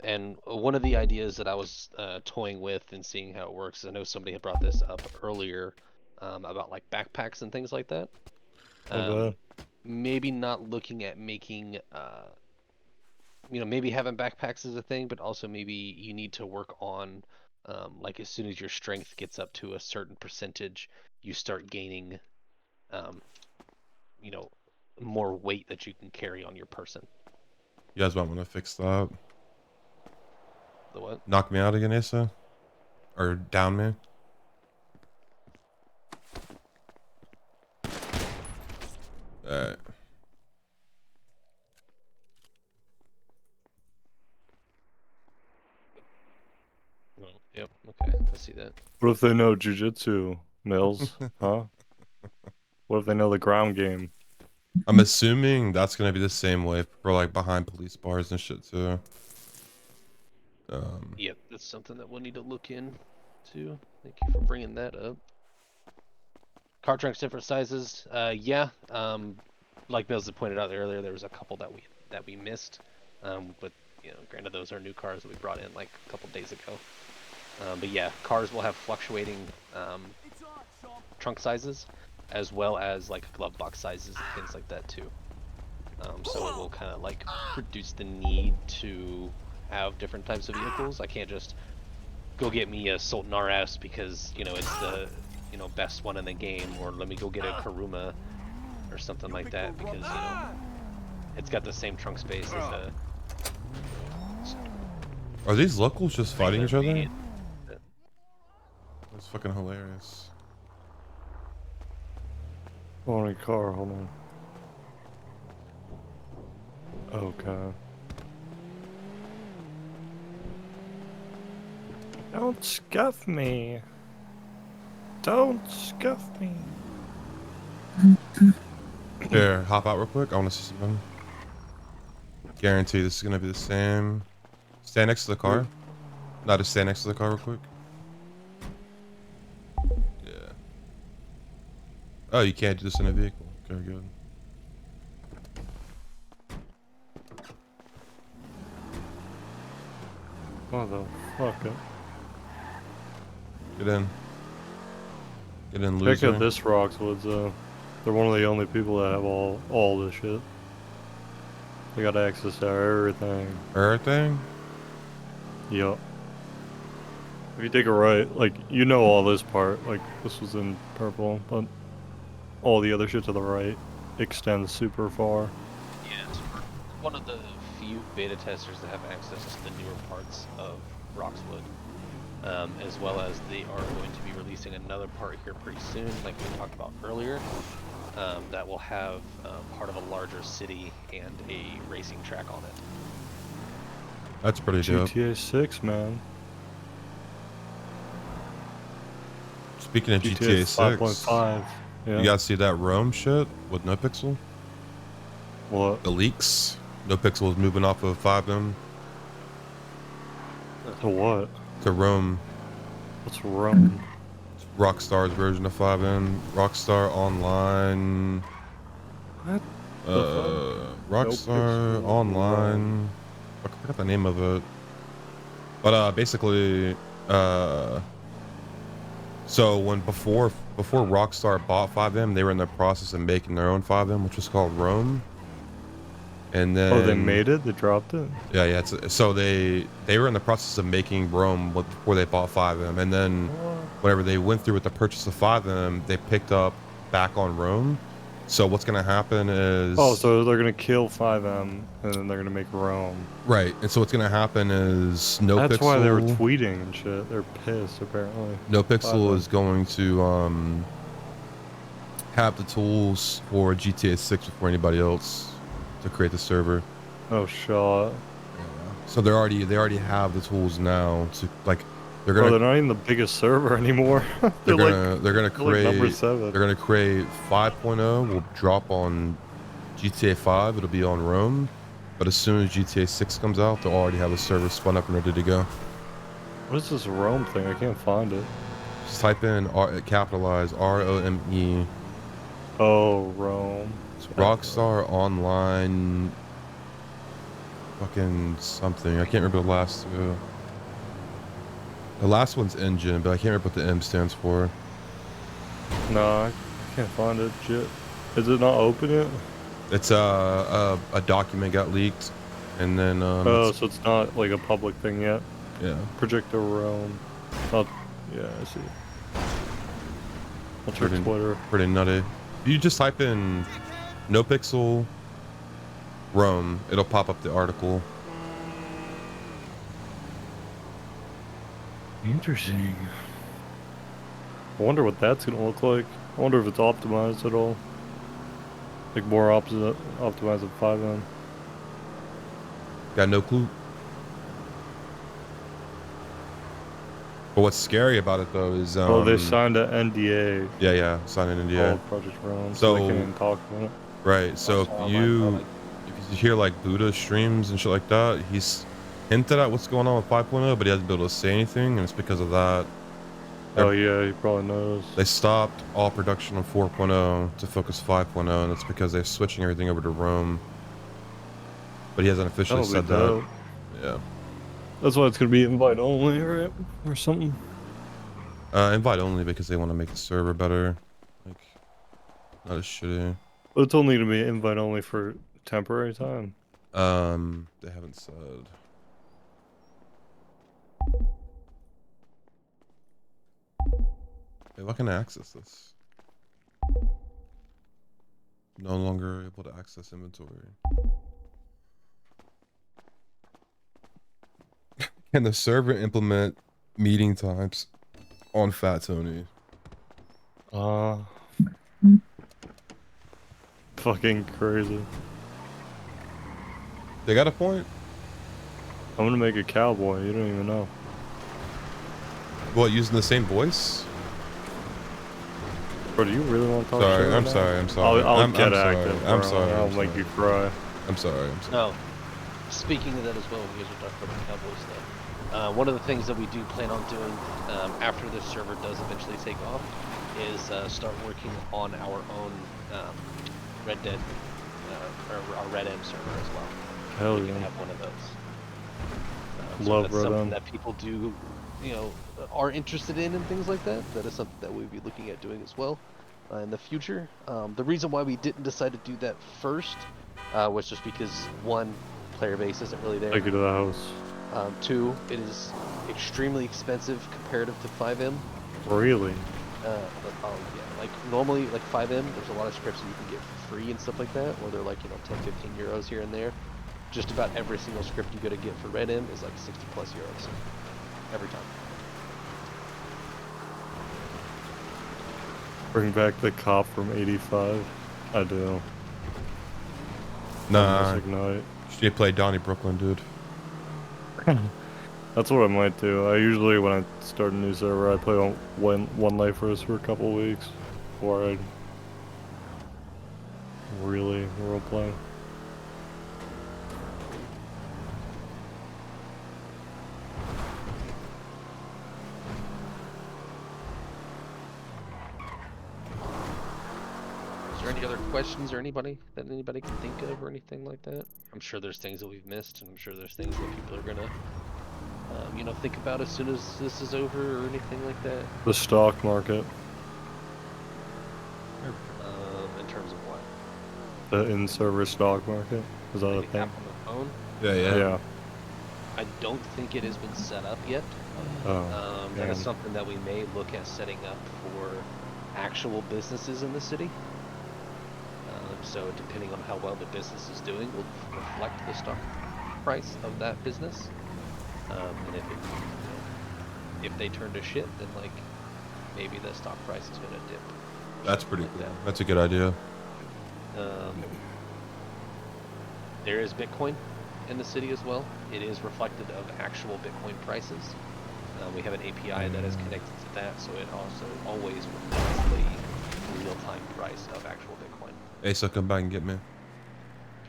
And one of the ideas that I was toying with and seeing how it works, I know somebody had brought this up earlier about like backpacks and things like that. Okay. Maybe not looking at making, maybe having backpacks is a thing, but also maybe you need to work on, like as soon as your strength gets up to a certain percentage, you start gaining, more weight that you can carry on your person. You guys might want to fix that. The what? Knock me out again, Asa? Or down me? Alright. Oh, yep. Okay, I see that. What if they know jujitsu, Mills? Huh? What if they know the ground game? I'm assuming that's gonna be the same way for like behind police bars and shit too. Yep, that's something that we'll need to look into. Thank you for bringing that up. Car trunks different sizes. Yeah. Like Mills had pointed out earlier, there was a couple that we missed. But granted, those are new cars that we brought in like a couple days ago. But yeah, cars will have fluctuating trunk sizes, as well as like glove box sizes and things like that too. So it will kind of like reduce the need to have different types of vehicles. I can't just go get me a Sultan RS because it's the best one in the game, or let me go get a Karuma or something like that because it's got the same trunk space as a. Are these locals just fighting each other? V8. That's fucking hilarious. On a car, hold on. Okay. Don't scuff me. Don't scuff me. Here, hop out real quick. I want to see something. Guarantee this is gonna be the same. Stand next to the car. No, just stand next to the car real quick. Yeah. Oh, you can't do this in a vehicle. Okay, good. Motherfucker. Get in. Get in, Check loser. out this Roxwoods, they're one of the only people that have all this shit. They got access to everything. Everything? Yup. If you take a right, like, all this part, like, this was in purple, but all the other shit to the right extends super far. Yeah, so we're one of the few beta testers that have access to the newer parts of Roxwood, as well as they are going to be releasing another part here pretty soon, like we talked about earlier, that will have part of a larger city and a racing track on it. That's pretty dope. GTA 6, man. Speaking of GTA 6, 5.5. Yeah. you guys see that Rome shit with NoPixel? What? The leaks? NoPixel was moving off of 5M To what? to Rome. What's wrong? It's Rockstar's version of 5M. Rockstar Online. What? Rockstar NoPixel Online. I forgot the name of it. But basically, so before Rockstar bought 5M, they were in the process of making their own 5M, which was called Rome. And then Oh, they made it? They dropped it? Yeah. So they were in the process of making Rome before they bought 5M, and then whenever they went through with the purchase of 5M, they picked up back on Rome. So what's gonna happen is So they're gonna kill 5M and then they're gonna make Rome. right, and so what's gonna happen is NoPixel. That's why they were tweeting and shit. They're pissed apparently. NoPixel 5M. is going to have the tools for GTA 6 before anybody else to create the server. Oh shit. So they already have the tools now to they're Bro, gonna they're not even the biggest server anymore. they're they're gonna create like number 7. they're gonna create 5.0 will drop on GTA 5. It'll be on Rome, But as soon as GTA 6 comes out, they'll already have a server spun up and ready to go. What is this Rome thing? I can't find it. Just type in capitalize ROME. Oh, Rome. It's Rockstar Online. Fucking something. I can't remember the last two. The last one's Engine, but I can't remember what the M stands for. Nah, I can't find it. Shit. Is it not open yet? It's a document got leaked, and then Oh, so it's not like a public thing yet. yeah. Projector Rome. Oh, yeah, I see. I'll check Twitter. Pretty nutty. You just type in NoPixel Rome, it'll pop up the article. Interesting. I wonder what that's gonna look like. I wonder if it's optimized at all. Like more optimized than 5M. Got no clue. But what's scary about it though is Oh, they signed an NDA. Yeah, signed an NDA. Called Project Rome, So they can't even talk about it. Right, so if you hear like Buddha streams and shit like that, he's hinted at what's going on with 5.0, but he hasn't been able to say anything, and it's because of that. Oh yeah, he probably knows. They stopped all production on 4.0 to focus 5.0, and it's because they're switching everything over to Rome. But he hasn't officially That'll said be that. dope. Yeah. That's why it's gonna be invite only, right? Or something. Invite only because they want to make the server better. Like, not as shitty. But it's only gonna be invite only for temporary time. They haven't said. Hey, why can't I access this? No longer able to access inventory. Can the server implement meeting times on Fat Tony? Fucking crazy. They got a point. I'm gonna make a cowboy. You don't even know. What, using the same voice? Bro, do you really want to talk? Sorry, shit I'm right sorry. now? I'm sorry. I'll I'm get sorry. active. I'm bro. sorry. I'll I'm make sorry. you cry. I'm sorry. I'm sorry. No. Speaking of that as well, when you guys are talking about the Cowboys stuff, one of the things that we do plan on doing after this server does eventually take off is start working on our own Red Dead or our Red M server as well. Hell we yeah. can have one of those. Love that's Red something M. that people do, you know, are interested in and things like that. That is something that we'd be looking at doing as well in the future. The reason why we didn't decide to do that first was just because one, player base isn't really there. Take you to the house. Two, it is extremely expensive comparative to 5M. Really? Oh yeah, like normally like 5M, there's a lot of scripts that you can get for free and stuff like that, or they're like 10, 15 euros here and there. Just about every single script you gotta get for Red M is like 60 plus euros every time. Bring back the cop from 85. I do. Nah. Ignite. You play Donnie Brooklyn, dude. That's what I might do. I usually, when I start a new server, I play on one life first for a couple of weeks before I really roleplay. Is there any other questions or anybody can think of or anything like that? I'm sure there's things that we've missed, and I'm sure there's things that people are gonna, think about as soon as this is over or anything like that. The stock market. In terms of what? The in-server stock market. Is that a Like an thing? app on the phone? Yeah. I don't think it has been set up yet. That is something that we may look at setting up for actual businesses in the city. So depending on how well the business is doing will reflect the stock price of that business. And if they turn to shit, then maybe the stock price is going to dip. That's pretty cool. That's a good idea. There is Bitcoin in the city as well. It is reflected of actual Bitcoin prices. We have an API that is connected to that, so it also always reflects the real-time price of actual Bitcoin. Hey, so come back and get me.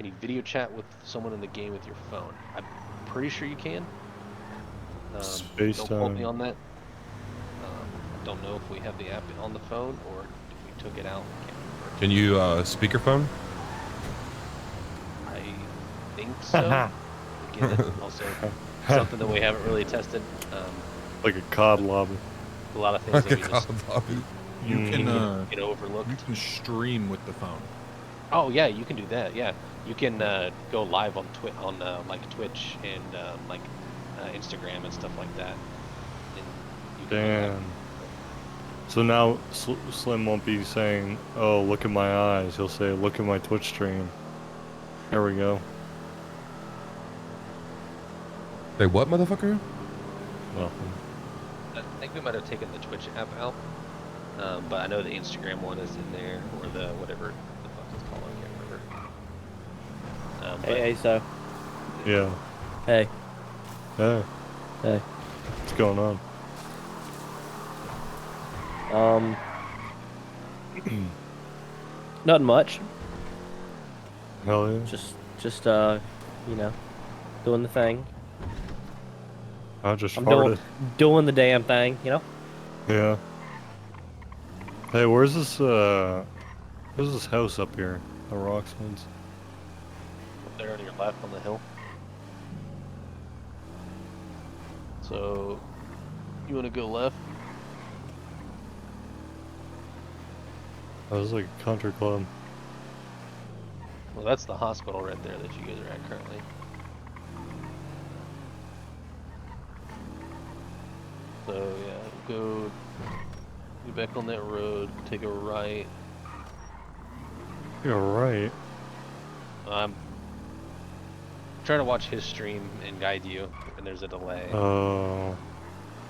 can you video chat with someone in the game with your phone? I'm pretty sure you can. Don't quote me FaceTime. on that. I don't know if we have the app on the phone or if we took it out. I can't remember. Can you speakerphone? I think so. Again, also something that we haven't really tested. Like a COD lobby. A lot of things Like that a we just COD lobby. You can get overlooked. you can stream with the phone. Oh yeah, you can do that. Yeah, you can go live on like Twitch and like Instagram and stuff like that. And you can do that. Damn. So now Slim won't be saying, "Oh, look at my eyes." He'll say, "Look at my Twitch stream." There we go. Say what, motherfucker? Nothing. I think we might have taken the Twitch app out, but I know the Instagram one is in there, or the whatever the fuck it's called. I can't remember. Hey, so. Yeah. Hey. Hey. Hey. What's going on? Nothing much. Hell yeah. Just you know, doing the thing. I just I'm farted. doing the damn thing, you know. Yeah. Hey, where's this house up here? The Rocksmiths. There on your left on the hill. So, you want to go left? That was like a country club. Well, that's the hospital right there that you guys are at currently. So yeah, go back on that road, take a right. You're right. I'm trying to watch his stream and guide you, and there's a delay. Oh.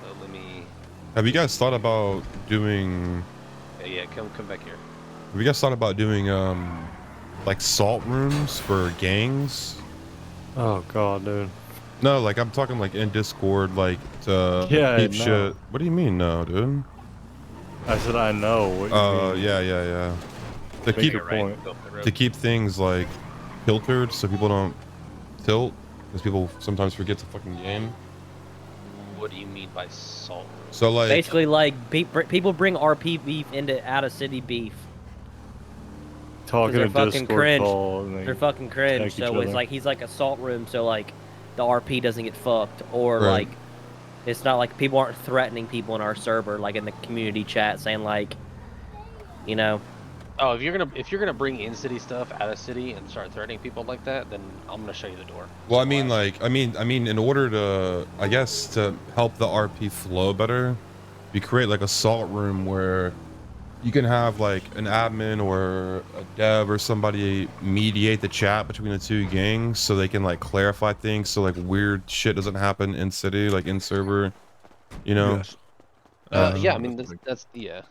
So let me. Have you guys thought about doing? Yeah, come back here. Have you guys thought about doing like salt rooms for gangs? Oh god, dude. No, like I'm talking like in Discord, like to Yeah, keep no. shit. What do you mean, no, dude? I said I know what you mean. Yeah. To Make keep your point. to keep things like filtered so people don't tilt, because people sometimes forget to fucking game. What do you mean by salt? So like Basically, like people bring RP beef into out of city beef. Talking they're to fucking Discord cringe. call and They're fucking cringe. attack each So it's other. like he's like a salt room. So like the RP doesn't get fucked, or Right. like it's not like people aren't threatening people in our server, like in the community chat, saying like, you know. Oh, if you're gonna bring in city stuff out of city and start threatening people like that, then I'm gonna show you the door. Well, I mean, like, I mean, in order to, I guess, to help the RP flow better, you create like a salt room where you can have like an admin or a dev or somebody mediate the chat between the two gangs, so they can like clarify things, so like weird shit doesn't happen in city, like in server, you know. Yes. Yeah, I mean that's yeah.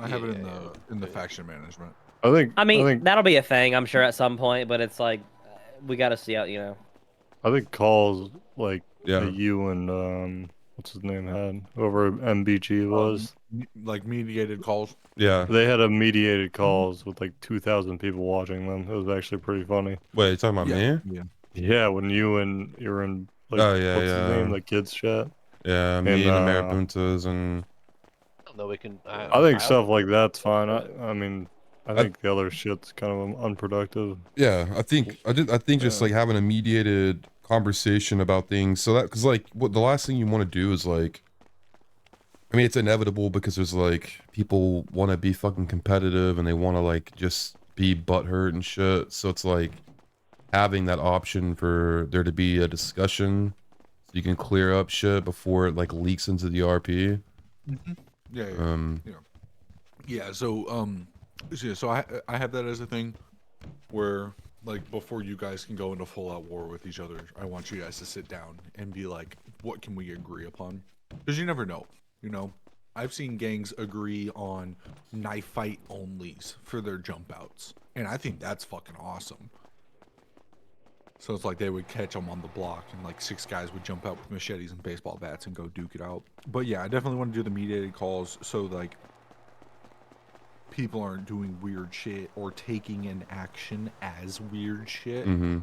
I have it in the faction management. I mean, that'll be a thing, I'm sure, at some point. But it's like we got to see out, you know. I think calls like Yeah. you and what's his name had whoever MBG was. Like mediated calls. Yeah. They had a mediated calls with like 2,000 people watching them. It was actually pretty funny. Wait, you talking about me? Yeah. Yeah, when you were in like Oh, yeah, what's yeah. his name, the kids chat. Yeah, me and the Marabuntas and. No, we can. I think stuff like that's fine. I mean, I think the other shit's kind of unproductive. Yeah, I think just like having a mediated conversation about things, so that, because like what the last thing you want to do is like, I mean, it's inevitable because there's like people want to be fucking competitive and they want to like just be butthurt and shit. So it's like having that option for there to be a discussion so you can clear up shit before it like leaks into the RP. Yeah. So I have that as a thing where like before you guys can go into full out war with each other, I want you guys to sit down and be like, what can we agree upon? Because you never know. You know, I've seen gangs agree on knife fight onlys for their jump outs, and I think that's fucking awesome. So it's like they would catch them on the block, and like 6 guys would jump out with machetes and baseball bats and go duke it out. But yeah, I definitely want to do the mediated calls, so like people aren't doing weird shit or taking an action as weird shit. Mm-hmm.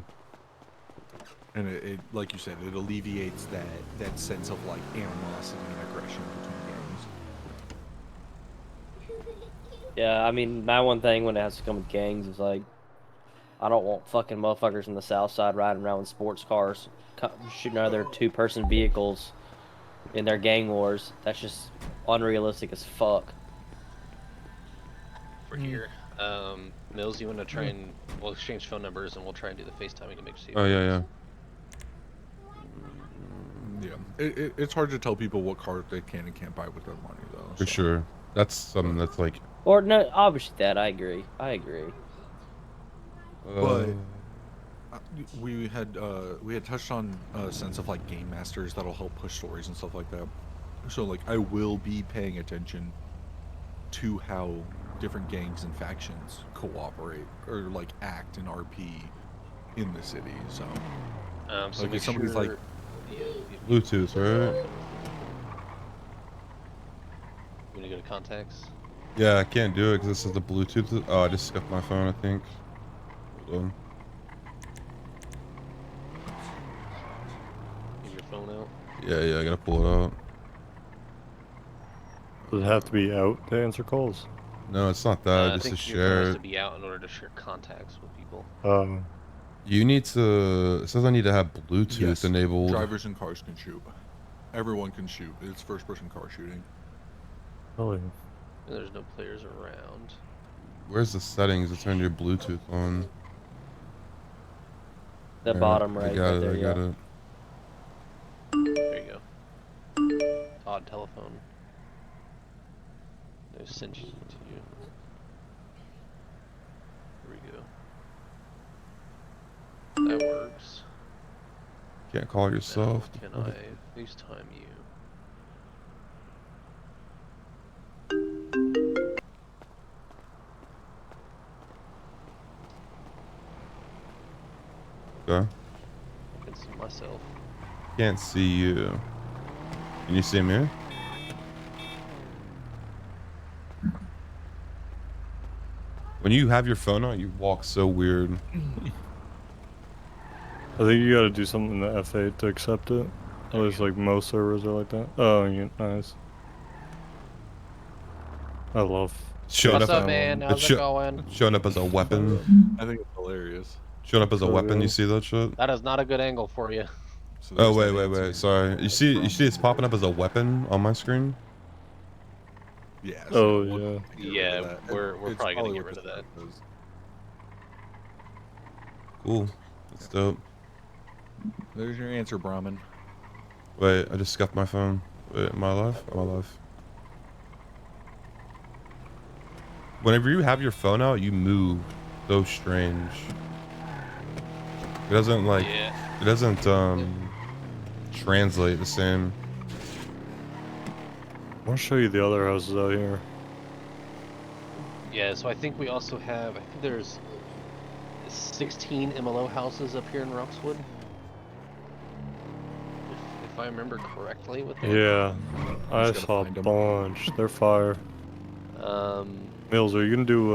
And it, like you said, it alleviates that sense of like animosity and aggression between gangs. Yeah, I mean, my one thing when it has to come with gangs is like, I don't want fucking motherfuckers in the South Side riding around with sports cars, shooting other two-person vehicles in their gang wars. That's just unrealistic as fuck. We're here. Mills, you want to try and we'll exchange phone numbers and we'll try and do the FaceTiming to make sure. Oh yeah. It's hard to tell people what cars they can and can't buy with their money, though. For sure. That's something that's like. Or no, obviously that I agree. But we had touched on a sense of like game masters that'll help push stories and stuff like that. So like I will be paying attention to how different gangs and factions cooperate or like act in RP in the city. So, so like make if somebody's sure, like Bluetooth, right? You want to go to contacts? Yeah, I can't do it because this is the Bluetooth. Oh, I just skipped my phone, I think. Hold on. Get your phone out. Yeah, I gotta pull it out. Does it have to be out to answer calls? No, it's not that. I Just to think your phone share. has to be out in order to share contacts with people. You need to. It says I need to have Bluetooth yes, enabled. drivers and cars can shoot. Everyone can shoot. It's first-person car shooting. Oh, yeah. And there's no players around. Where's the settings to turn your Bluetooth on? The bottom right. I got it. There you go. Odd telephone. They sent you to you. Here we go. That works. Can't call yourself. Now can I FaceTime you? Okay. I can see myself. Can't see you. Can you see me? When you have your phone out, you walk so weird. I think you gotta do something in the F8 to accept it. At least like most servers are like that. Oh, yeah, nice. I love. Showing What's up, up, man? How's it going? Showing up as a weapon. I think it's hilarious. Showing up as a weapon. You see that shit? That is not a good angle for you. So Oh there's that wait. answer. Sorry. You see it's popping up as a weapon on my screen. Yeah. Oh, we'll yeah. get rid of Yeah, that. we're It's probably gonna get what rid of this that. is. Cool. That's dope. There's your answer, Brahmin. Wait, I just scuffed my phone. Wait, am I alive? I'm alive. Whenever you have your phone out, you move so strange. It doesn't like. Yeah. It doesn't translate the same. I'll show you the other houses out here. Yeah, so I think we also have, I think there's 16 MLO houses up here in Roxwood. If I remember correctly with that. Yeah, I gotta saw a find 'em. bunch. They're fire. Mills, are you gonna do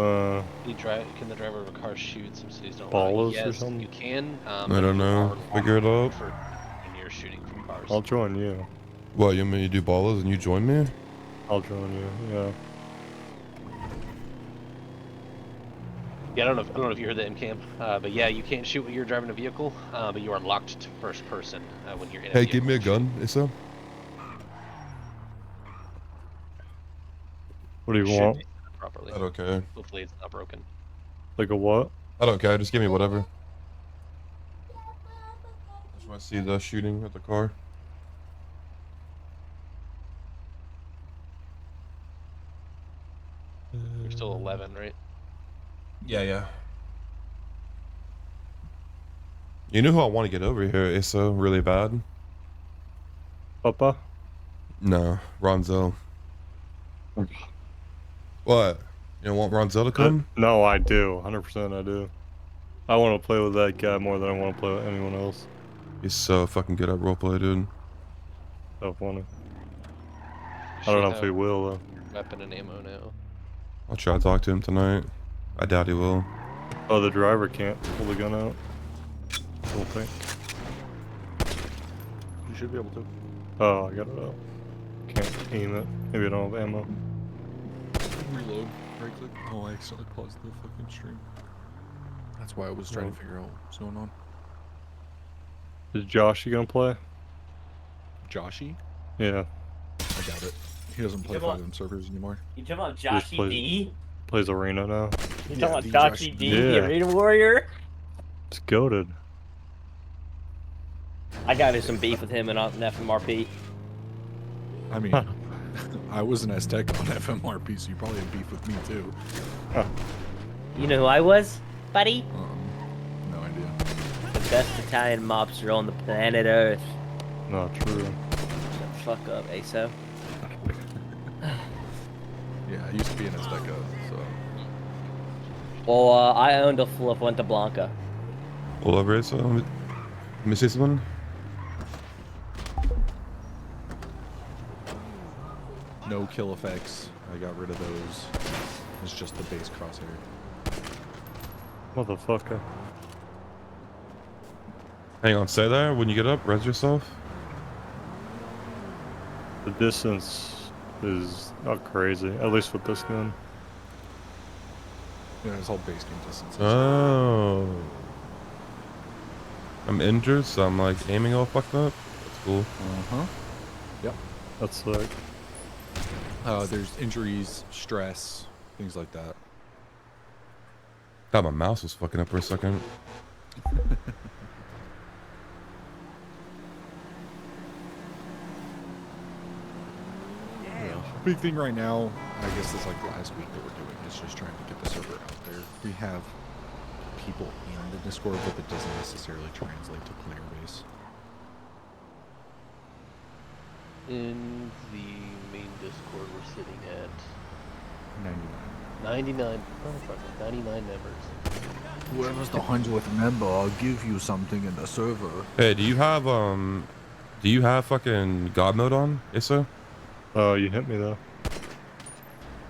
Can the driver of a car shoot? Some cities don't. Ballas or yes, something? you can. I don't know. Figure it out. For when you're shooting from cars. I'll join you. What, you mean you do ballas and you join me? I'll join you. Yeah. Yeah, I don't know if you heard that in camp, but yeah, you can't shoot when you're driving a vehicle, but you are locked to first person when you're in a Hey, vehicle. give me a gun, Issa. What do you Should want? be set up properly. I don't care. Hopefully it's not broken. Like a what? I don't care. Just give me whatever. I just want to see the shooting at the car. You're still 11, right? Yeah. You know who I want to get over here, Issa, really bad? Papa? No, Ronzel. What? You don't want Ronzel to come? No, I do. 100% I do. I want to play with that guy more than I want to play with anyone else. He's so fucking good at roleplay, dude. So funny. I don't know if he will though. Weapon and ammo now. I'll try to talk to him tonight. I doubt he will. Oh, the driver can't pull the gun out. I don't think. You should be able to. Oh, I got it out. Can't aim it. Maybe I don't have ammo. Reload. Right click. Oh, I accidentally paused the fucking stream. That's why I was trying to figure out what's going on. Is Josh gonna play? Joshy? Yeah. I doubt it. He doesn't play 5M servers anymore. You talking about He just Joshy D? plays arena now. You Yeah, talking the about Joshy Joshy D. D, the Yeah. Arena Warrior? It's goated. I got into some beef with him in FMRP. I mean, I was an Aztec on FMRP, so you probably had beef with me too. You know who I was, buddy? No idea. The best Italian mobster on the planet Earth. Not true. Shut the fuck up, Aso. Yeah, I used to be an Azteca, so. Well, I owned a La Fuente Blanca. All over it, so let me say something. No kill effects. I got rid of those. It's just the base crosshair. Motherfucker. Hang on, stay there. When you get up, res yourself. The distance is not crazy, at least with this gun. Yeah, it's all base game distance. Oh. I'm injured, so I'm like aiming all fucked up. That's cool. Uh-huh. Yep. That's like... There's injuries, stress, things like that. Thought my mouse was fucking up for a second. Yeah. Big thing right now, I guess it's like last week that we're doing, is just trying to get the server out there. We have people in the Discord, but it doesn't necessarily translate to player base. In the main Discord, we're sitting at 99. 99. Oh, fuck it, 99 members. Whoever's the 100th member, I'll give you something in the server. Hey, do you have fucking God mode on, Issa? Oh, you hit me though.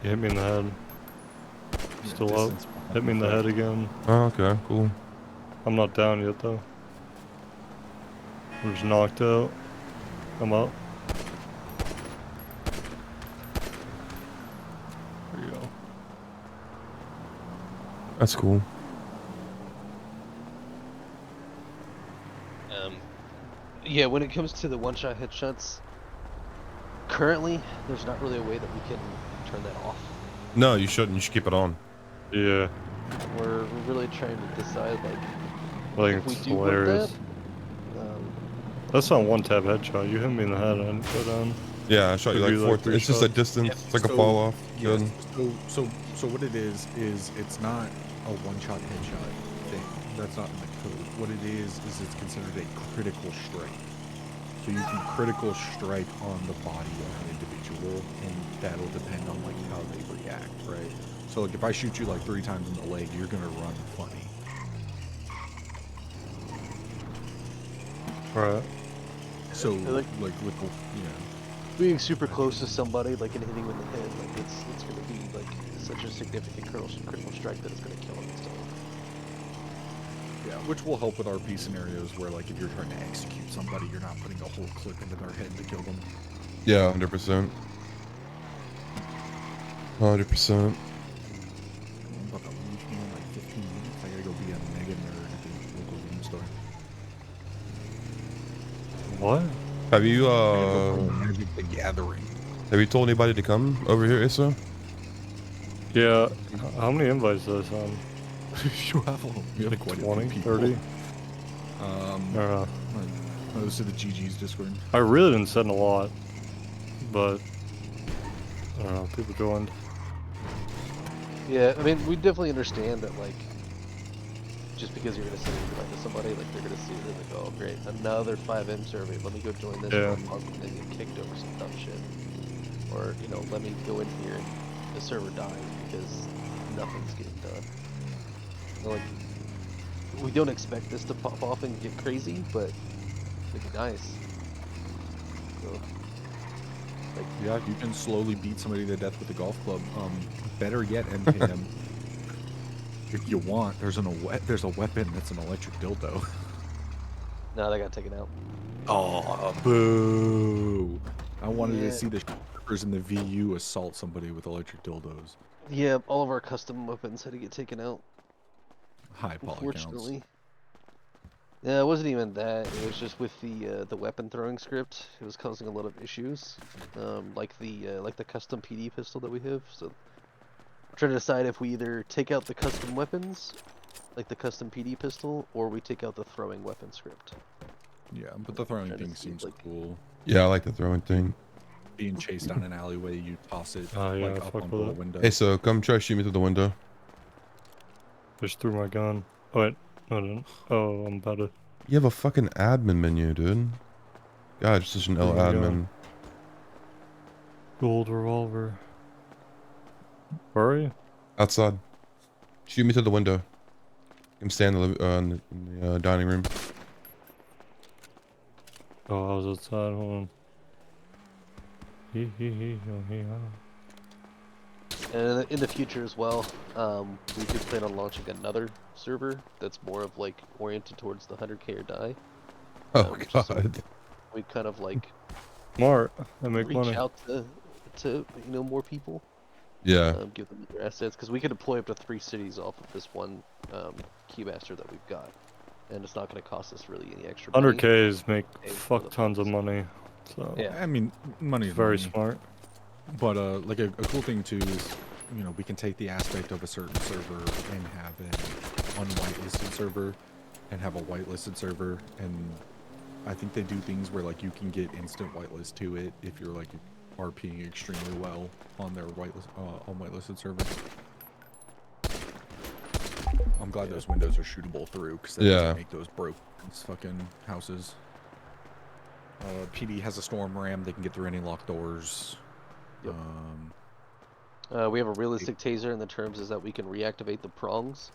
You hit me in the head. Still up. Hit me in the head again. Oh, okay, cool. I'm not down yet though. I'm just knocked out. I'm up. There you go. That's cool. Yeah, when it comes to the one-shot headshots, currently there's not really a way that we can turn that off. No, you shouldn't. You should keep it on. Yeah. We're really trying to decide like Like if we it's do want hilarious. that. That's not one tab headshot. You hit me in the head. I didn't go down. Yeah, I shot you Could like be, like, 4. 3 It's just a shots. distance. Yeah, It's like a so- fall off. Yeah, Good. so what it is it's not a one-shot headshot thing. That's not in the code. What it is it's considered a critical strike. So you can critical strike on the body of an individual, and that'll depend on like how they react, right? So like if I shoot you like 3 times in the leg, you're gonna run funny. Right. So like- like with the Being super close to somebody, like and hitting them in the head, like it's gonna be like such a significant critical strike that it's gonna kill them and stuff. yeah, which will help with RP scenarios where like if you're trying to execute somebody, you're not putting a whole clip into their head to kill them. Yeah, 100%. 100%. I'm about to leave here in like 15 minutes. I gotta go be a mega nerd at the local game store. What? Have you Magic the Gathering. have you told anybody to come over here, Issa? Yeah. How many invites did I send? you have Like quite 20, a few people. 30? Like, most of the GG's Discord. I really didn't send a lot, but I don't know. People joined. Yeah, I mean we definitely understand that like just because you're gonna send an invite to somebody, like they're gonna see it and like, oh great, another 5M survey. Let me go join this Yeah. one and then get kicked over some dumb shit. Or, you know, let me go in here and the server dies because nothing's getting done. Like we don't expect this to pop off and get crazy, but it'd be nice. So Like, Yeah, you can slowly beat somebody to death with a golf club. Better yet, NPM. If you want, there's a weapon that's an electric dildo. no, they got taken out. Oh, boo! I wanted to Yeah. see the strippers in the VU assault somebody with electric dildos. Yeah, all of our custom weapons had to get taken out. High poly counts. Unfortunately. Yeah, it wasn't even that. It was just with the weapon throwing script. It was causing a lot of issues, like the custom PD pistol that we have. So, we're trying to decide if we either take out the custom weapons, like the custom PD pistol, or we take out the throwing weapon script. Yeah, but the throwing Trying to thing see, seems like- cool. Yeah, I like the throwing thing. Being chased down an alleyway, you toss it Oh, yeah, like up fuck onto with a it. window. Hey, so come try to shoot me through the window. Just threw my gun. Oh, wait, no, I didn't. Oh, I'm about to. You have a fucking admin menu, dude. God, you're such an L There you go. admin. Gold revolver. Where are you? Outside. Shoot me through the window. I'm standing in the dining room. Oh, I was outside. Hold on. Hee hee hee hee hee. And in the future as well, we do plan on launching another server that's more of like oriented towards the 100k or die. Oh So god. we kind of like Smart. I make reach money. out to more people. Yeah. Give them their assets because we could deploy up to 3 cities off of this one keymaster that we've got, and it's not going to cost us really any extra money. 100Ks make Pay for fuck the tons of funds. money. So Yeah. I mean, money it's is very money. smart. But like a cool thing too is, you know, we can take the aspect of a certain server and have an unwhitelisted server, and have a whitelisted server, and I think they do things where like you can get instant whitelist to it if you're like RPing extremely well on their whitelisted server. I'm glad those windows are shootable through because that doesn't make those broke fucking houses. PD has a storm ram; they can get through any locked doors. Yep. We have a realistic taser, and the terms is that we can reactivate the prongs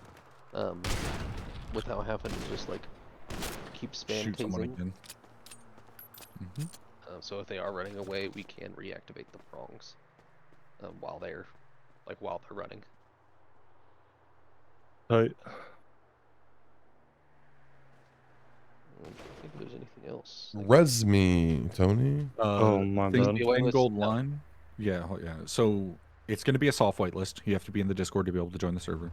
without having to just like keep spam shoot someone tasing. again. So if they are running away, we can reactivate the prongs while they're running. Tight. I don't think there's anything else. Res me, Tony. Oh, my thing- bad. Be a whitelist? gold No. line. Yeah, yeah. So it's going to be a soft whitelist. You have to be in the Discord to be able to join the server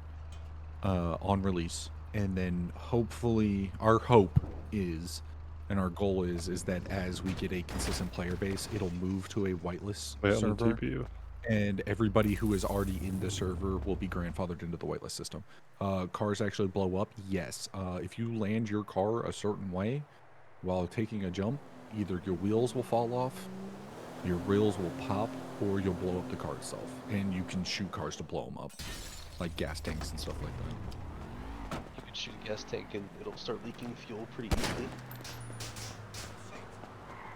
on release, and then hopefully, our hope is, and our goal is that as we get a consistent player base, it'll move to a whitelist Wait, I'm gonna server, TP you. and everybody who is already in the server will be grandfathered into the whitelist system. Cars actually blow up. Yes. If you land your car a certain way while taking a jump, either your wheels will fall off, your rails will pop, or you'll blow up the car itself. And you can shoot cars to blow them up, like gas tanks and stuff like that. You can shoot a gas tank and it'll start leaking fuel pretty easily.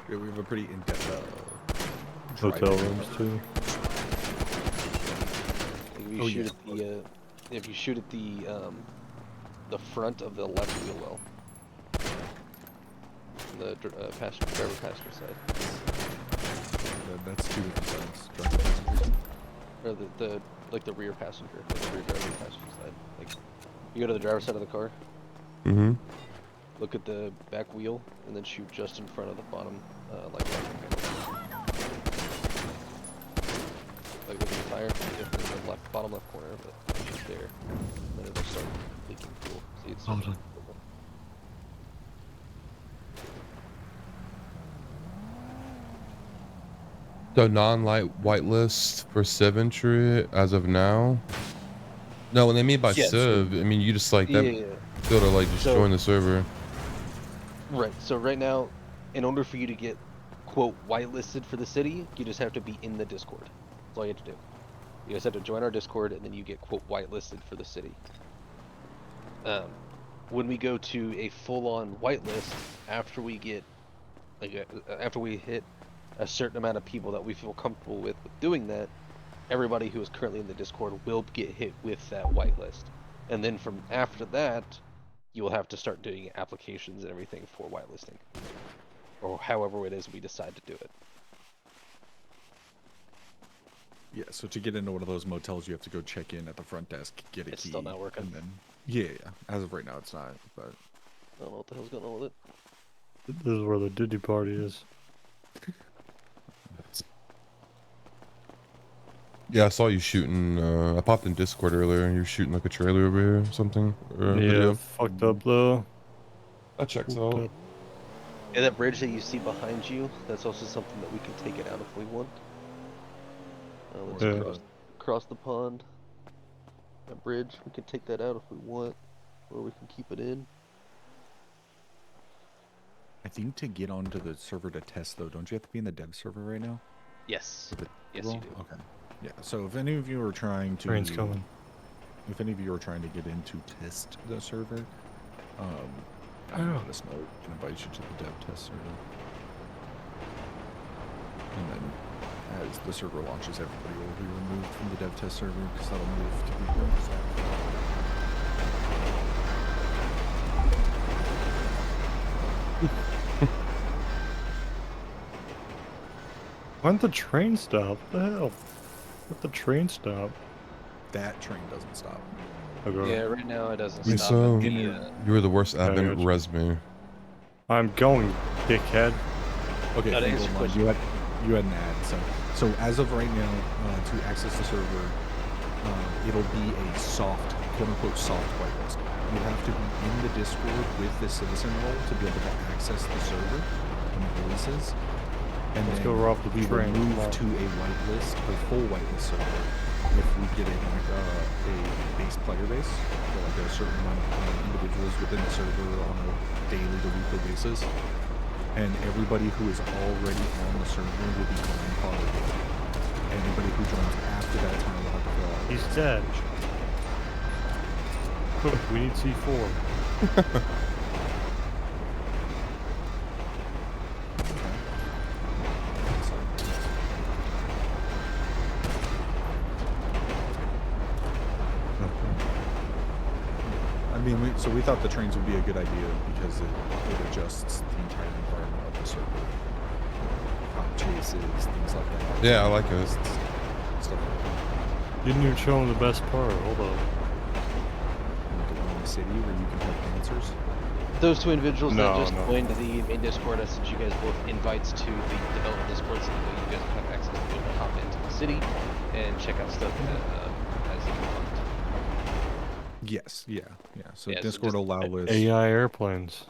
Yeah, we have a pretty in-depth Hotel rooms too. Like if you shoot at the if you shoot at the front of the left wheel well, the driver passenger side. That's two different sides. Driver passengers. Or the like the rear passenger, like the rear driver passenger side. Like you go to the driver's side of the car, Mm-hmm. look at the back wheel, and then shoot just in front of the bottom, like look at the tire, in the bottom left corner of it, just there, and then it'll start leaking fuel. See, it's Hold on. So non-light whitelist for Civ entry as of now. No, when they mean by Yeah, so- Civ, I mean you just like them Yeah. go to like just So- join the server. Right. So right now, in order for you to get quote whitelisted for the city, you just have to be in the Discord. That's all you have to do. You just have to join our Discord, and then you get quote whitelisted for the city. When we go to a full-on whitelist, after we get after we hit a certain amount of people that we feel comfortable with doing that, everybody who is currently in the Discord will get hit with that whitelist, and then from after that, you will have to start doing applications and everything for whitelisting, or however it is we decide to do it. Yeah, so to get into one of those motels, you have to go check in at the front desk, get a It's key, still not working. and then yeah. As of right now, it's not. But I don't know what the hell's going on with it. This is where the Diddy party is. Yeah, I saw you shooting. I popped in Discord earlier, and you were shooting like a trailer over here or something. Or a Yeah, video. fucked up though. That checks Fucked out. up. Yeah, that bridge that you see behind you, that's also something that we can take it out if we want. Let's Yeah. cross the pond. That bridge, we can take that out if we want, or we can keep it in. I think to get onto the server to test, though, don't you have to be in the dev server right now? Yes. With the Yes, role? you do. Okay. Yeah. So if any of you are trying to, Train's coming. if any of you are trying to get in to test the server, let us know. We can invite you to the dev test server. And then as the server launches, everybody will be removed from the dev test server because that'll move to be Why didn't the train stop? What the hell? Let the train stop. That train doesn't stop. Okay. Yeah, right now it doesn't Wait, stop. so at the, you were the worst I admin. got you. Res me. I'm going, dickhead. Okay, Now to answer hold your on. question. You had an ad. So as of right now, to access the server, it'll be a soft, quote unquote, soft whitelist. You have to be in the Discord with the citizen role to be able to access the server and the releases. And Let's then go rob the we will train. move to a whitelist, a full whitelist server, if we get a base player base, so like a certain amount of individuals within the server on a daily to weekly basis. And everybody who is already on the server will be grandfathered in. Anybody who joins after that time will have to fill out. He's dead. Cook, we need C4. I mean, we thought the trains would be a good idea because it adjusts the entire environment of the server. Cop chases, things like that. Yeah, I like it. Stuff like that. Didn't even show him the best part. Hold up. In the city where you can have dancers. Those two individuals No, that just no. joined the main Discord, I sent you guys both invites to the development Discord so that way you guys have access to be able to hop into the city and check out stuff as you want. Yes, yeah. So Yeah, so Discord just- allow list. AI airplanes.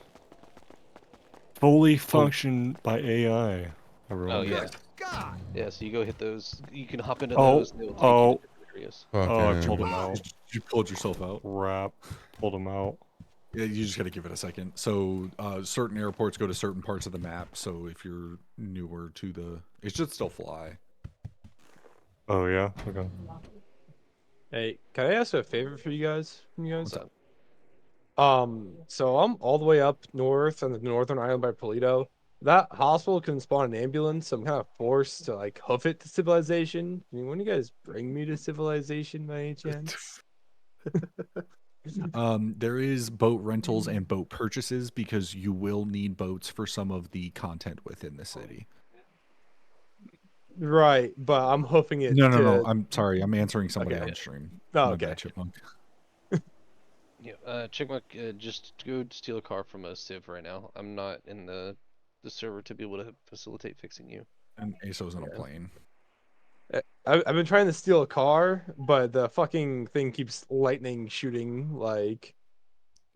Fully function by AI. Everyone. Oh yeah. God! Yeah, so you go hit those. You can hop into Oh, those. And they will take you to different areas. Oh, I Fucking- pulled him out. You pulled yourself out. Crap. Pulled him out. Yeah, you just got to give it a second. So certain airports go to certain parts of the map. So if you're newer to the, it should still fly. Oh, yeah? Okay. Hey, can I ask a favor for you guys? What's up? So I'm all the way up north on the northern island by Polito. That hospital can spawn an ambulance, so I'm kind of forced to like hoof it to civilization. I mean, when you guys bring me to civilization by any chance? There is boat rentals and boat purchases because you will need boats for some of the content within the city. Right, but I'm hoofing it No, to... I'm sorry. I'm answering somebody Okay. on stream. Oh, My okay. bad, Chipmunk. Yeah, Chickmuck, just go steal a car from a Civ right now. I'm not in the server to be able to facilitate fixing you. And ASO's on a plane. I've been trying to steal a car, but the fucking thing keeps lightning shooting, like...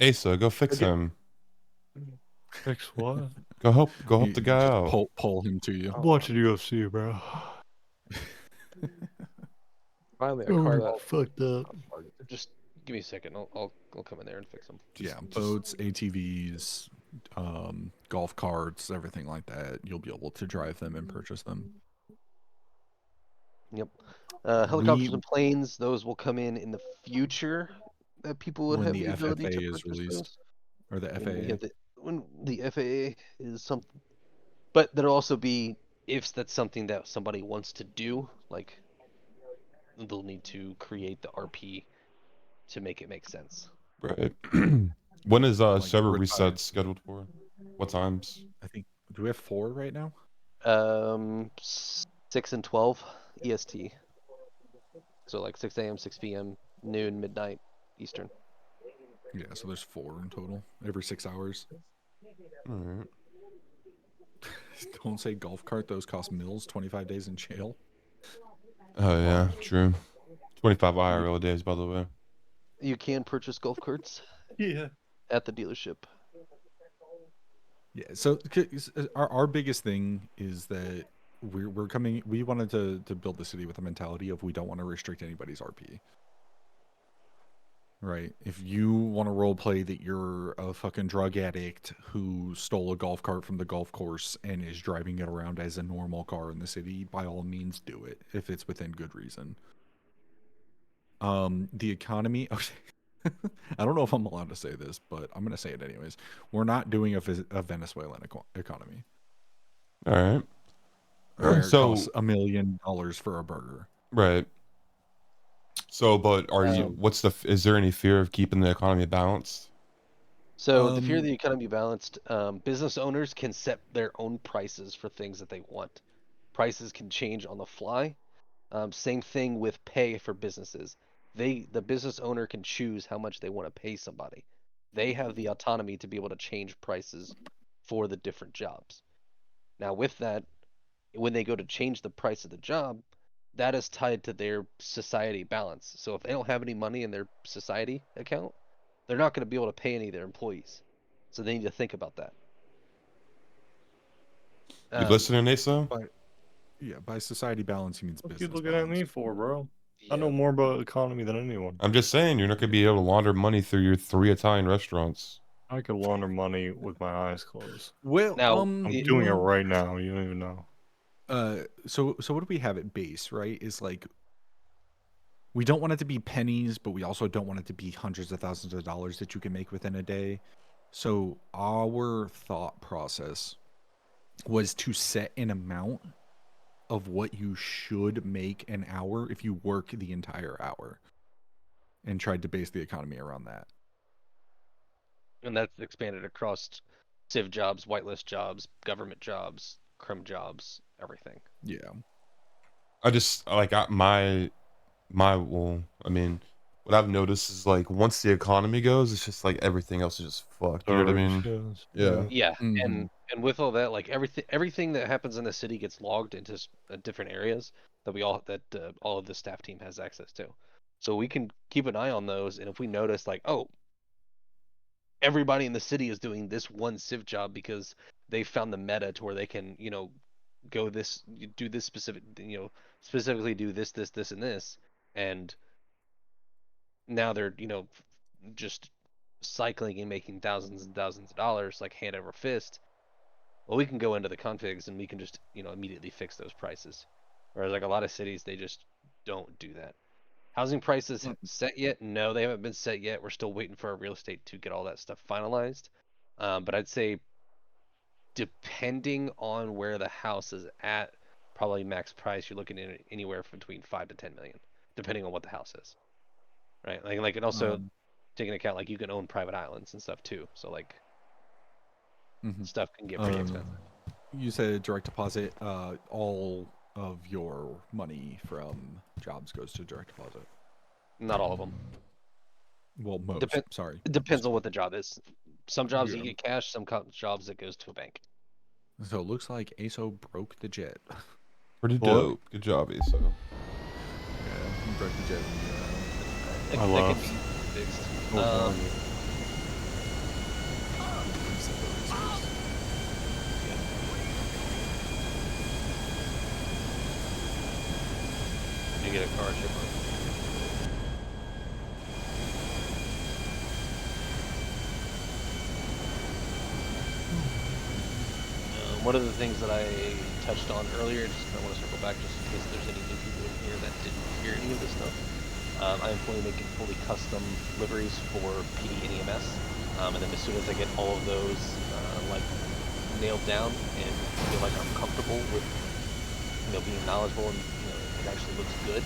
Asa, go fix Okay. him. Fix what? Go help You the guy just out. pull him to you. I'm watching UFC, bro. Finally, a car that... fucked up. Just give me a second. I'll come in there and fix them. Yeah, boats, ATVs, golf carts, everything like that. You'll be able to drive them and purchase them. Yep. Helicopters and planes, those will come in the future. That people would When have the the ability FFA to is purchase released. those. Or the FAA. When the FAA is something, but there'll also be if that's something that somebody wants to do, like they'll need to create the RP to make it make sense. Right. When is Like server retired. reset scheduled for? What times? I think, do we have 4 right now? 6 and 12 EST. So like 6 a.m., 6 p.m., noon, midnight, Eastern. Yeah, so there's 4 in total every 6 hours. All right. Don't say golf cart. Those cost mills. 25 days in jail. Oh yeah, true. 25 IRL days, by the way. You can purchase golf carts. Yeah. At the dealership. Yeah. So our biggest thing is that we're coming. We wanted to build the city with a mentality of we don't want to restrict anybody's RP. Right. If you want to role play that you're a fucking drug addict who stole a golf cart from the golf course and is driving it around as a normal car in the city, by all means do it if it's within good reason. The economy. I don't know if I'm allowed to say this, but I'm going to say it anyways. We're not doing a Venezuelan economy. All right. Where it So costs $1 million for a burger. right. So, but are you? What's the? Is there any fear of keeping the economy balanced? So the fear of the economy balanced, business owners can set their own prices for things that they want. Prices can change on the fly. Same thing with pay for businesses. The business owner can choose how much they want to pay somebody. They have the autonomy to be able to change prices for the different jobs. Now with that, when they go to change the price of the job, that is tied to their society balance. So if they don't have any money in their society account, they're not going to be able to pay any of their employees. So they need to think about that. You listening, Asa? By society balance, he means What business you looking balance. at me for, bro? I know more about economy than anyone. I'm just saying you're not gonna be able to launder money through your 3 Italian restaurants. I could launder money with my eyes closed. Well, now, I'm doing it right now. You don't even know. So what do we have at base, right? Is like we don't want it to be pennies, but we also don't want it to be hundreds of thousands of dollars that you can make within a day. So our thought process was to set an amount of what you should make an hour if you work the entire hour, and tried to base the economy around that. And that's expanded across civ jobs, whitelist jobs, government jobs, crim jobs, everything. Yeah. I just my well, I mean, what I've noticed is like once the economy goes, it's just like everything else is just fucked. You know what I mean? Yeah. Yeah, and with all that, like everything that happens in the city gets logged into different areas that all of the staff team has access to. So we can keep an eye on those, and if we notice like, oh, everybody in the city is doing this one civ job because they found the meta to where they can, do this specific, specifically do this, and this, and now they're, just cycling and making thousands and thousands of dollars like hand over fist. Well, we can go into the configs and we can just, immediately fix those prices. Whereas like a lot of cities, they just don't do that. Housing prices set yet? No, they haven't been set yet. We're still waiting for our real estate to get all that stuff finalized. But I'd say depending on where the house is at, probably max price, you're looking at anywhere from between 5 to 10 million, depending on what the house is. Right? Like and also take into account like you can own private islands and stuff too. So like stuff can get pretty expensive. You said direct deposit. All of your money from jobs goes to direct deposit. Not all of them. Well, most. Sorry. It depends on what the job is. Some jobs you get cash. Some jobs it goes to a bank. So it looks like ASO broke the jet. Pretty dope. Good job, ASO. Yeah, he broke the jet. I love. You get a car chip. One of the things that I touched on earlier, just I want to circle back just in case there's any new people in here that didn't hear any of this stuff. I am fully making fully custom liveries for PD and EMS, and then as soon as I get all of those nailed down and feel like I'm comfortable with being knowledgeable and it actually looks good,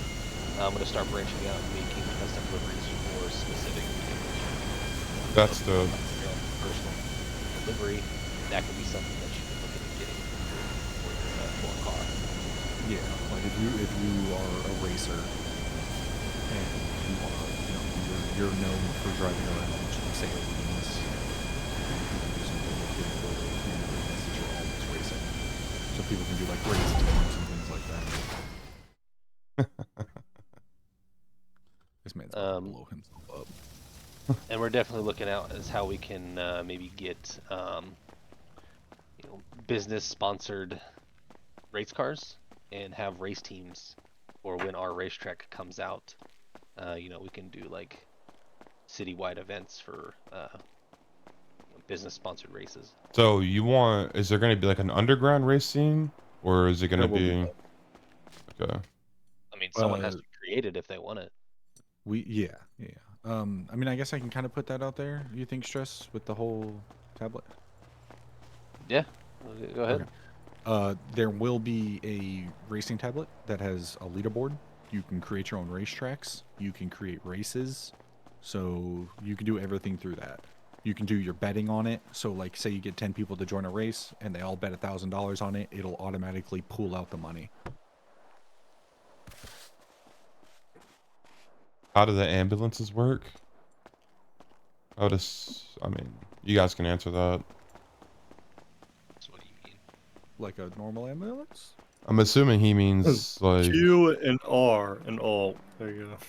I'm going to start branching out and making custom liveries for specific vehicles. That's the personal delivery. That could be something that you can look at getting for a car. Yeah, like if you are a racer and you want to, you're known for driving around, say, arenas, and you can do some really cool arenas that you're always racing, so people can do like race teams and things like that. This man's about to blow himself up. And we're definitely looking out as how we can maybe get business sponsored race cars and have race teams, or when our racetrack comes out, we can do like citywide events for business sponsored races. So is there going to be like an underground race scene, or is it going to be? Okay. I mean, someone has to create it if they want it. Yeah. I mean, I guess I can kind of put that out there. You think, Stress, with the whole tablet? Yeah, go ahead. Okay. There will be a racing tablet that has a leaderboard. You can create your own racetracks. You can create races. So you can do everything through that. You can do your betting on it. So, like, say you get 10 people to join a race and they all bet $1,000 on it, it'll automatically pool out the money. How do the ambulances work? I mean, you guys can answer that. So what do you mean? Like a normal ambulance? I'm assuming he means like Q and R and alt. There you go.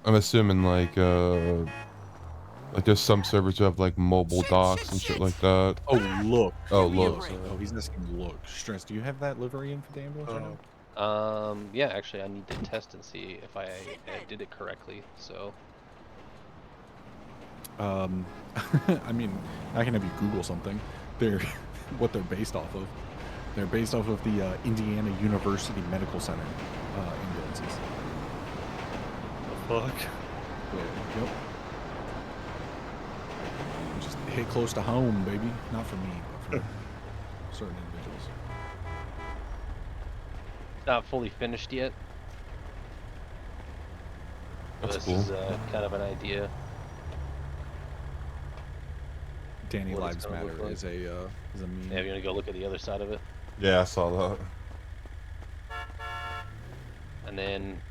I'm assuming like there's some servers who have like mobile docks and shit like that. Oh, look. Oh, look. Oh, he's asking look. Stress, do you have that livery in for the ambulance right now? Yeah, actually, I need to test and see if I did it correctly. So, I mean, I can have you Google something. They're what they're based off of. They're based off of the Indiana University Medical Center ambulances. The fuck? Yep. Just hit close to home, baby. Not for me, but for certain individuals. not fully finished yet. That's this cool. is kind of an idea. Danny what it's Lives gonna Matter look like. is a meme. Yeah, you want to go look at the other side of it? Yeah, I saw that. And then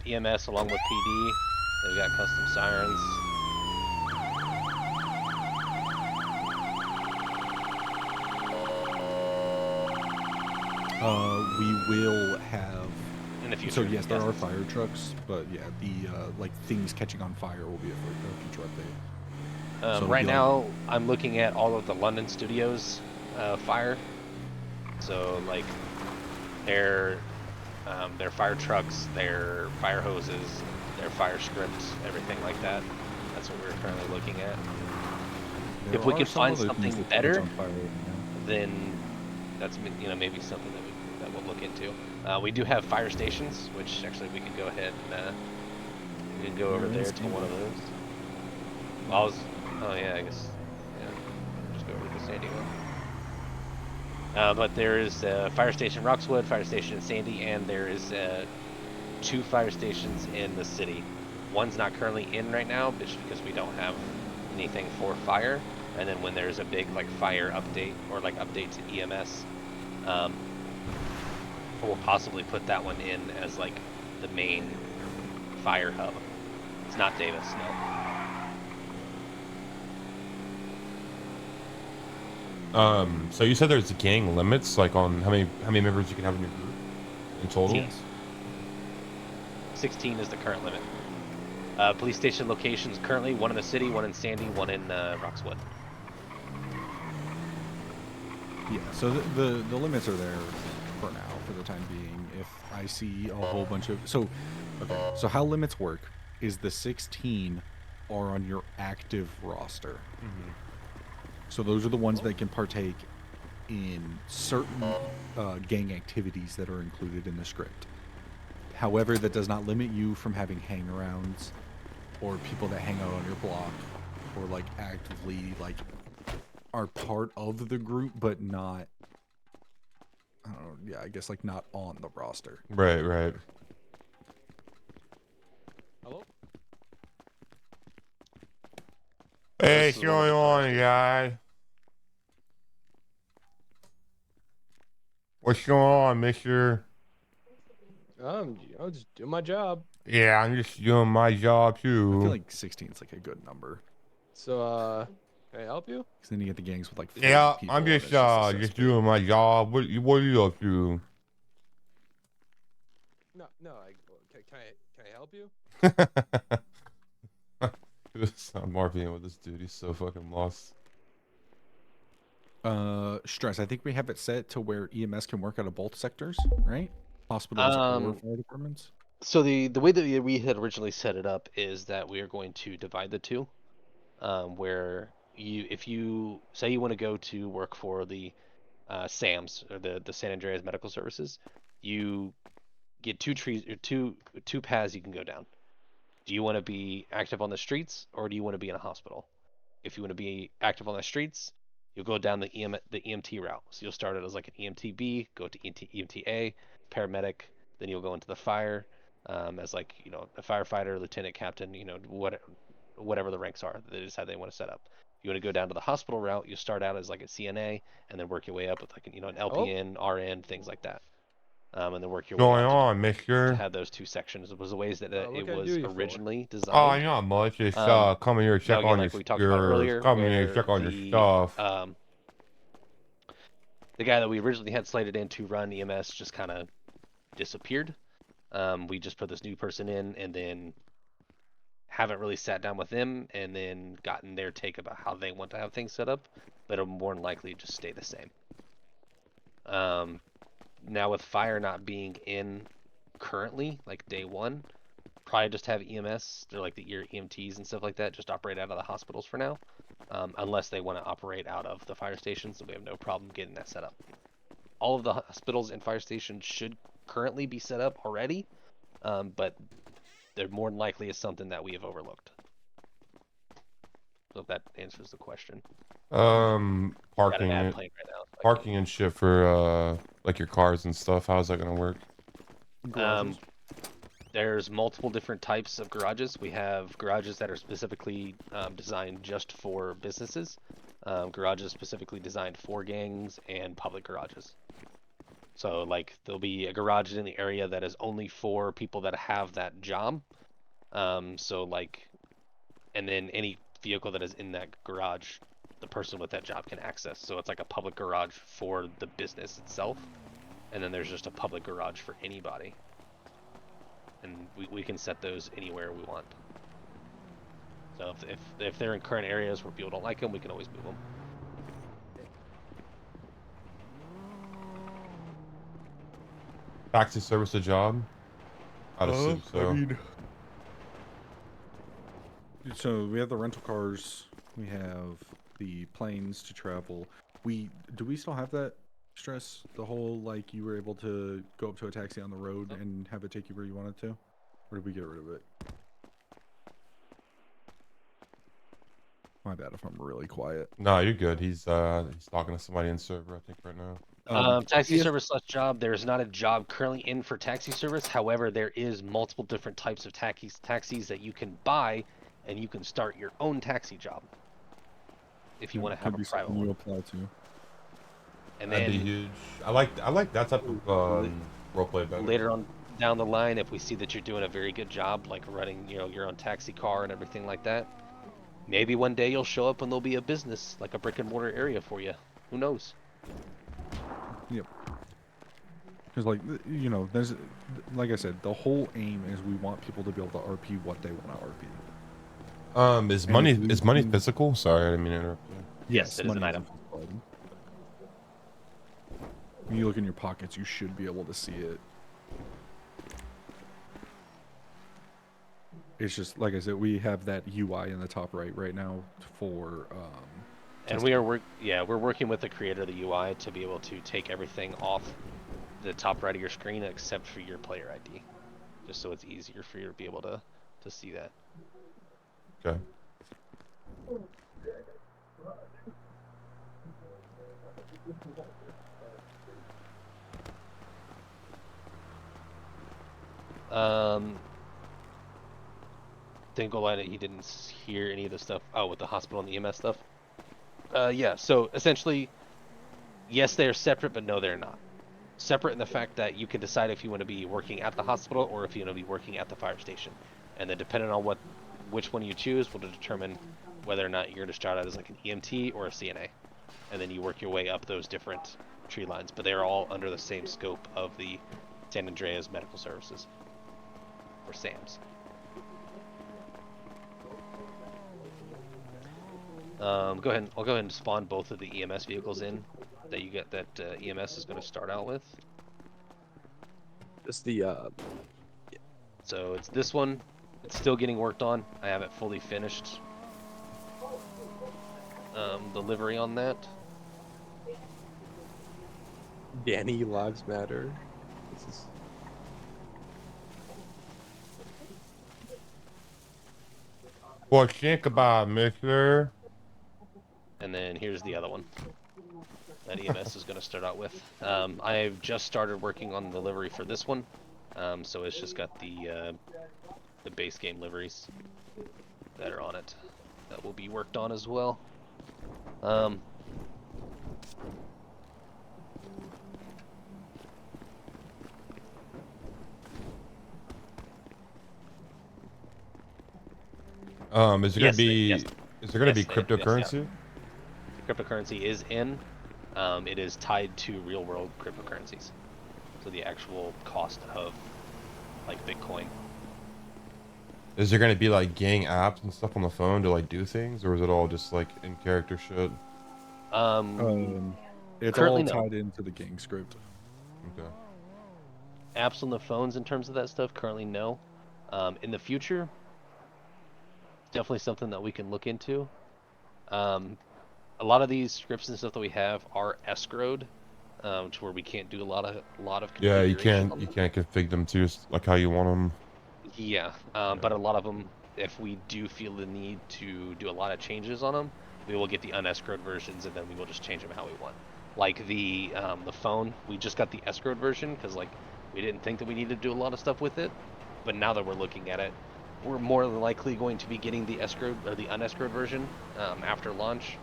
EMS along with PD, they've got custom sirens. We will have. In the future. So yes, there are fire trucks, but yeah, the like things catching on fire will be a future update. So Right now, I'm looking at all of the London studios fire. So like their fire trucks, their fire hoses, their fire scripts, everything like that. That's what we're currently looking at. If we can find something better, then that's maybe something that we'll look into. We do have fire stations, which actually we can go ahead and we can go over there to one of those. Oh yeah, I guess just go over to the Sandy one. But there is a fire station Roxwood, fire station in Sandy, and there is 2 fire stations in the city. One's not currently in right now, just because we don't have anything for fire. And then when there's a big like fire update or like update to EMS, we'll possibly put that one in as like the main fire hub. It's not Davis, no. So you said there's gang limits, like on how many members you can have in your group in total? 16 is the current limit. Police station locations currently, one in the city, one in Sandy, one in Roxwood. Yeah, so the limits are there for now, for the time being. If I see a whole bunch of so how limits work is the 16 are on your active roster. Mm-hmm. So those are the ones that can partake in certain gang activities that are included in the script. However, that does not limit you from having hangarounds or people that hang out on your block or like actively like are part of the group but not, I don't know, yeah, I guess like not on the roster. Right. Hello? Hey, what's going on, guy? What's going on, mister? I'll just do my job. Yeah, I'm just doing my job I feel too. like 16 is like a good number. So, can I help you? Because then you get the gangs with like 40 Yeah, people. I'm and just it's a just cesspit. doing my job. What are you up to? No, can I help you? I'm RPing with this dude. He's so fucking lost. Stress. I think we have it set to where EMS can work out of both sectors, right? Hospitals or fire departments. So the way that we had originally set it up is that we are going to divide the two, where if you say you want to go to work for the SAMS or the San Andreas Medical Services, you get two paths you can go down. Do you want to be active on the streets or do you want to be in a hospital? If you want to be active on the streets, you'll go down the EMT route. So you'll start it as like an EMTB, go to EMTA, paramedic, then you'll go into the fire as like a firefighter, lieutenant, captain, whatever the ranks are. That is how they want to set up. If you want to go down to the hospital route, you start out as like a CNA and then work your way up with like an LPN, RN, things like that. And then work your way Going up on, to mister? have those two sections. It was the ways that What it can I do was you for? originally Oh, designed. not much. Just Um, come here, Now check again, on like we talked about earlier, come here, where check on your stuff. the guy that we originally had slated in to run EMS just kind of disappeared. We just put this new person in and then haven't really sat down with them and then gotten their take about how they want to have things set up, but it'll more than likely just stay the same. Now with fire not being in currently, like day one, probably just have EMS, they're like your EMTs and stuff like that, just operate out of the hospitals for now. Unless they want to operate out of the fire stations, so we have no problem getting that set up. All of the hospitals and fire stations should currently be set up already, but there more than likely is something that we have overlooked. So if that answers the question. Got an Parking ad it. playing right now. Parking and shit for like your cars and stuff. How's that gonna work? There's multiple different types of garages. We have garages that are specifically designed just for businesses, garages specifically designed for gangs, and public garages. So like there'll be a garage in the area that is only for people that have that job. So like, and then any vehicle that is in that garage, the person with that job can access. So it's like a public garage for the business itself. And then there's just a public garage for anybody. And we can set those anywhere we want. So if they're in current areas where people don't like them, we can always move them. Taxi service a job? I'd assume so. I mean, so we have the rental cars. We have the planes to travel. Do we still have that stress? The whole like you were able to go up to a taxi on the road and have it take you where you wanted to, or did we get rid of it? My bad if I'm really quiet. No, you're good. He's talking to somebody in server, I think, right now. Taxi service / job. There's not a job currently in for taxi service. However, there is multiple different types of taxis that you can buy, and you can start your own taxi job if you want to have a private one. You apply to. And that'd then be huge. I like that type of roleplay better. Later on down the line, if we see that you're doing a very good job, like running your own taxi car and everything like that, maybe one day you'll show up and there'll be a business, like a brick and mortar area for you. Who knows? Yep. Because there's, like I said, the whole aim is we want people to be able to RP what they want to RP. Is money physical? Sorry, I didn't mean to interrupt you. Yes, it is an item. When you look in your pockets, you should be able to see it. It's just like I said, we have that UI in the top right now for. And we're working with the creator of the UI to be able to take everything off the top right of your screen except for your player ID, just so it's easier for you to be able to see that. Okay. Didn't go line it. He didn't hear any of the stuff. Oh, with the hospital and the EMS stuff. Yeah. So essentially, yes, they are separate, but no, they're not. separate in the fact that you can decide if you want to be working at the hospital or if you want to be working at the fire station, and then depending on which one you choose will determine whether or not you're going to start out as like an EMT or a CNA, and then you work your way up those different tree lines. But they're all under the same scope of the San Andreas Medical Services, or SAMS. I'll go ahead and spawn both of the EMS vehicles in that you get that EMS is going to start out with. Just the So it's this one. It's still getting worked on. I haven't fully finished the livery on that. Danny Lives Matter. This is What think about, mister? And then here's the other one that EMS is going to start out with. I've just started working on the livery for this one, so it's just got the base game liveries that are on it that will be worked on as well. Is there gonna be yes. is there gonna be Yes, cryptocurrency? Cryptocurrency is in. It is tied to real world cryptocurrencies, so the actual cost of like Bitcoin. Is there gonna be like gang apps and stuff on the phone to like do things, or is it all just like in character shit? It's Currently, all no. tied into the gang script. Okay. Apps on the phones in terms of that stuff, currently no. In the future, definitely something that we can look into. A lot of these scripts and stuff that we have are escrowed, to where we can't do a lot of Yeah, you configuration on can't them. config them to like how you want them. Yeah, but a lot of them, if we do feel the need to do a lot of changes on them, we will get the unescrowed versions, and then we will just change them how we want. Like the phone, we just got the escrowed version because like we didn't think that we needed to do a lot of stuff with it, but now that we're looking at it, we're more than likely going to be getting the escrowed or the unescrowed version after launch,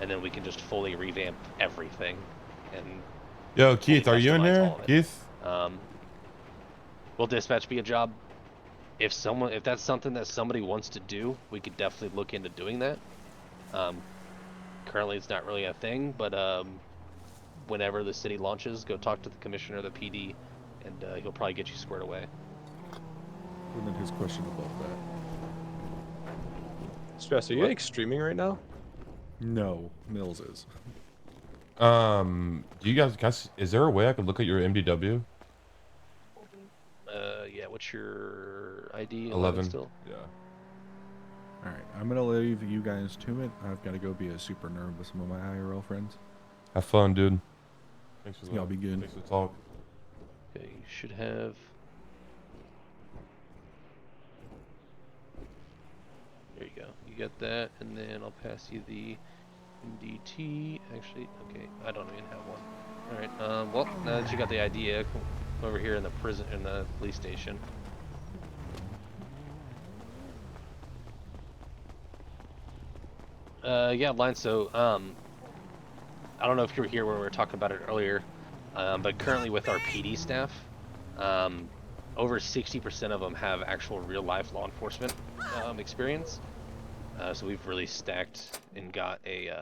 and then we can just fully revamp everything. And Yo, Keith, are you in customize here? all of it. Keith? Will dispatch be a job? If that's something that somebody wants to do, we could definitely look into doing that. Currently it's not really a thing, but whenever the city launches, go talk to the commissioner of the PD, and he'll probably get you squared away. And then his question above that. Stress, are you like streaming right now? No, Mills is. Do you guys, is there a way I could look at your MDW? Yeah, what's your ID? 11 still? Yeah. Alright, I'm gonna leave you guys to it. I've gotta go be a super nerd with some of my IRL friends. Have fun, dude. Thanks for Y'all be good. Thanks for the talk. Okay, you should have. There you go. You got that, and then I'll pass you the MDT. Actually, okay, I don't even have one. All right. Well, now that you got the idea, come over here in the police station. Yeah, Line. So, I don't know if you were here when we were talking about it earlier, but currently with our PD staff, over 60% of them have actual real-life law enforcement experience. So we've really stacked and got a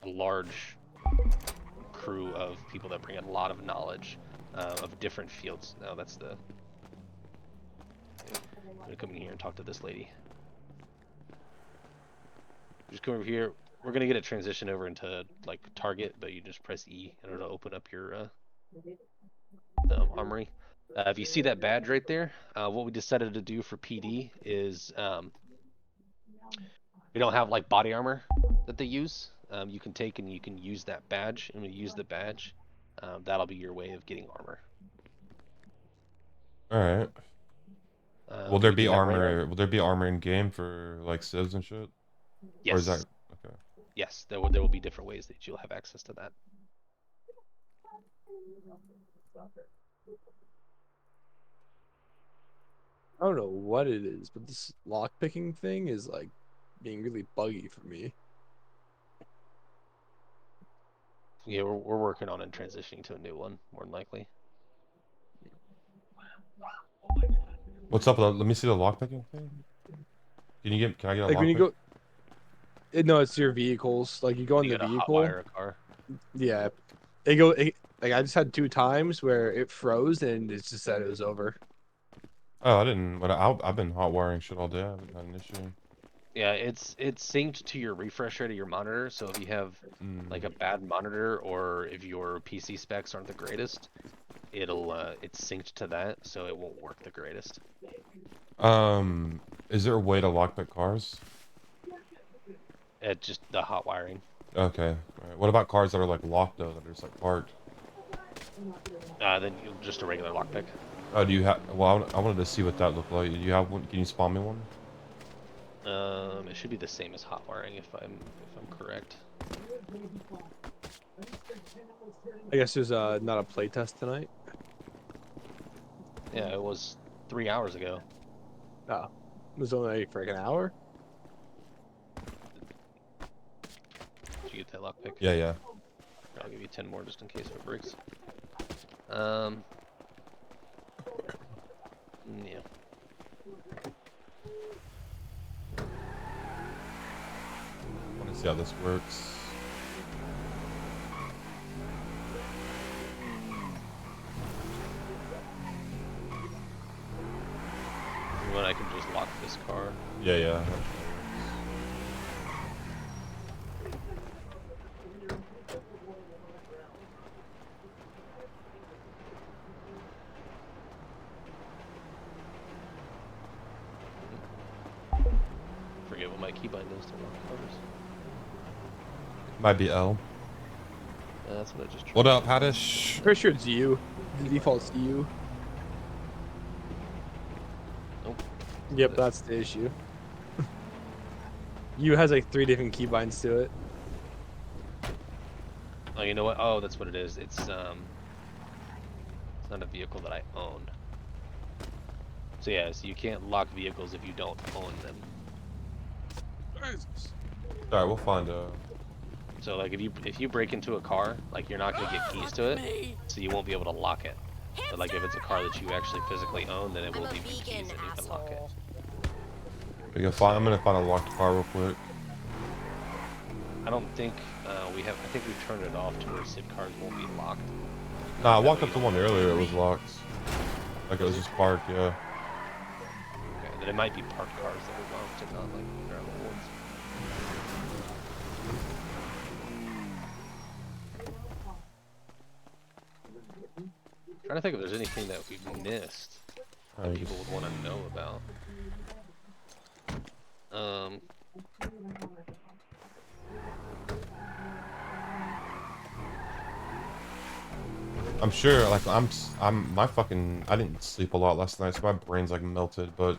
large crew of people that bring a lot of knowledge of different fields. Now that's the. I'm gonna come in here and talk to this lady. Just come over here. We're gonna get a transition over into like target, but you just press E and it'll open up your armory. If you see that badge right there, what we decided to do for PD is we don't have like body armor that they use. You can take and you can use that badge, and when you use the badge, that'll be your way of getting armor. All right. Will there be armor? Will there be armor in game for like civs and shit? Yes. Or is that okay? Yes, there will be different ways that you'll have access to that. I don't know what it is, but this lockpicking thing is like being really buggy for me. Yeah, we're working on it transitioning to a new one, more than likely. What's up? Let me see the lockpicking thing. Can I get a Like when you lockpick? go, no, it's your vehicles. Like you go in You the gotta vehicle. hotwire a car. Yeah, like I just had 2 times where it froze and it just said it was over. Oh, I didn't. But I've been hot wiring shit all day. I haven't had an issue. Yeah, it's synced to your refresh rate of your monitor. So if you have like a bad monitor, or if your PC specs aren't the greatest, it's synced to that, so it won't work the greatest. Is there a way to lockpick cars? Just the hot wiring. Okay. All right. What about cars that are like locked though, that are just like parked? Then just a regular lockpick. Oh, do you have? Well, I wanted to see what that looked like. Do you have one? Can you spawn me one? It should be the same as hot wiring if I'm correct. I guess there's not a playtest tonight. Yeah, it was 3 hours ago. Oh, it was only for like an hour. Did you get that lockpick? Yeah, yeah. I'll give you 10 more just in case it breaks. Yeah. I want to see how this works. When I can just lock this car. Yeah, yeah. Forget what my keybind is to lock cars. Might be L. That's what I just tried. What up, Haddish? Pretty sure it's you. The default's you. Nope. Yep, that's the issue. You has like 3 different keybinds to it. Oh, you know what? Oh, that's what it is. It's not a vehicle that I own. So yeah, so you can't lock vehicles if you don't own them. Alright, we'll find So like if you break into a car, like you're not gonna get keys to it, so you won't be able to lock it. But like if it's a car that you actually physically own, then it will give you keys and you can lock it. I'm gonna find a locked car real quick. I don't think I think we've turned it off to where SID cars won't be locked. Nah, I walked up to one earlier. It was locked. Like it was just parked. Yeah. Okay, then it might be parked cars that are locked and not like normal ones. Trying to think if there's anything that we've missed that people would want to know about. I'm sure, like, I didn't sleep a lot last night, so my brain's like melted, but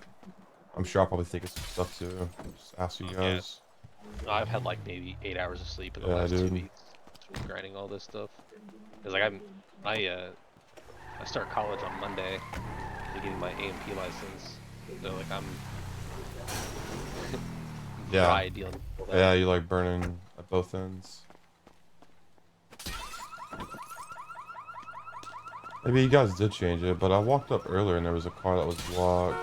I'm sure I'll probably think of some stuff too. Just ask you guys. Yeah. I've had like maybe 8 hours of sleep in the last 2 weeks, grinding all this stuff. Cause like I start college on Monday, getting my AMP license, so like I'm yeah, dealing with that. Yeah, you like burning at both ends. Maybe you guys did change it, but I walked up earlier and there was a car that was locked.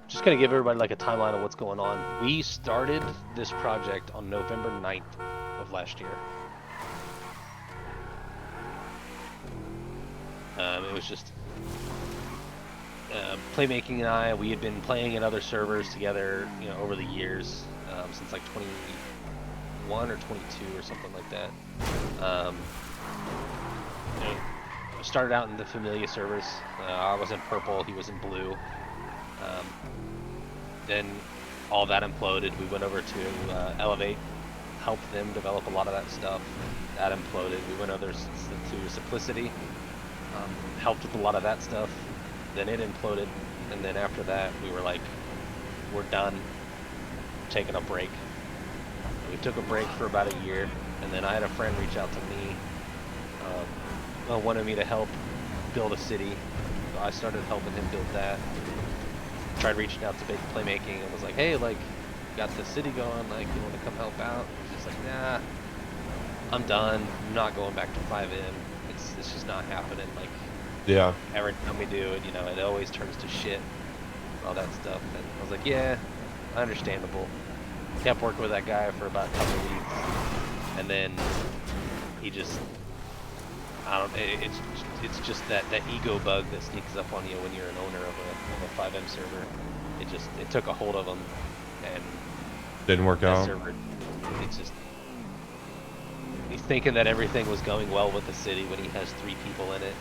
Just gonna give everybody like a timeline of what's going on. We started this project on November 9th of last year. It was just Playmaking and we had been playing in other servers together, you know, over the years, since like 21 or 22 or something like that. You know, I started out in the Familia servers. I was in purple, he was in blue. Then all that imploded. We went over to Elevate, helped them develop a lot of that stuff. That imploded. We went over to Simplicity, helped with a lot of that stuff. Then it imploded, and then after that we were like, we're done, taking a break. We took a break for about a year, and then I had a friend reach out to me, wanted me to help build a city. So I started helping him build that. Tried reaching out to Big Playmaking and was like, hey, like, got the city going, like, you want to come help out? He's just like, nah, I'm done. I'm not going back to 5M. It's just not happening. Like, Yeah. every time we do it, you know, it always turns to shit, all that stuff. And I was like, yeah, understandable. Kept working with that guy for about a couple of weeks, and then he just, I don't, it's just that ego bug that sneaks up on you when you're an owner of a 5M server. It took a hold of him, and didn't work out. Server, it's just, he's thinking that everything was going well with the city when he has 3 people in it.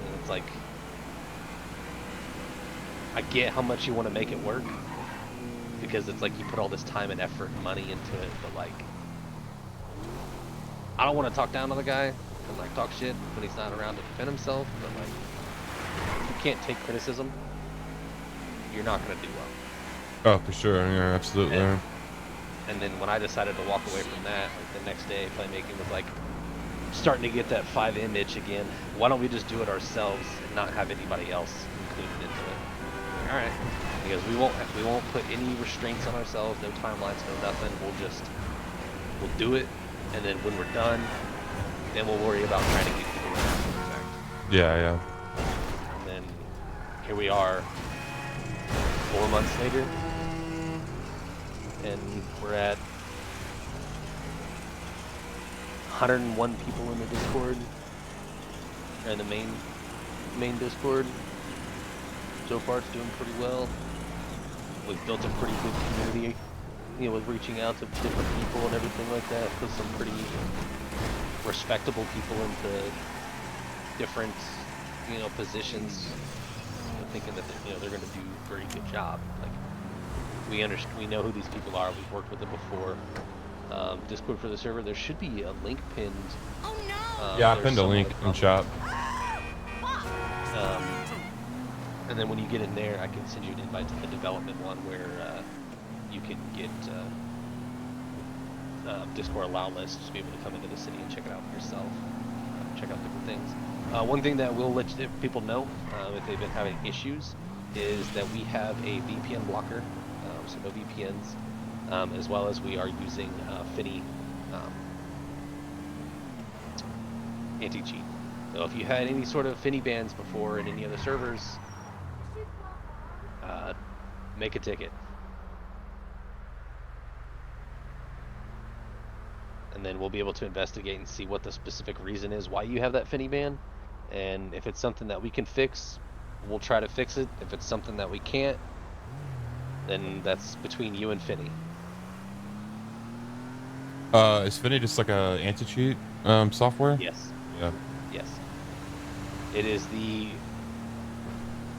And it's like, I get how much you want to make it work, because it's like you put all this time and effort and money into it, but like, I don't want to talk down to the guy and like talk shit when he's not around to defend himself, but like, if you can't take criticism, you're not going to do well. Oh, for sure. Yeah, absolutely. And then when I decided to walk away from that, like the next day, playmaking was like starting to get that 5M itch again. Why don't we just do it ourselves and not have anybody else included into it? All right, because we won't put any restraints on ourselves, no timelines, no nothing. We'll do it, and then when we're done, then we'll worry about trying to get people after the fact. Yeah. And then here we are, 4 months later, and we're at 101 people in the Discord, or in the main Discord. So far, it's doing pretty well. We've built a pretty good community, you know, with reaching out to different people and everything like that. Put some pretty respectable people into different, you know, positions, you know, thinking that they're going to do a very good job. Like, we know who these people are. We've worked with them before. Discord for the server. There should be a link pinned. Oh no! Yeah, I pinned a link in chat. And then when you get in there, I can send you an invite to the development one where you can get Discord allow lists to be able to come into the city and check it out for yourself. Check out different things. One thing that we'll let people know if they've been having issues is that we have a VPN blocker, so no VPNs, as well as we are using Finny anti-cheat. So if you had any sort of Finny bans before in any other servers, make a ticket. And then we'll be able to investigate and see what the specific reason is why you have that Finny ban. And if it's something that we can fix, we'll try to fix it. If it's something that we can't, then that's between you and Finny. Is Finny just like a anti-cheat software? Yes. Yeah. Yes. It is the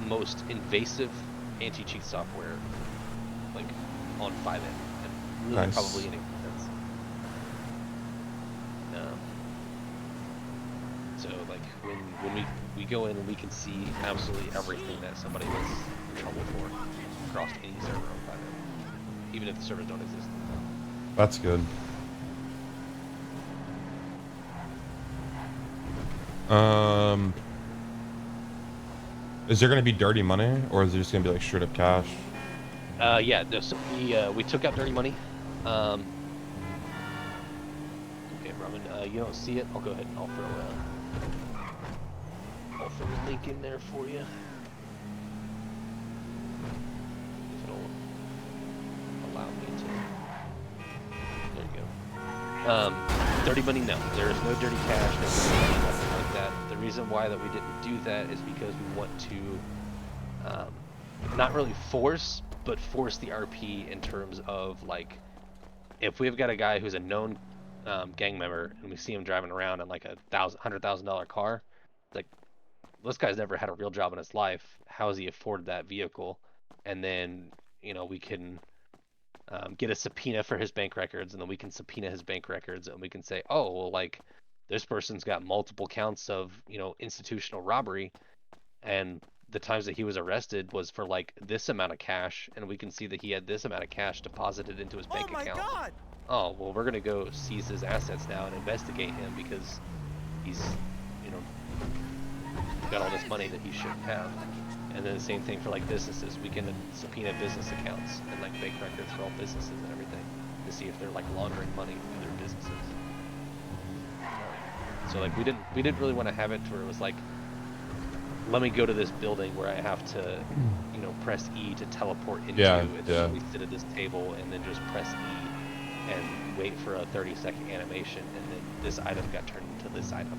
most invasive anti-cheat software, like, on 5M. And really Nice. probably in existence. So, like, when we go in and we can see absolutely everything that somebody was in trouble for across any server on 5M, even if the servers don't exist. That's good. Is there gonna be dirty money, or is it just gonna be like straight up cash? Yeah. So we took out dirty money. Okay, Robin, you don't see it. I'll go ahead and I'll throw a link in there for you. If it'll allow me to. There you go. Dirty money, no. There is no dirty cash, no dirty money, nothing like that. The reason why that we didn't do that is because we want to not really force, but force the RP in terms of, like, if we've got a guy who's a known gang member and we see him driving around in like a $100,000 car, like, this guy's never had a real job in his life. How has he afforded that vehicle? And then, you know, we can get a subpoena for his bank records, and then we can subpoena his bank records, and we can say, oh, well, like, this person's got multiple counts of, you know, institutional robbery, and the times that he was arrested was for like this amount of cash, and we can see that he had this amount of cash deposited into his bank account. God! Oh, well, we're gonna go seize his assets now and investigate him because he's, you know, got all this money that he shouldn't have. And then the same thing for like businesses. We can subpoena business accounts and like make records for all businesses and everything to see if they're like laundering money through their businesses. So like we didn't really want to have it to where it was like, let me go to this building where I have to, you know, press E to teleport into, and then we sit at this table and then just press E and wait for a 30-second animation, and then this item got turned into this item.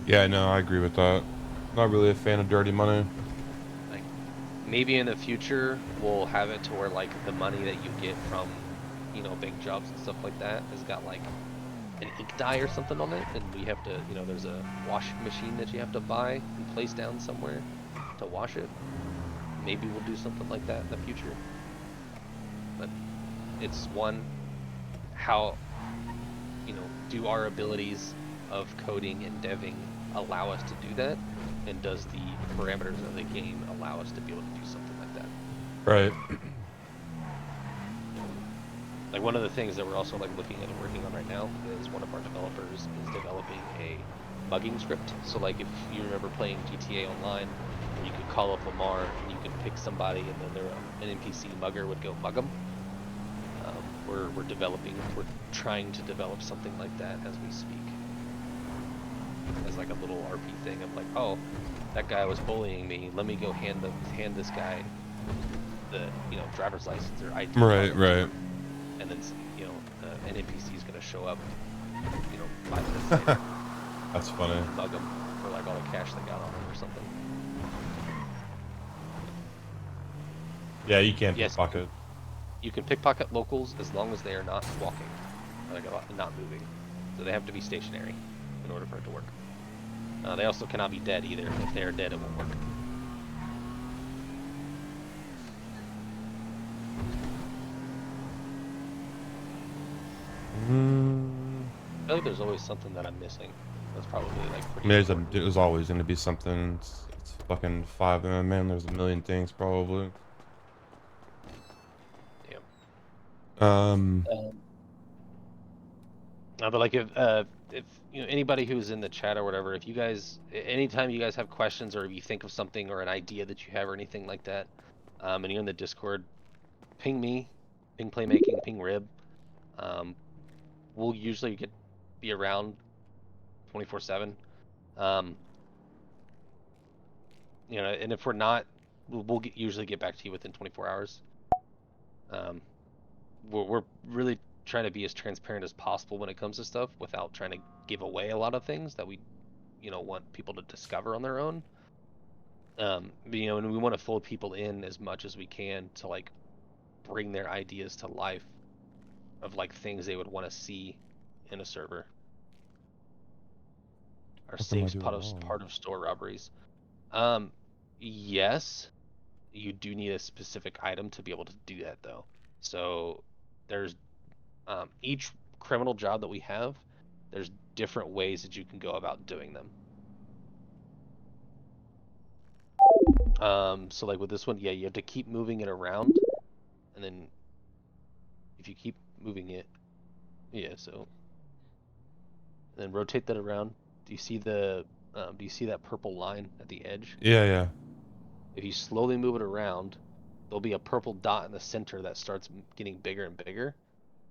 Yeah, no, I agree with that. Not really a fan of dirty money. Like, maybe in the future we'll have it to where like the money that you get from, you know, big jobs and stuff like that has got like an ink dye or something on it, and we have to, you know, there's a washing machine that you have to buy and place down somewhere to wash it. Maybe we'll do something like that in the future. But it's one, how, you know, do our abilities of coding and deving allow us to do that, and does the parameters of the game allow us to be able to do something like that? Right. Like one of the things that we're also like looking at and working on right now is one of our developers is developing a mugging script. So like if you remember playing GTA Online, where you could call up Lamar and you could pick somebody, and then an NPC mugger would go mug them. We're trying to develop something like that as we speak. As like a little RP thing of like, oh, that guy was bullying me. Let me go hand this guy the, you know, driver's license or ID. Right. And then, you know, an NPC is gonna show up, you know, 5 minutes later. That's funny. Bug them for like all the cash they got on them or something. Yeah, you can't pickpocket. You can pickpocket locals as long as they are not walking, like not moving. So they have to be stationary in order for it to work. They also cannot be dead either. If they are dead, it won't work. I feel like there's always something that I'm missing. That's probably like pretty. There's always going to be something. It's fucking 5 man. There's a million things probably. Yeah. But like if you know, anybody who's in the chat or whatever, if you guys, anytime you guys have questions, or if you think of something or an idea that you have or anything like that, and you're in the Discord, ping me, ping Playmaking, ping Rib. We'll usually be around 24/7. You know, and if we're not, we'll usually get back to you within 24 hours. We're really trying to be as transparent as possible when it comes to stuff, without trying to give away a lot of things that we, you know, want people to discover on their own. You know, and we want to fold people in as much as we can to like bring their ideas to life of like things they would want to see in a server. Our safes part of store robberies. Yes, you do need a specific item to be able to do that though. So there's each criminal job that we have, there's different ways that you can go about doing them. So like with this one, yeah, you have to keep moving it around, and then if you keep moving it, yeah, so and then rotate that around. Do you see that purple line at the edge? Yeah. If you slowly move it around, there'll be a purple dot in the center that starts getting bigger and bigger.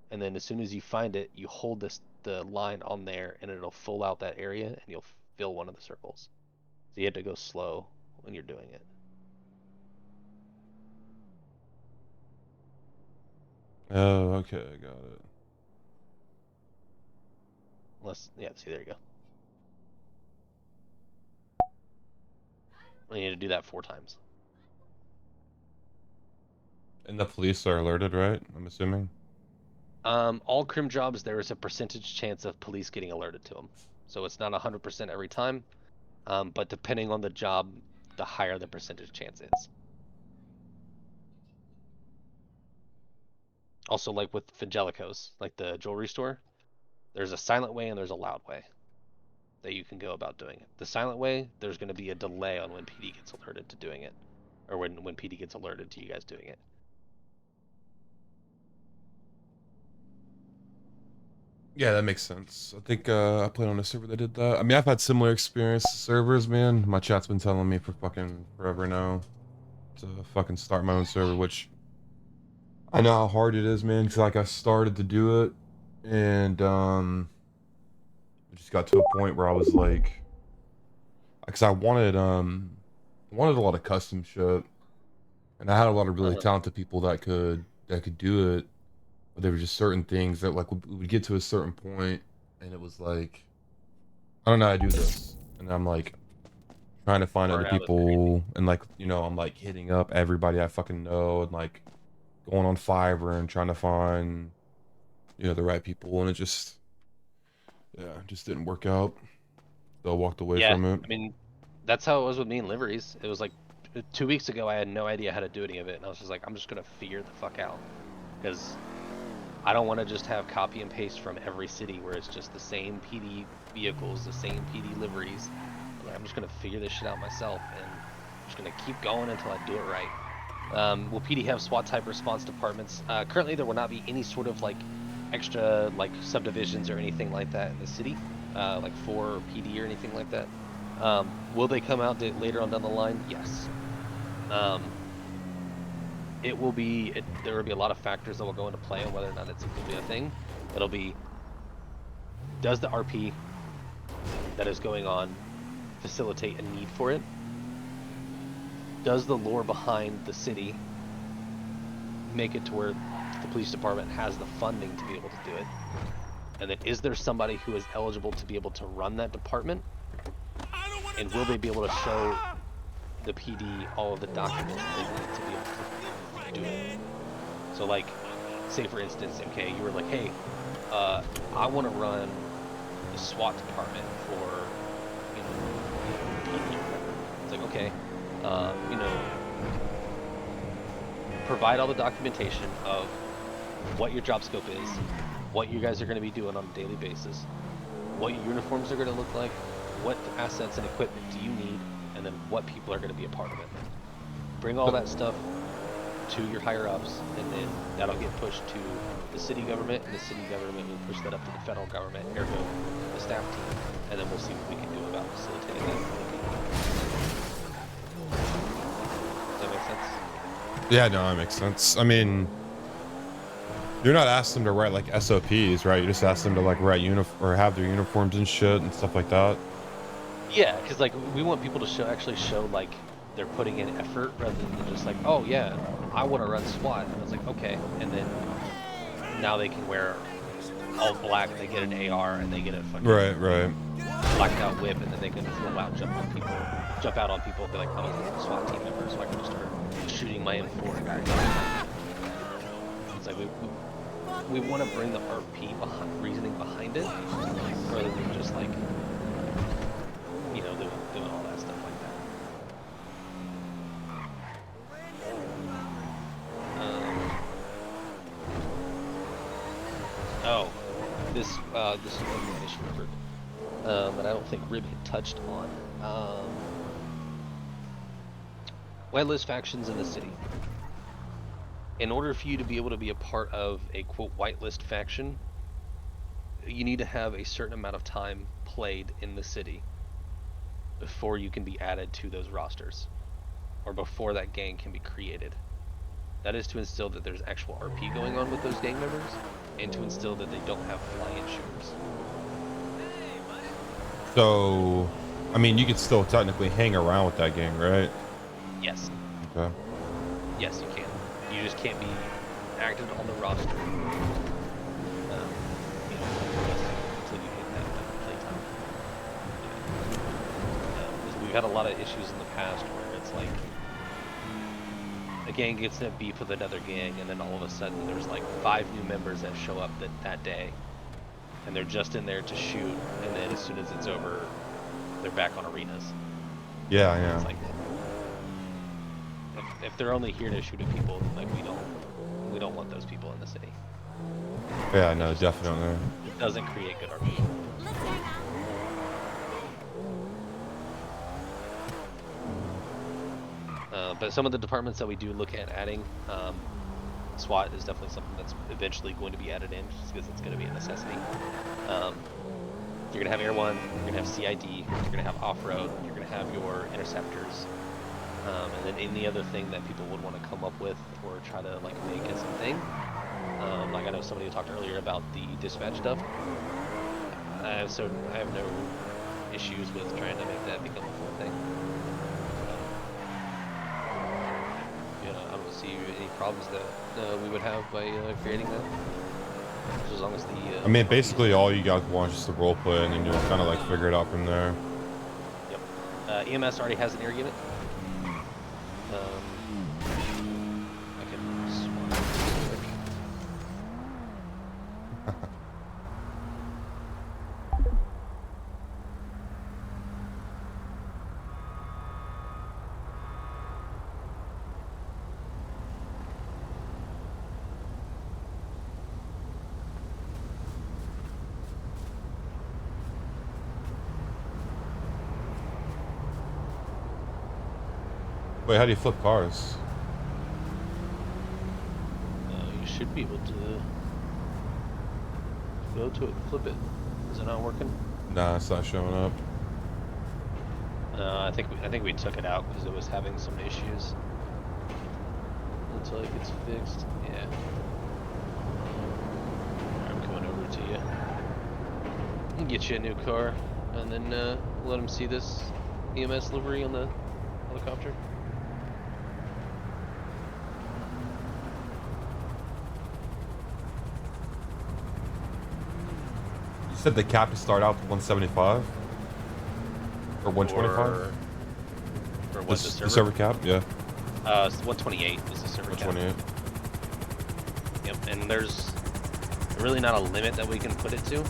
And then as soon as you find it, you hold the line on there, and it'll fill out that area, and you'll fill one of the circles. So you have to go slow when you're doing it. Oh, okay, I got it. Yeah, see, there you go. You need to do that 4 times. And the police are alerted, right? I'm assuming. All crim jobs, there is a percentage chance of police getting alerted to them. So it's not 100% every time, but depending on the job, the higher the percentage chance is. Also, like with Fangelico's, like the jewelry store, there's a silent way and there's a loud way that you can go about doing it. The silent way, there's going to be a delay on when PD gets alerted to doing it, or when PD gets alerted to you guys doing it. Yeah, that makes sense. I think I played on a server that did that. I mean, I've had similar experience to servers, man. My chat's been telling me for fucking forever now to fucking start my own server, which I know how hard it is, man. Cause like I started to do it, and it just got to a point where I was like, cause I wanted a lot of custom shit, and I had a lot of really talented people that could do it, but there were just certain things that like would get to a certain point, and it was like, I don't know how to do this, and I'm like trying to find other Burnout is crazy. people, and like, you know, I'm like hitting up everybody I fucking know, and like going on Fiverr and trying to find, you know, the right people, and it just, yeah, just didn't work out. So I walked away Yeah, from it. I mean, that's how it was with me and liveries. It was like 2 weeks ago, I had no idea how to do any of it, and I was just like, I'm just gonna figure the fuck out, because I don't want to just have copy and paste from every city where it's just the same PD vehicles, the same PD liveries. Like, I'm just gonna figure this shit out myself, and I'm just gonna keep going until I do it right. Will PD have SWAT type response departments? Currently, there will not be any sort of like extra like subdivisions or anything like that in the city, like for PD or anything like that. Will they come out later on down the line? Yes. It will be. There will be a lot of factors that will go into play on whether or not it's going to be a thing. It'll be, does the RP that is going on facilitate a need for it? Does the lore behind the city make it to where the police department has the funding to be able to do it? And then is there somebody who is eligible to be able to run that department? And will they be able to show the PD all of the documents that they need to be able to do it? So like, say for instance, okay, you were like, hey, I want to run the SWAT department for, you know, PD or whatever. It's like, okay, you know, provide all the documentation of what your job scope is, what you guys are going to be doing on a daily basis, what your uniforms are going to look like, what assets and equipment do you need, and then what people are going to be a part of it. Bring all that stuff to your higher ups, and then that'll get pushed to the city government, and the city government will push that up to the federal government, ergo the staff team, and then we'll see what we can do about facilitating that. Does that make sense? Yeah, no, that makes sense. I mean, you're not asking them to write like SOPs, right? You just ask them to like write or have their uniforms and shit and stuff like that. Yeah, because like we want people to actually show like they're putting in effort rather than just like, oh yeah, I want to run SWAT. And it's like, okay, and then now they can wear all black, they get an AR, and they get a fucking right blacked out whip, and then they can full out jump out on people, and be like, I'm a SWAT team member, so I can just start shooting my M4 guys. It's like we want to bring the RP reasoning behind it, rather than just like, you know, doing all that stuff like that. This is one I just remembered, but I don't think Rib had touched on. Whitelist factions in the city. In order for you to be able to be a part of a quote whitelist faction, you need to have a certain amount of time played in the city before you can be added to those rosters, or before that gang can be created. That is to instill that there's actual RP going on with those gang members, and to instill that they don't have fly-in shooters. So, I mean, you could still technically hang around with that gang, right? Yes. Okay. Yes, you can. You just can't be active on the roster. You know, until you get that playtime. We've had a lot of issues in the past where it's like a gang gets in a beef with another gang, and then all of a sudden there's like 5 new members that show up that day, and they're just in there to shoot, and then as soon as it's over, they're back on arenas. Yeah. It's like, if they're only here to shoot at people, like we don't want those people in the city. Yeah, no, definitely. It doesn't create good RP. But some of the departments that we do look at adding, SWAT is definitely something that's eventually going to be added in, just because it's going to be a necessity. You're going to have Air 1, you're going to have CID, you're going to have off-road, you're going to have your interceptors, and then any other thing that people would want to come up with or try to like make as a thing. Like I know somebody talked earlier about the dispatch stuff, so I have no issues with trying to make that become a full thing. I don't see any problems that we would have by creating that. Just as long as the I mean, basically all you guys want is just to role play, and then you'll kind of like figure it out from there. Yep. EMS already has an air unit. I can swap real quick. Wait, how do you flip cars? You should be able to go to it and flip it. Is it not working? Nah, it's not showing up. I think we took it out because it was having some issues. Until it gets fixed. Yeah. I'm coming over to you. I'll get you a new car, and then let them see this EMS livery on the helicopter. You said the cap to start out to 175 or 125? For what, The server cap, yeah. It's 128 is the server cap. 128. Yep, and there's really not a limit that we can put it to.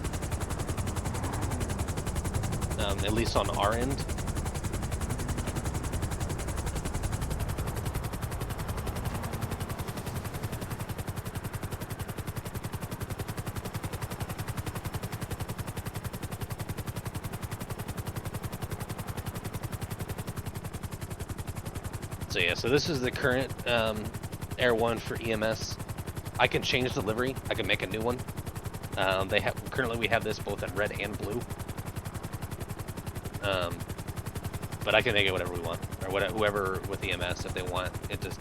At least on our end. So yeah, so this is the current Air 1 for EMS. I can change the livery. I can make a new one. Currently we have this both in red and blue. But I can make it whatever we want, or whoever with EMS, if they want it to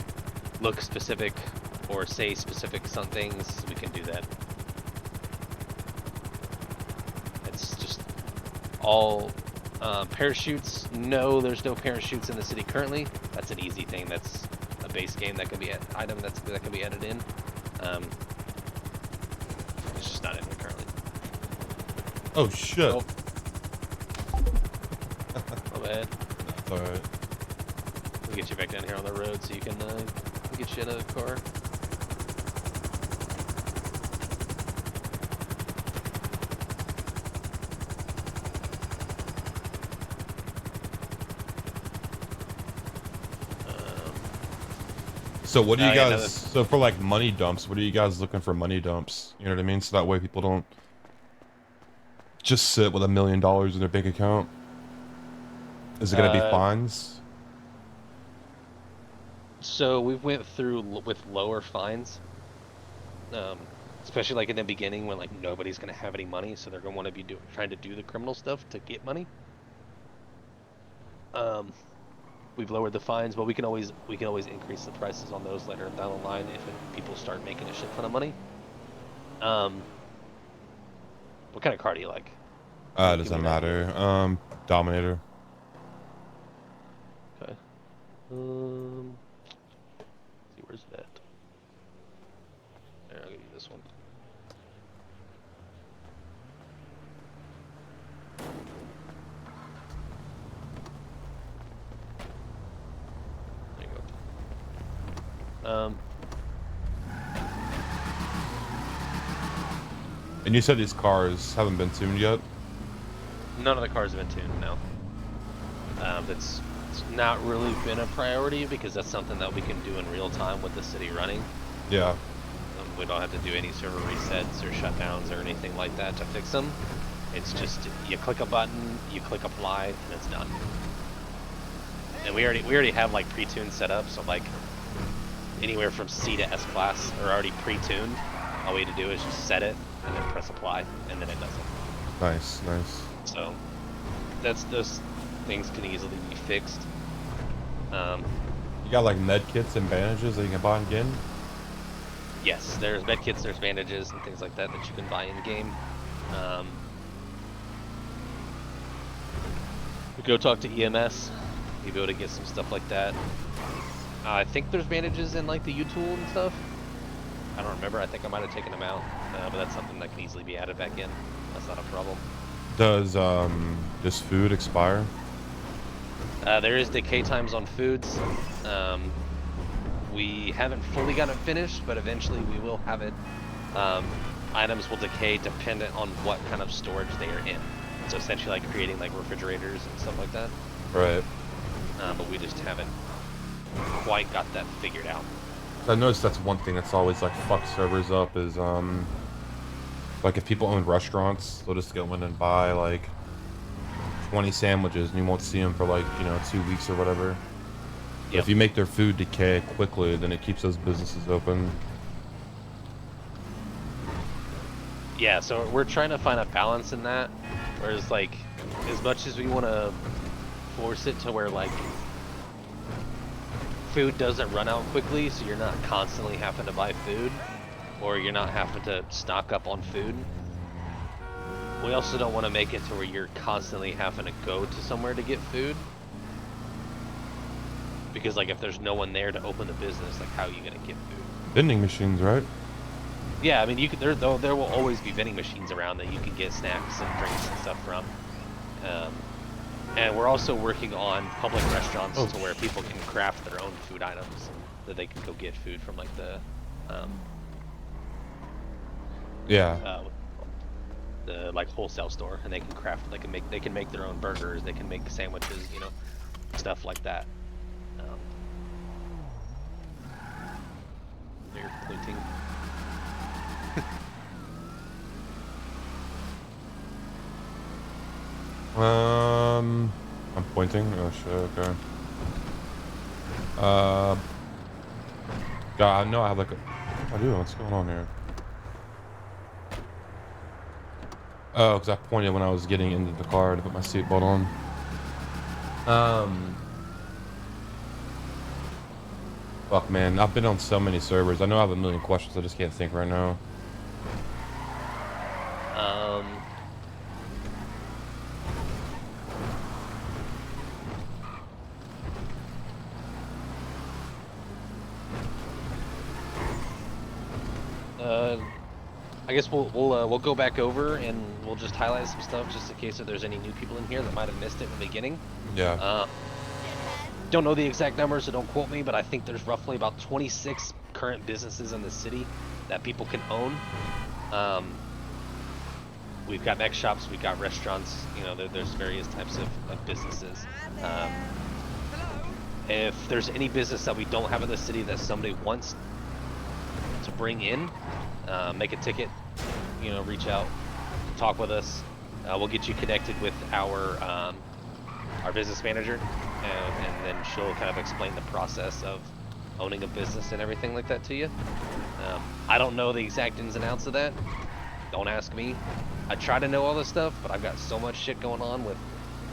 look specific or say specific some things, we can do that. It's just all parachutes. No, there's no parachutes in the city currently. That's an easy thing. That's a base game that can be item that can be added in. It's just not in there currently. Oh shit. Oh. My bad. That's alright. We'll get you back down here on the road so you can get you another car. So what do you yeah, guys, so for like money dumps, what are you guys looking for money dumps? You know what I mean? So that way people don't just sit with $1 million in their bank account. Is it going to be fines? So we went through with lower fines, especially like in the beginning when like nobody's going to have any money, so they're going to want to be trying to do the criminal stuff to get money. We've lowered the fines, but we can always increase the prices on those later down the line if people start making a shit ton of money. What kind of car do you like? It doesn't matter. Dominator. Okay. Let's see, where's it at? There, I'll give you this one. There you go. And you said these cars haven't been tuned yet? None of the cars have been tuned, no. That's not really been a priority because that's something that we can do in real time with the city running. Yeah. We don't have to do any server resets or shutdowns or anything like that to fix them. It's just you click a button, you click apply, and it's done. And we already have like pre-tuned set up, so like anywhere from C to S class are already pre-tuned. All we need to do is just set it and then press apply, and then it does it. Nice, nice. So those things can easily be fixed. You got like med kits and bandages that you can buy in game? Yes, there's med kits, there's bandages and things like that that you can buy in game. Go talk to EMS. You'll be able to get some stuff like that. I think there's bandages in like the U-tool and stuff. I don't remember. I think I might have taken them out, but that's something that can easily be added back in. That's not a problem. Does food expire? There is decay times on foods. We haven't fully got it finished, but eventually we will have it. Items will decay dependent on what kind of storage they are in. So essentially like creating like refrigerators and stuff like that. Right. But we just haven't quite got that figured out. I noticed that's one thing that's always like fucked servers up is like if people own restaurants, they'll just go in and buy like 20 sandwiches and you won't see them for like, you know, 2 weeks or whatever. But if you make their food decay quickly, then it keeps those businesses open. Yeah, so we're trying to find a balance in that. Whereas like, as much as we want to force it to where like food doesn't run out quickly, so you're not constantly having to buy food, or you're not having to stock up on food. We also don't want to make it to where you're constantly having to go to somewhere to get food. Because like if there's no one there to open the business, like how are you gonna get food? Vending machines, right? Yeah, I mean you could there will always be vending machines around that you can get snacks and drinks and stuff from. And we're also working on public restaurants to where people can craft their own food items, that they can go get food from like the like wholesale store, and they can craft, they can make their own burgers, they can make sandwiches, you know, stuff like that. They're pointing. I'm pointing. Oh shit. Okay. God, I know I have like a. What am I doing? What's going on here? Oh, because I pointed when I was getting into the car to put my seatbelt on. Fuck, man. I've been on so many servers. I know I have a million questions. I just can't think right now. I guess we'll go back over and we'll just highlight some stuff just in case if there's any new people in here that might have missed it in the beginning. Yeah. Don't know the exact numbers, so don't quote me, but I think there's roughly about 26 current businesses in the city that people can own. We've got mech shops, we've got restaurants, you know, there's various types of businesses. If there's any business that we don't have in the city that somebody wants to bring in, make a ticket, you know, reach out, talk with us. We'll get you connected with our business manager, and then she'll kind of explain the process of owning a business and everything like that to you. I don't know the exact ins and outs of that. Don't ask me. I try to know all this stuff, but I've got so much shit going on with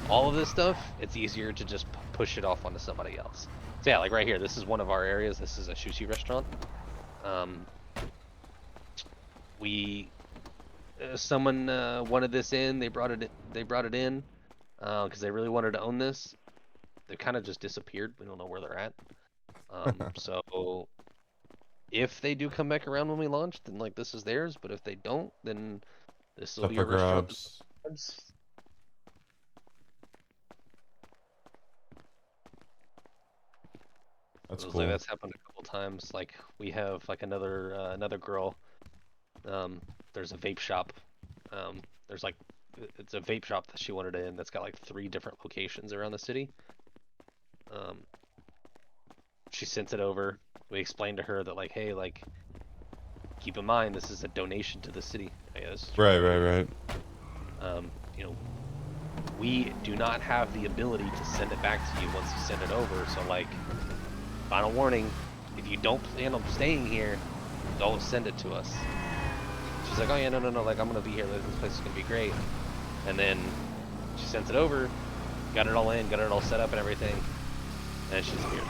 all of this stuff, it's easier to just push it off onto somebody else. So yeah, like right here, this is one of our areas. This is a sushi restaurant. Someone wanted this in. They brought it in because they really wanted to own this. They kind of just disappeared. We don't know where they're at. So if they do come back around when we launch, then like this is theirs. But if they don't, then this will be a restaurant. That's cool. Like that's happened a couple times. Like we have like another girl. There's a vape shop. It's a vape shop that she wanted in that's got like 3 different locations around the city. She sent it over. We explained to her that like, hey, like, keep in mind this is a donation to the city. I guess. Right. You know, we do not have the ability to send it back to you once you send it over. So like, final warning, if you don't plan on staying here, don't send it to us. She's like, oh yeah, no, like I'm gonna be here. This place is gonna be great. And then she sends it over, got it all in, got it all set up and everything, and she's here.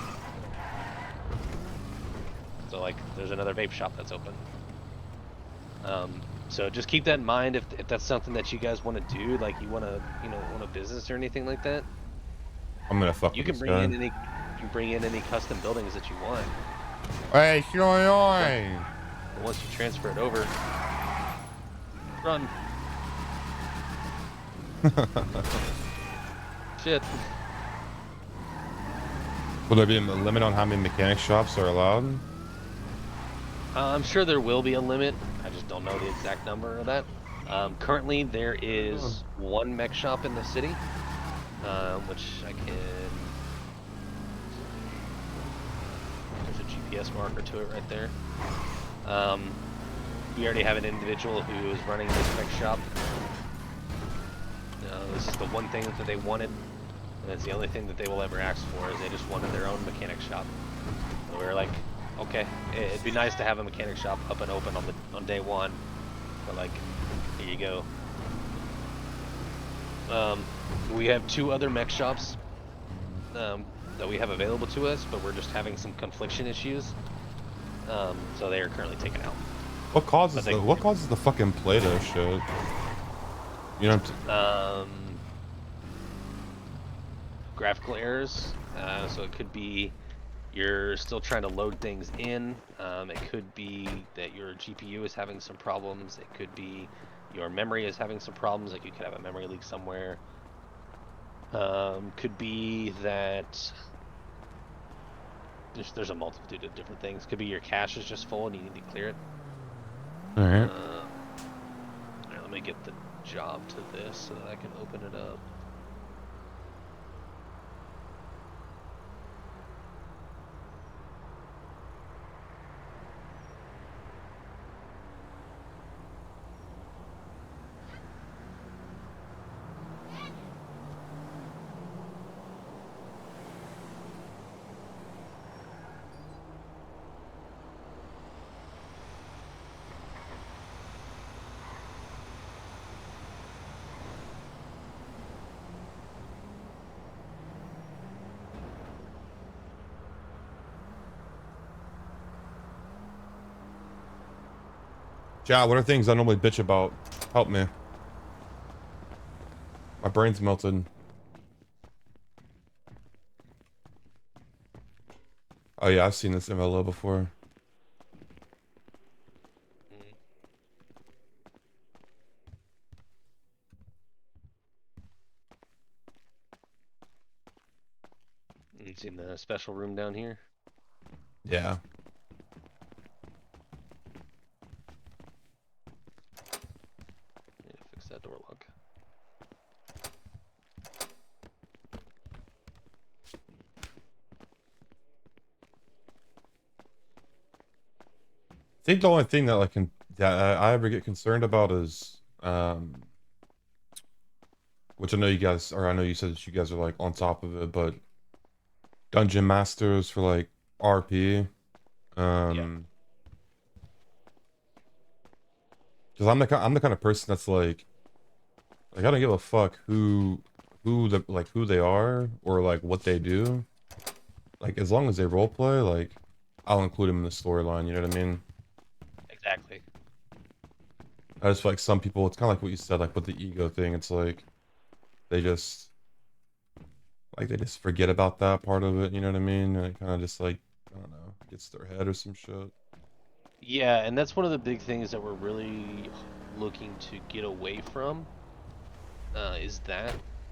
So like, there's another vape shop that's open. So just keep that in mind if that's something that you guys want to do, like you want to, want a business or anything like that. I'm gonna fuck You with can this bring guy. in any, custom buildings that you want. Hey, Shinoyoi! And once you transfer it over, run. Shit. Will there be a limit on how many mechanic shops are allowed? I'm sure there will be a limit. I just don't know the exact number of that. Currently, there is one mech shop in the city, which I can... There's a GPS marker to it right there. We already have an individual who is running this mech shop. This is the one thing that they wanted, and it's the only thing that they will ever ask for, is they just wanted their own mechanic shop. So we were like, okay, it'd be nice to have a mechanic shop up and open on day one, but like, here you go. We have 2 other mech shops that we have available to us, but we're just having some confliction issues, so they are currently taken out. What causes the fucking Play-Doh shit? You know, graphical errors. So it could be you're still trying to load things in. It could be that your GPU is having some problems. It could be your memory is having some problems. Like you could have a memory leak somewhere. Could be that there's a multitude of different things. Could be your cache is just full and you need to clear it. all right. Let me get the job to this so that I can open it up. Chat, what are things I normally bitch about? Help me. My brain's melted. Oh yeah, I've seen this MLO before. You seen the special room down here? Yeah. Fix that door lock. I think the only thing that I ever get concerned about is which I know you guys, or I know you said that you guys are like on top of it, but dungeon masters for like RP. Because I'm the kind of person that's like I don't give a fuck who they are or like what they do. Like as long as they roleplay, like I'll include them in the storyline. You know what I mean? Exactly. I just feel like some people, it's kind of like what you said, like with the ego thing. It's like they just forget about that part of it. You know what I mean? And it kind of just like, I don't know, gets to their head or some shit. Yeah, and that's one of the big things that we're really looking to get away from.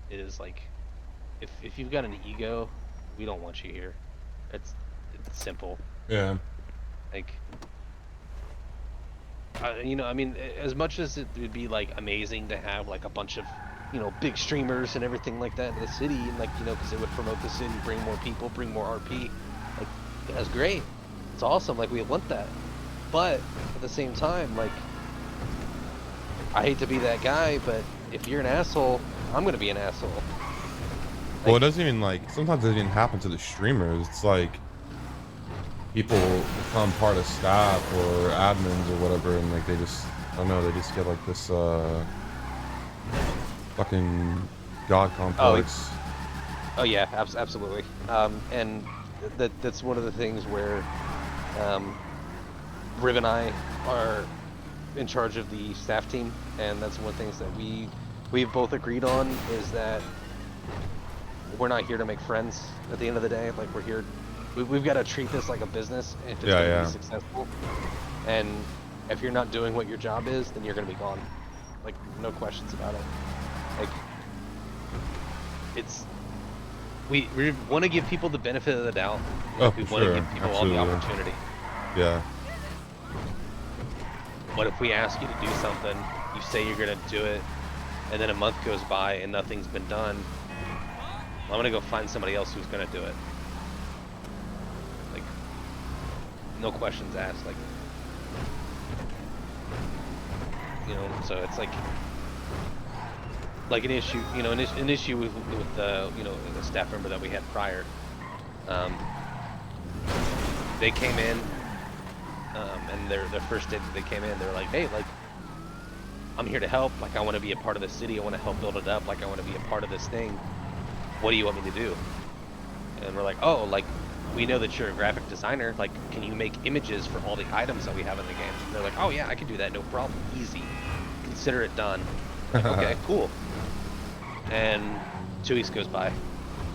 Is like, if you've got an ego, we don't want you here. It's simple. Yeah. Like, I mean, as much as it would be like amazing to have like a bunch of, big streamers and everything like that in the city, and like, because it would promote the city, bring more people, bring more RP. Like, that's great. It's awesome. Like, we want that. But at the same time, like, I hate to be that guy, but if you're an asshole, I'm gonna be an asshole. Like, well, it doesn't even like, sometimes it doesn't even happen to the streamers. It's like, people become part of staff or admins or whatever, and like they just, I don't know, they just get like this fucking god complex. Oh yeah, absolutely. And that's one of the things where Riv and I are in charge of the staff team, and that's one of the things that we've both agreed on is that we're not here to make friends at the end of the day. Like we're here, we've got to treat this like a business if it's going to be successful. And if you're not doing what your job is, then you're going to be gone. Like no questions about it. Like it's we want to give people the benefit of the doubt. Like, we want to give people all the opportunity. Yeah. But if we ask you to do something, you say you're gonna do it, and then a month goes by and nothing's been done, I'm gonna go find somebody else who's gonna do it. Like, no questions asked. Like, you know, so it's like an issue, you know, an issue with you know, the staff member that we had prior. They came in. And their first day that they came in, they were like, hey, like, I'm here to help. Like, I want to be a part of the city. I want to help build it up. Like, I want to be a part of this thing. What do you want me to do? And we're like, oh, like, we know that you're a graphic designer. Like, can you make images for all the items that we have in the game? And they're like, oh, yeah, I can do that. No problem. Easy. Consider it done. Like, okay, cool. And 2 weeks goes by.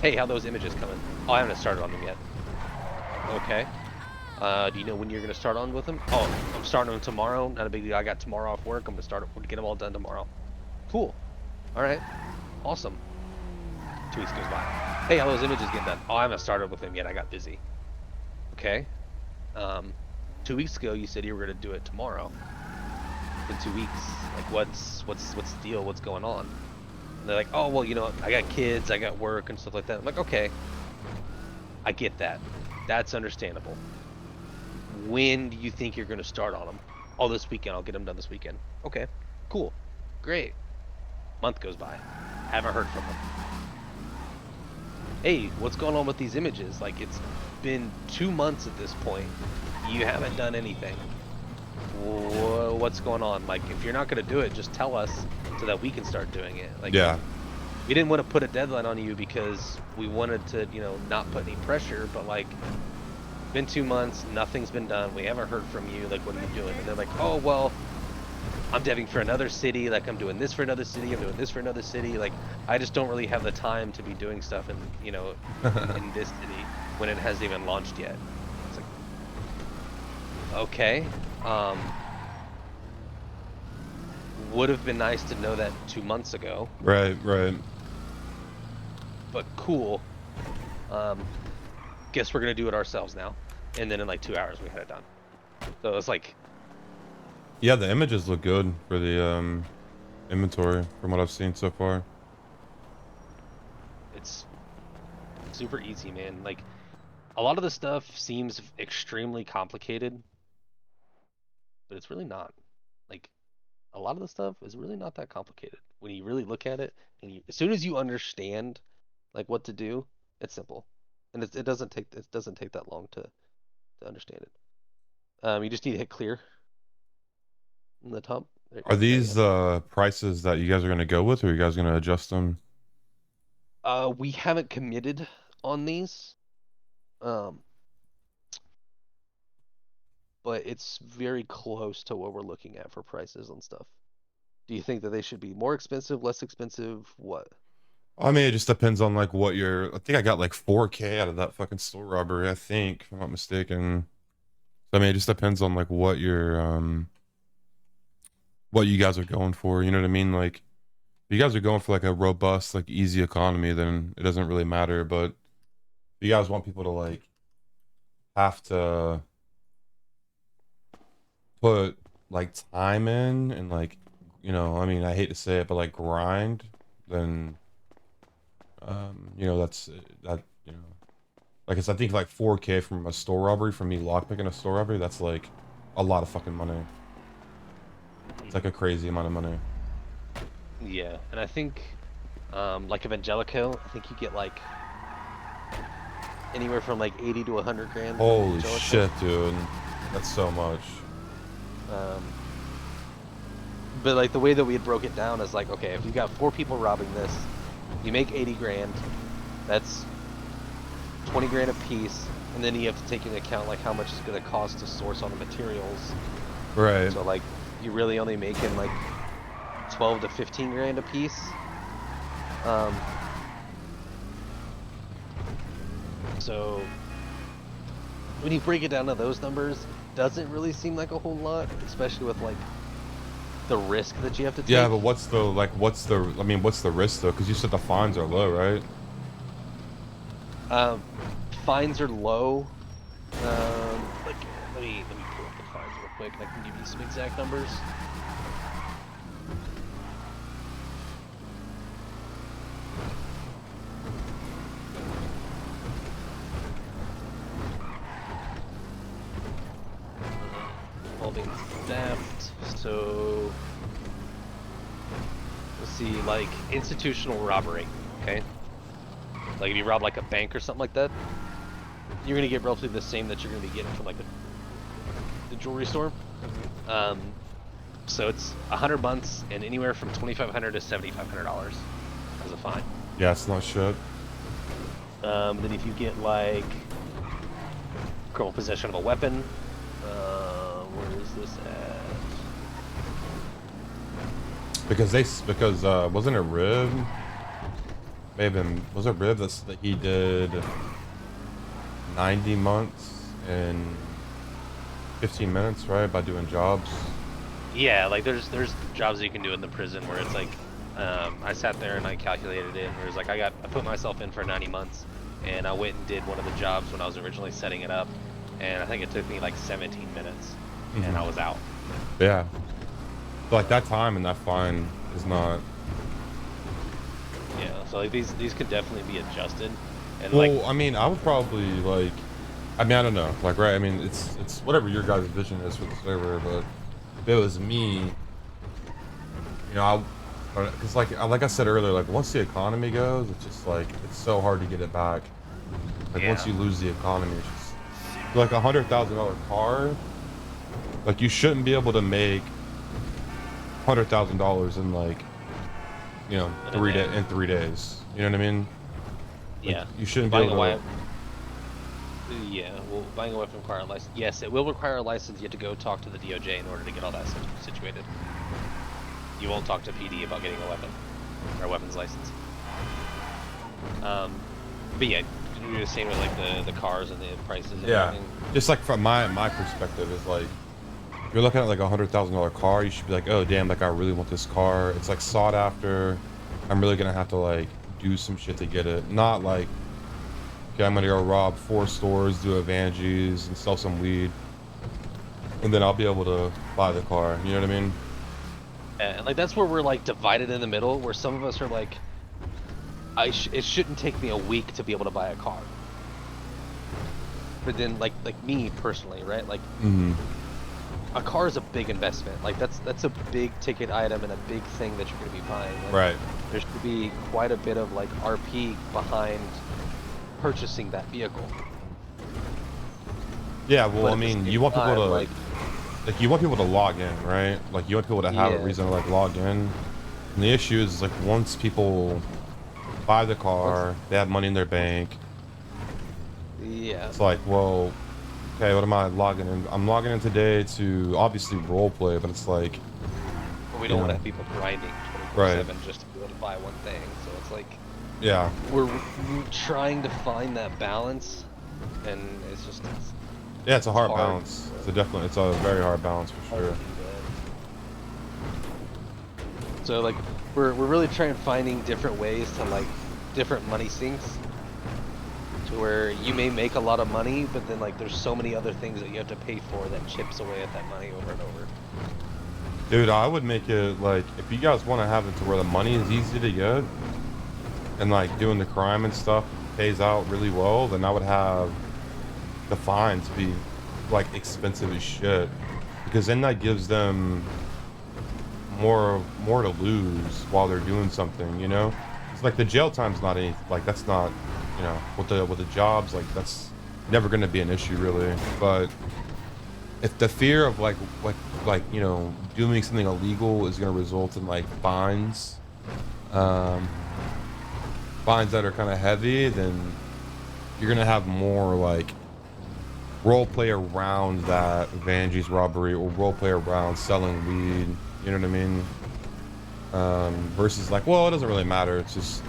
Hey, how are those images coming? Oh, I haven't started on them yet. Okay. Do you know when you're going to start on with them? Oh, I'm starting them tomorrow. Not a big deal. I got tomorrow off work. I'm going to start to get them all done tomorrow. Cool. All right. Awesome. 2 weeks goes by. Hey, how those images getting done? Oh, I haven't started with them yet. I got busy. Okay. 2 weeks ago, you said you were going to do it tomorrow. In 2 weeks. Like, what's the deal? What's going on? And they're like, oh, well, you know, I got kids. I got work and stuff like that. I'm like, okay. I get that. That's understandable. When do you think you're going to start on them? Oh, this weekend. I'll get them done this weekend. Okay, cool, great. Month goes by. Haven't heard from them. Hey, what's going on with these images? Like, it's been 2 months at this point. You haven't done anything. What's going on? Like, if you're not going to do it, just tell us so that we can start doing it. Like, yeah. We didn't want to put a deadline on you because we wanted to, you know, not put any pressure, but like, been 2 months, nothing's been done, we haven't heard from you, like, what are you doing? And they're like, oh, well, I'm deving for another city, like, I'm doing this for another city, I'm doing this for another city, like, I just don't really have the time to be doing stuff in, you know, in this city when it hasn't even launched yet. It's like, okay, would have been nice to know that 2 months ago. Right. But cool. Guess we're gonna do it ourselves now. And then in like 2 hours we had it done. So it's like, yeah, the images look good for the inventory from what I've seen so far. It's super easy, man. Like, a lot of the stuff seems extremely complicated, but it's really not. Like, a lot of the stuff is really not that complicated when you really look at it. And as soon as you understand like what to do, it's simple, and it doesn't take that long to understand it. You just need to hit clear in the top. Are these the prices that you guys are going to go with, or are you guys going to adjust them? We haven't committed on these, but it's very close to what we're looking at for prices and stuff. Do you think that they should be more expensive, less expensive? What? I mean, it just depends on like what you're. I think I got like 4K out of that fucking store robbery, I think, if I'm not mistaken. So I mean, it just depends on like what you guys are going for. You know what I mean? Like, if you guys are going for like a robust, like easy economy, then it doesn't really matter. But if you guys want people to like have to put like time in and like, you know, I mean, I hate to say it, but like grind, then you know, that's that, you know, like I think like 4K from a store robbery, from me lockpicking a store robbery, that's like a lot of fucking money. It's like a crazy amount of money. Yeah, and I think like Evangelico, I think you get like anywhere from like 80 to 100 grand. Holy jail shit, itself. dude. That's so much. But like the way that we had broke it down is like, okay, if you got 4 people robbing this, you make 80 grand. That's 20 grand a piece, and then you have to take into account like how much it's going to cost to source all the materials. Right. So like you're really only making like 12 to 15 grand a piece. So when you break it down to those numbers, doesn't really seem like a whole lot, especially with like the risk that you have to take. Yeah, but what's the risk though? Because you said the fines are low, right? Fines are low. Like let me pull up the fines real quick, and I can give you some exact numbers. Involving theft. So let's see, like institutional robbery. Okay. Like if you rob like a bank or something like that, you're gonna get roughly the same that you're gonna be getting from like the jewelry store. So it's 100 months and anywhere from $2,500 to $7,500 as a fine. Yeah, it's not shit. Then if you get like criminal possession of a weapon, where is this at? Because wasn't it Rib? Maybe was it Rib that he did 90 months in 15 minutes, right? By doing jobs. Yeah, like there's jobs you can do in the prison where it's like, I sat there and I calculated it, and it was like I put myself in for 90 months, and I went and did one of the jobs when I was originally setting it up, and I think it took me like 17 minutes, and I was out. Yeah. So like that time and that fine is not. Yeah, so like these could definitely be adjusted, and Well, like I mean, I would probably like. I mean, I don't know. Like, right? I mean, it's whatever your guys' vision is for the server, but if it was me, you know, because like I said earlier, like once the economy goes, it's just like it's so hard to get it back. Like once you lose the economy, it's just like $100,000 car. Like you shouldn't be able to make $100,000 in like, you know, 3 days. You know what I mean? Like, yeah, you shouldn't be able to. Yeah, well, buying a weapon require a license. Yes, it will require a license. You have to go talk to the DOJ in order to get all that situated. You won't talk to PD about getting a weapon or a weapons license. But yeah, you're the same with like the cars and the prices. And everything. Just like from my perspective is like, if you're looking at like $100,000 car, you should be like, oh damn, like I really want this car. It's like sought after. I'm really gonna have to like do some shit to get it. Not like, okay, I'm gonna go rob 4 stores, do Evangees, and sell some weed, and then I'll be able to buy the car. You know what I mean? And like that's where we're like divided in the middle, where some of us are like, it shouldn't take me a week to be able to buy a car. But then like me personally, right? Like a car is a big investment. Like that's a big ticket item and a big thing that you're gonna be buying. And right. There should be quite a bit of like RP behind purchasing that vehicle. Yeah, well, I mean, you want people to like you want people to log in, right? Like you want people to have a reason to like log in. And the issue is like once people buy the car, they have money in their bank. Yeah. It's like, well, okay, what am I logging in? I'm logging in today to obviously role play, but it's like. But we don't want to have people grinding 24/7 just to be able to buy one thing. So it's like. Yeah. We're trying to find that balance, and it's just. Yeah, it's a hard balance. It's a very hard balance for sure. So like, we're really trying finding different ways to like, different money sinks. To where you may make a lot of money, but then like there's so many other things that you have to pay for that chips away at that money over and over. Dude, I would make it like, if you guys want to have it to where the money is easy to get, and like doing the crime and stuff pays out really well, then I would have the fines be like expensive as shit, because then that gives them more to lose while they're doing something, you know? It's like the jail time's not any, like that's not you know, with the jobs, like that's never going to be an issue really. But if the fear of like you know, doing something illegal is going to result in like fines, fines that are kind of heavy, then you're going to have more like role play around that Vanjie's robbery or role play around selling weed. You know what I mean? Versus like, well, it doesn't really matter. It's just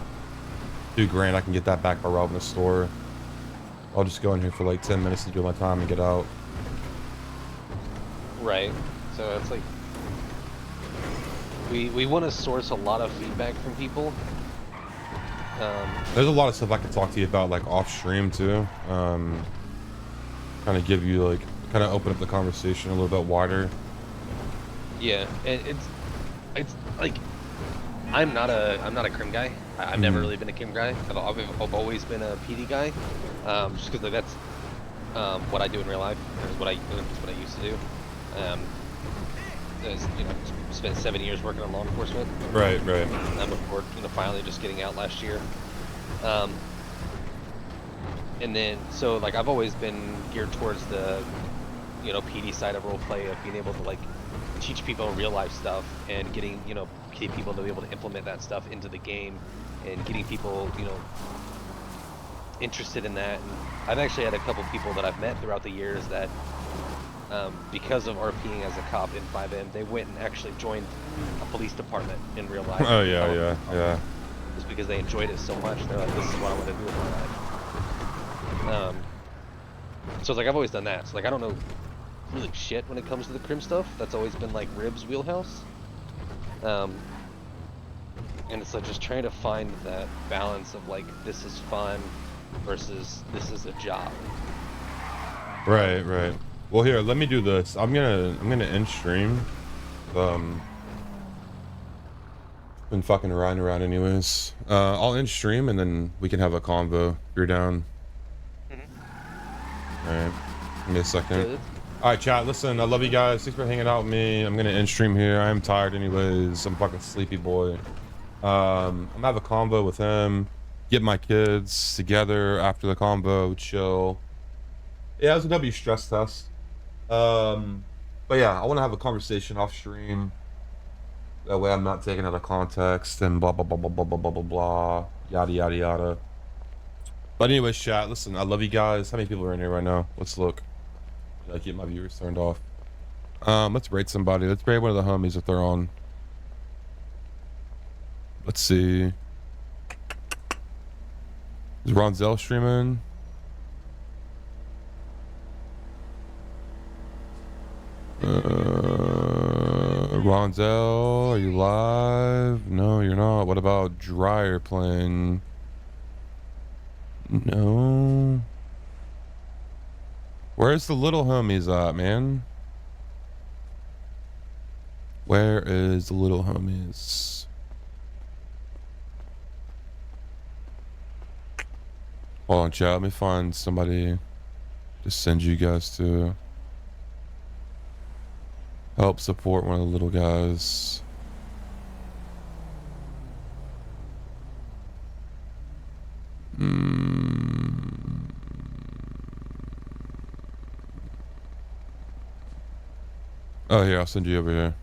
$2,000. I can get that back by robbing a store. I'll just go in here for like 10 minutes to do my time and get out. Right. So it's like we want to source a lot of feedback from people. There's a lot of stuff I can talk to you about like off stream too. Kind of give you like, kind of open up the conversation a little bit wider. Yeah, and it's like I'm not a crim guy. I've never really been a crim guy. I've always been a PD guy, just because like, that's what I do in real life. It's what I used to do. As, you know, spent 7 years working on law enforcement. Right. Before, you know, finally just getting out last year. And then, so like I've always been geared towards the, you know, PD side of roleplay, of being able to like teach people real life stuff and getting, you know, people to be able to implement that stuff into the game and getting people, you know, interested in that. And I've actually had a couple people that I've met throughout the years that, because of RPing as a cop in 5M, they went and actually joined a police department in real life. Oh yeah. Just because they enjoyed it so much, they're like, this is what I want to do with my life. So it's like I've always done that. So like I don't know really shit when it comes to the crim stuff. That's always been like Rib's wheelhouse. And it's like just trying to find that balance of like, this is fun versus this is a job. Right. Well, here, let me do this. I'm gonna end stream. Been fucking riding around anyways. I'll end stream and then we can have a convo if you're down. Alright, give me a second. Alright, chat, listen, I love you guys. Thanks for hanging out with me. I'm gonna end stream here. I am tired anyways. I'm fucking sleepy boy. I'm gonna have a convo with him, get my kids together after the convo, chill. Yeah, it was a W stress test. But yeah, I want to have a conversation off stream. That way I'm not taking out of context and blah, blah, blah, blah, blah, blah, blah, blah, blah, yada, yada, yada. But anyways, chat, listen, I love you guys. How many people are in here right now? Let's look. I keep my viewers turned off. Let's raid somebody. Let's raid one of the homies if they're on. Let's see. Is Ronzel streaming? Ronzel, are you live? No, you're not. What about Dryer playing? No. Where's the little homies at, man? Where is the little homies? Hold on, chat. Let me find somebody to send you guys to. Help support one of the little guys. Oh, here, I'll send you over here.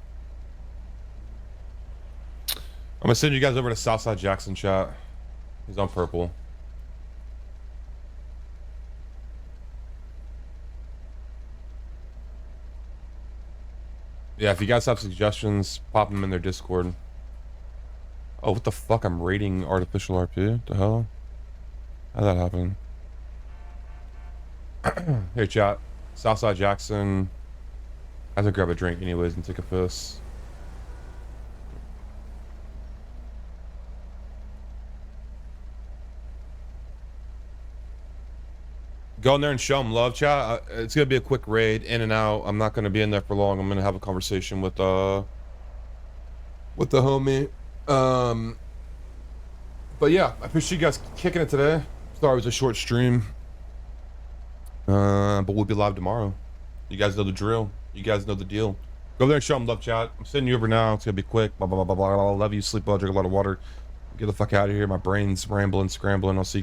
I'm gonna send you guys over to Southside Jackson, chat. He's on purple. Yeah, if you guys have suggestions, pop them in their Discord. Oh, what the fuck? I'm rating artificial RP? What the hell? How'd that happen? Here, chat. Southside Jackson. I have to grab a drink anyways and take a piss. Go in there and show them love, chat. It's gonna be a quick raid, in and out. I'm not gonna be in there for long. I'm gonna have a conversation with the homie. But yeah, I appreciate you guys kicking it today. Sorry it was a short stream. But we'll be live tomorrow. You guys know the drill. You guys know the deal. Go there and show them love, chat. I'm sending you over now. It's gonna be quick. Blah blah blah blah blah. I love you. Sleep well. Drink a lot of water. Get the fuck out of here. My brain's rambling, scrambling. I'll see you guys.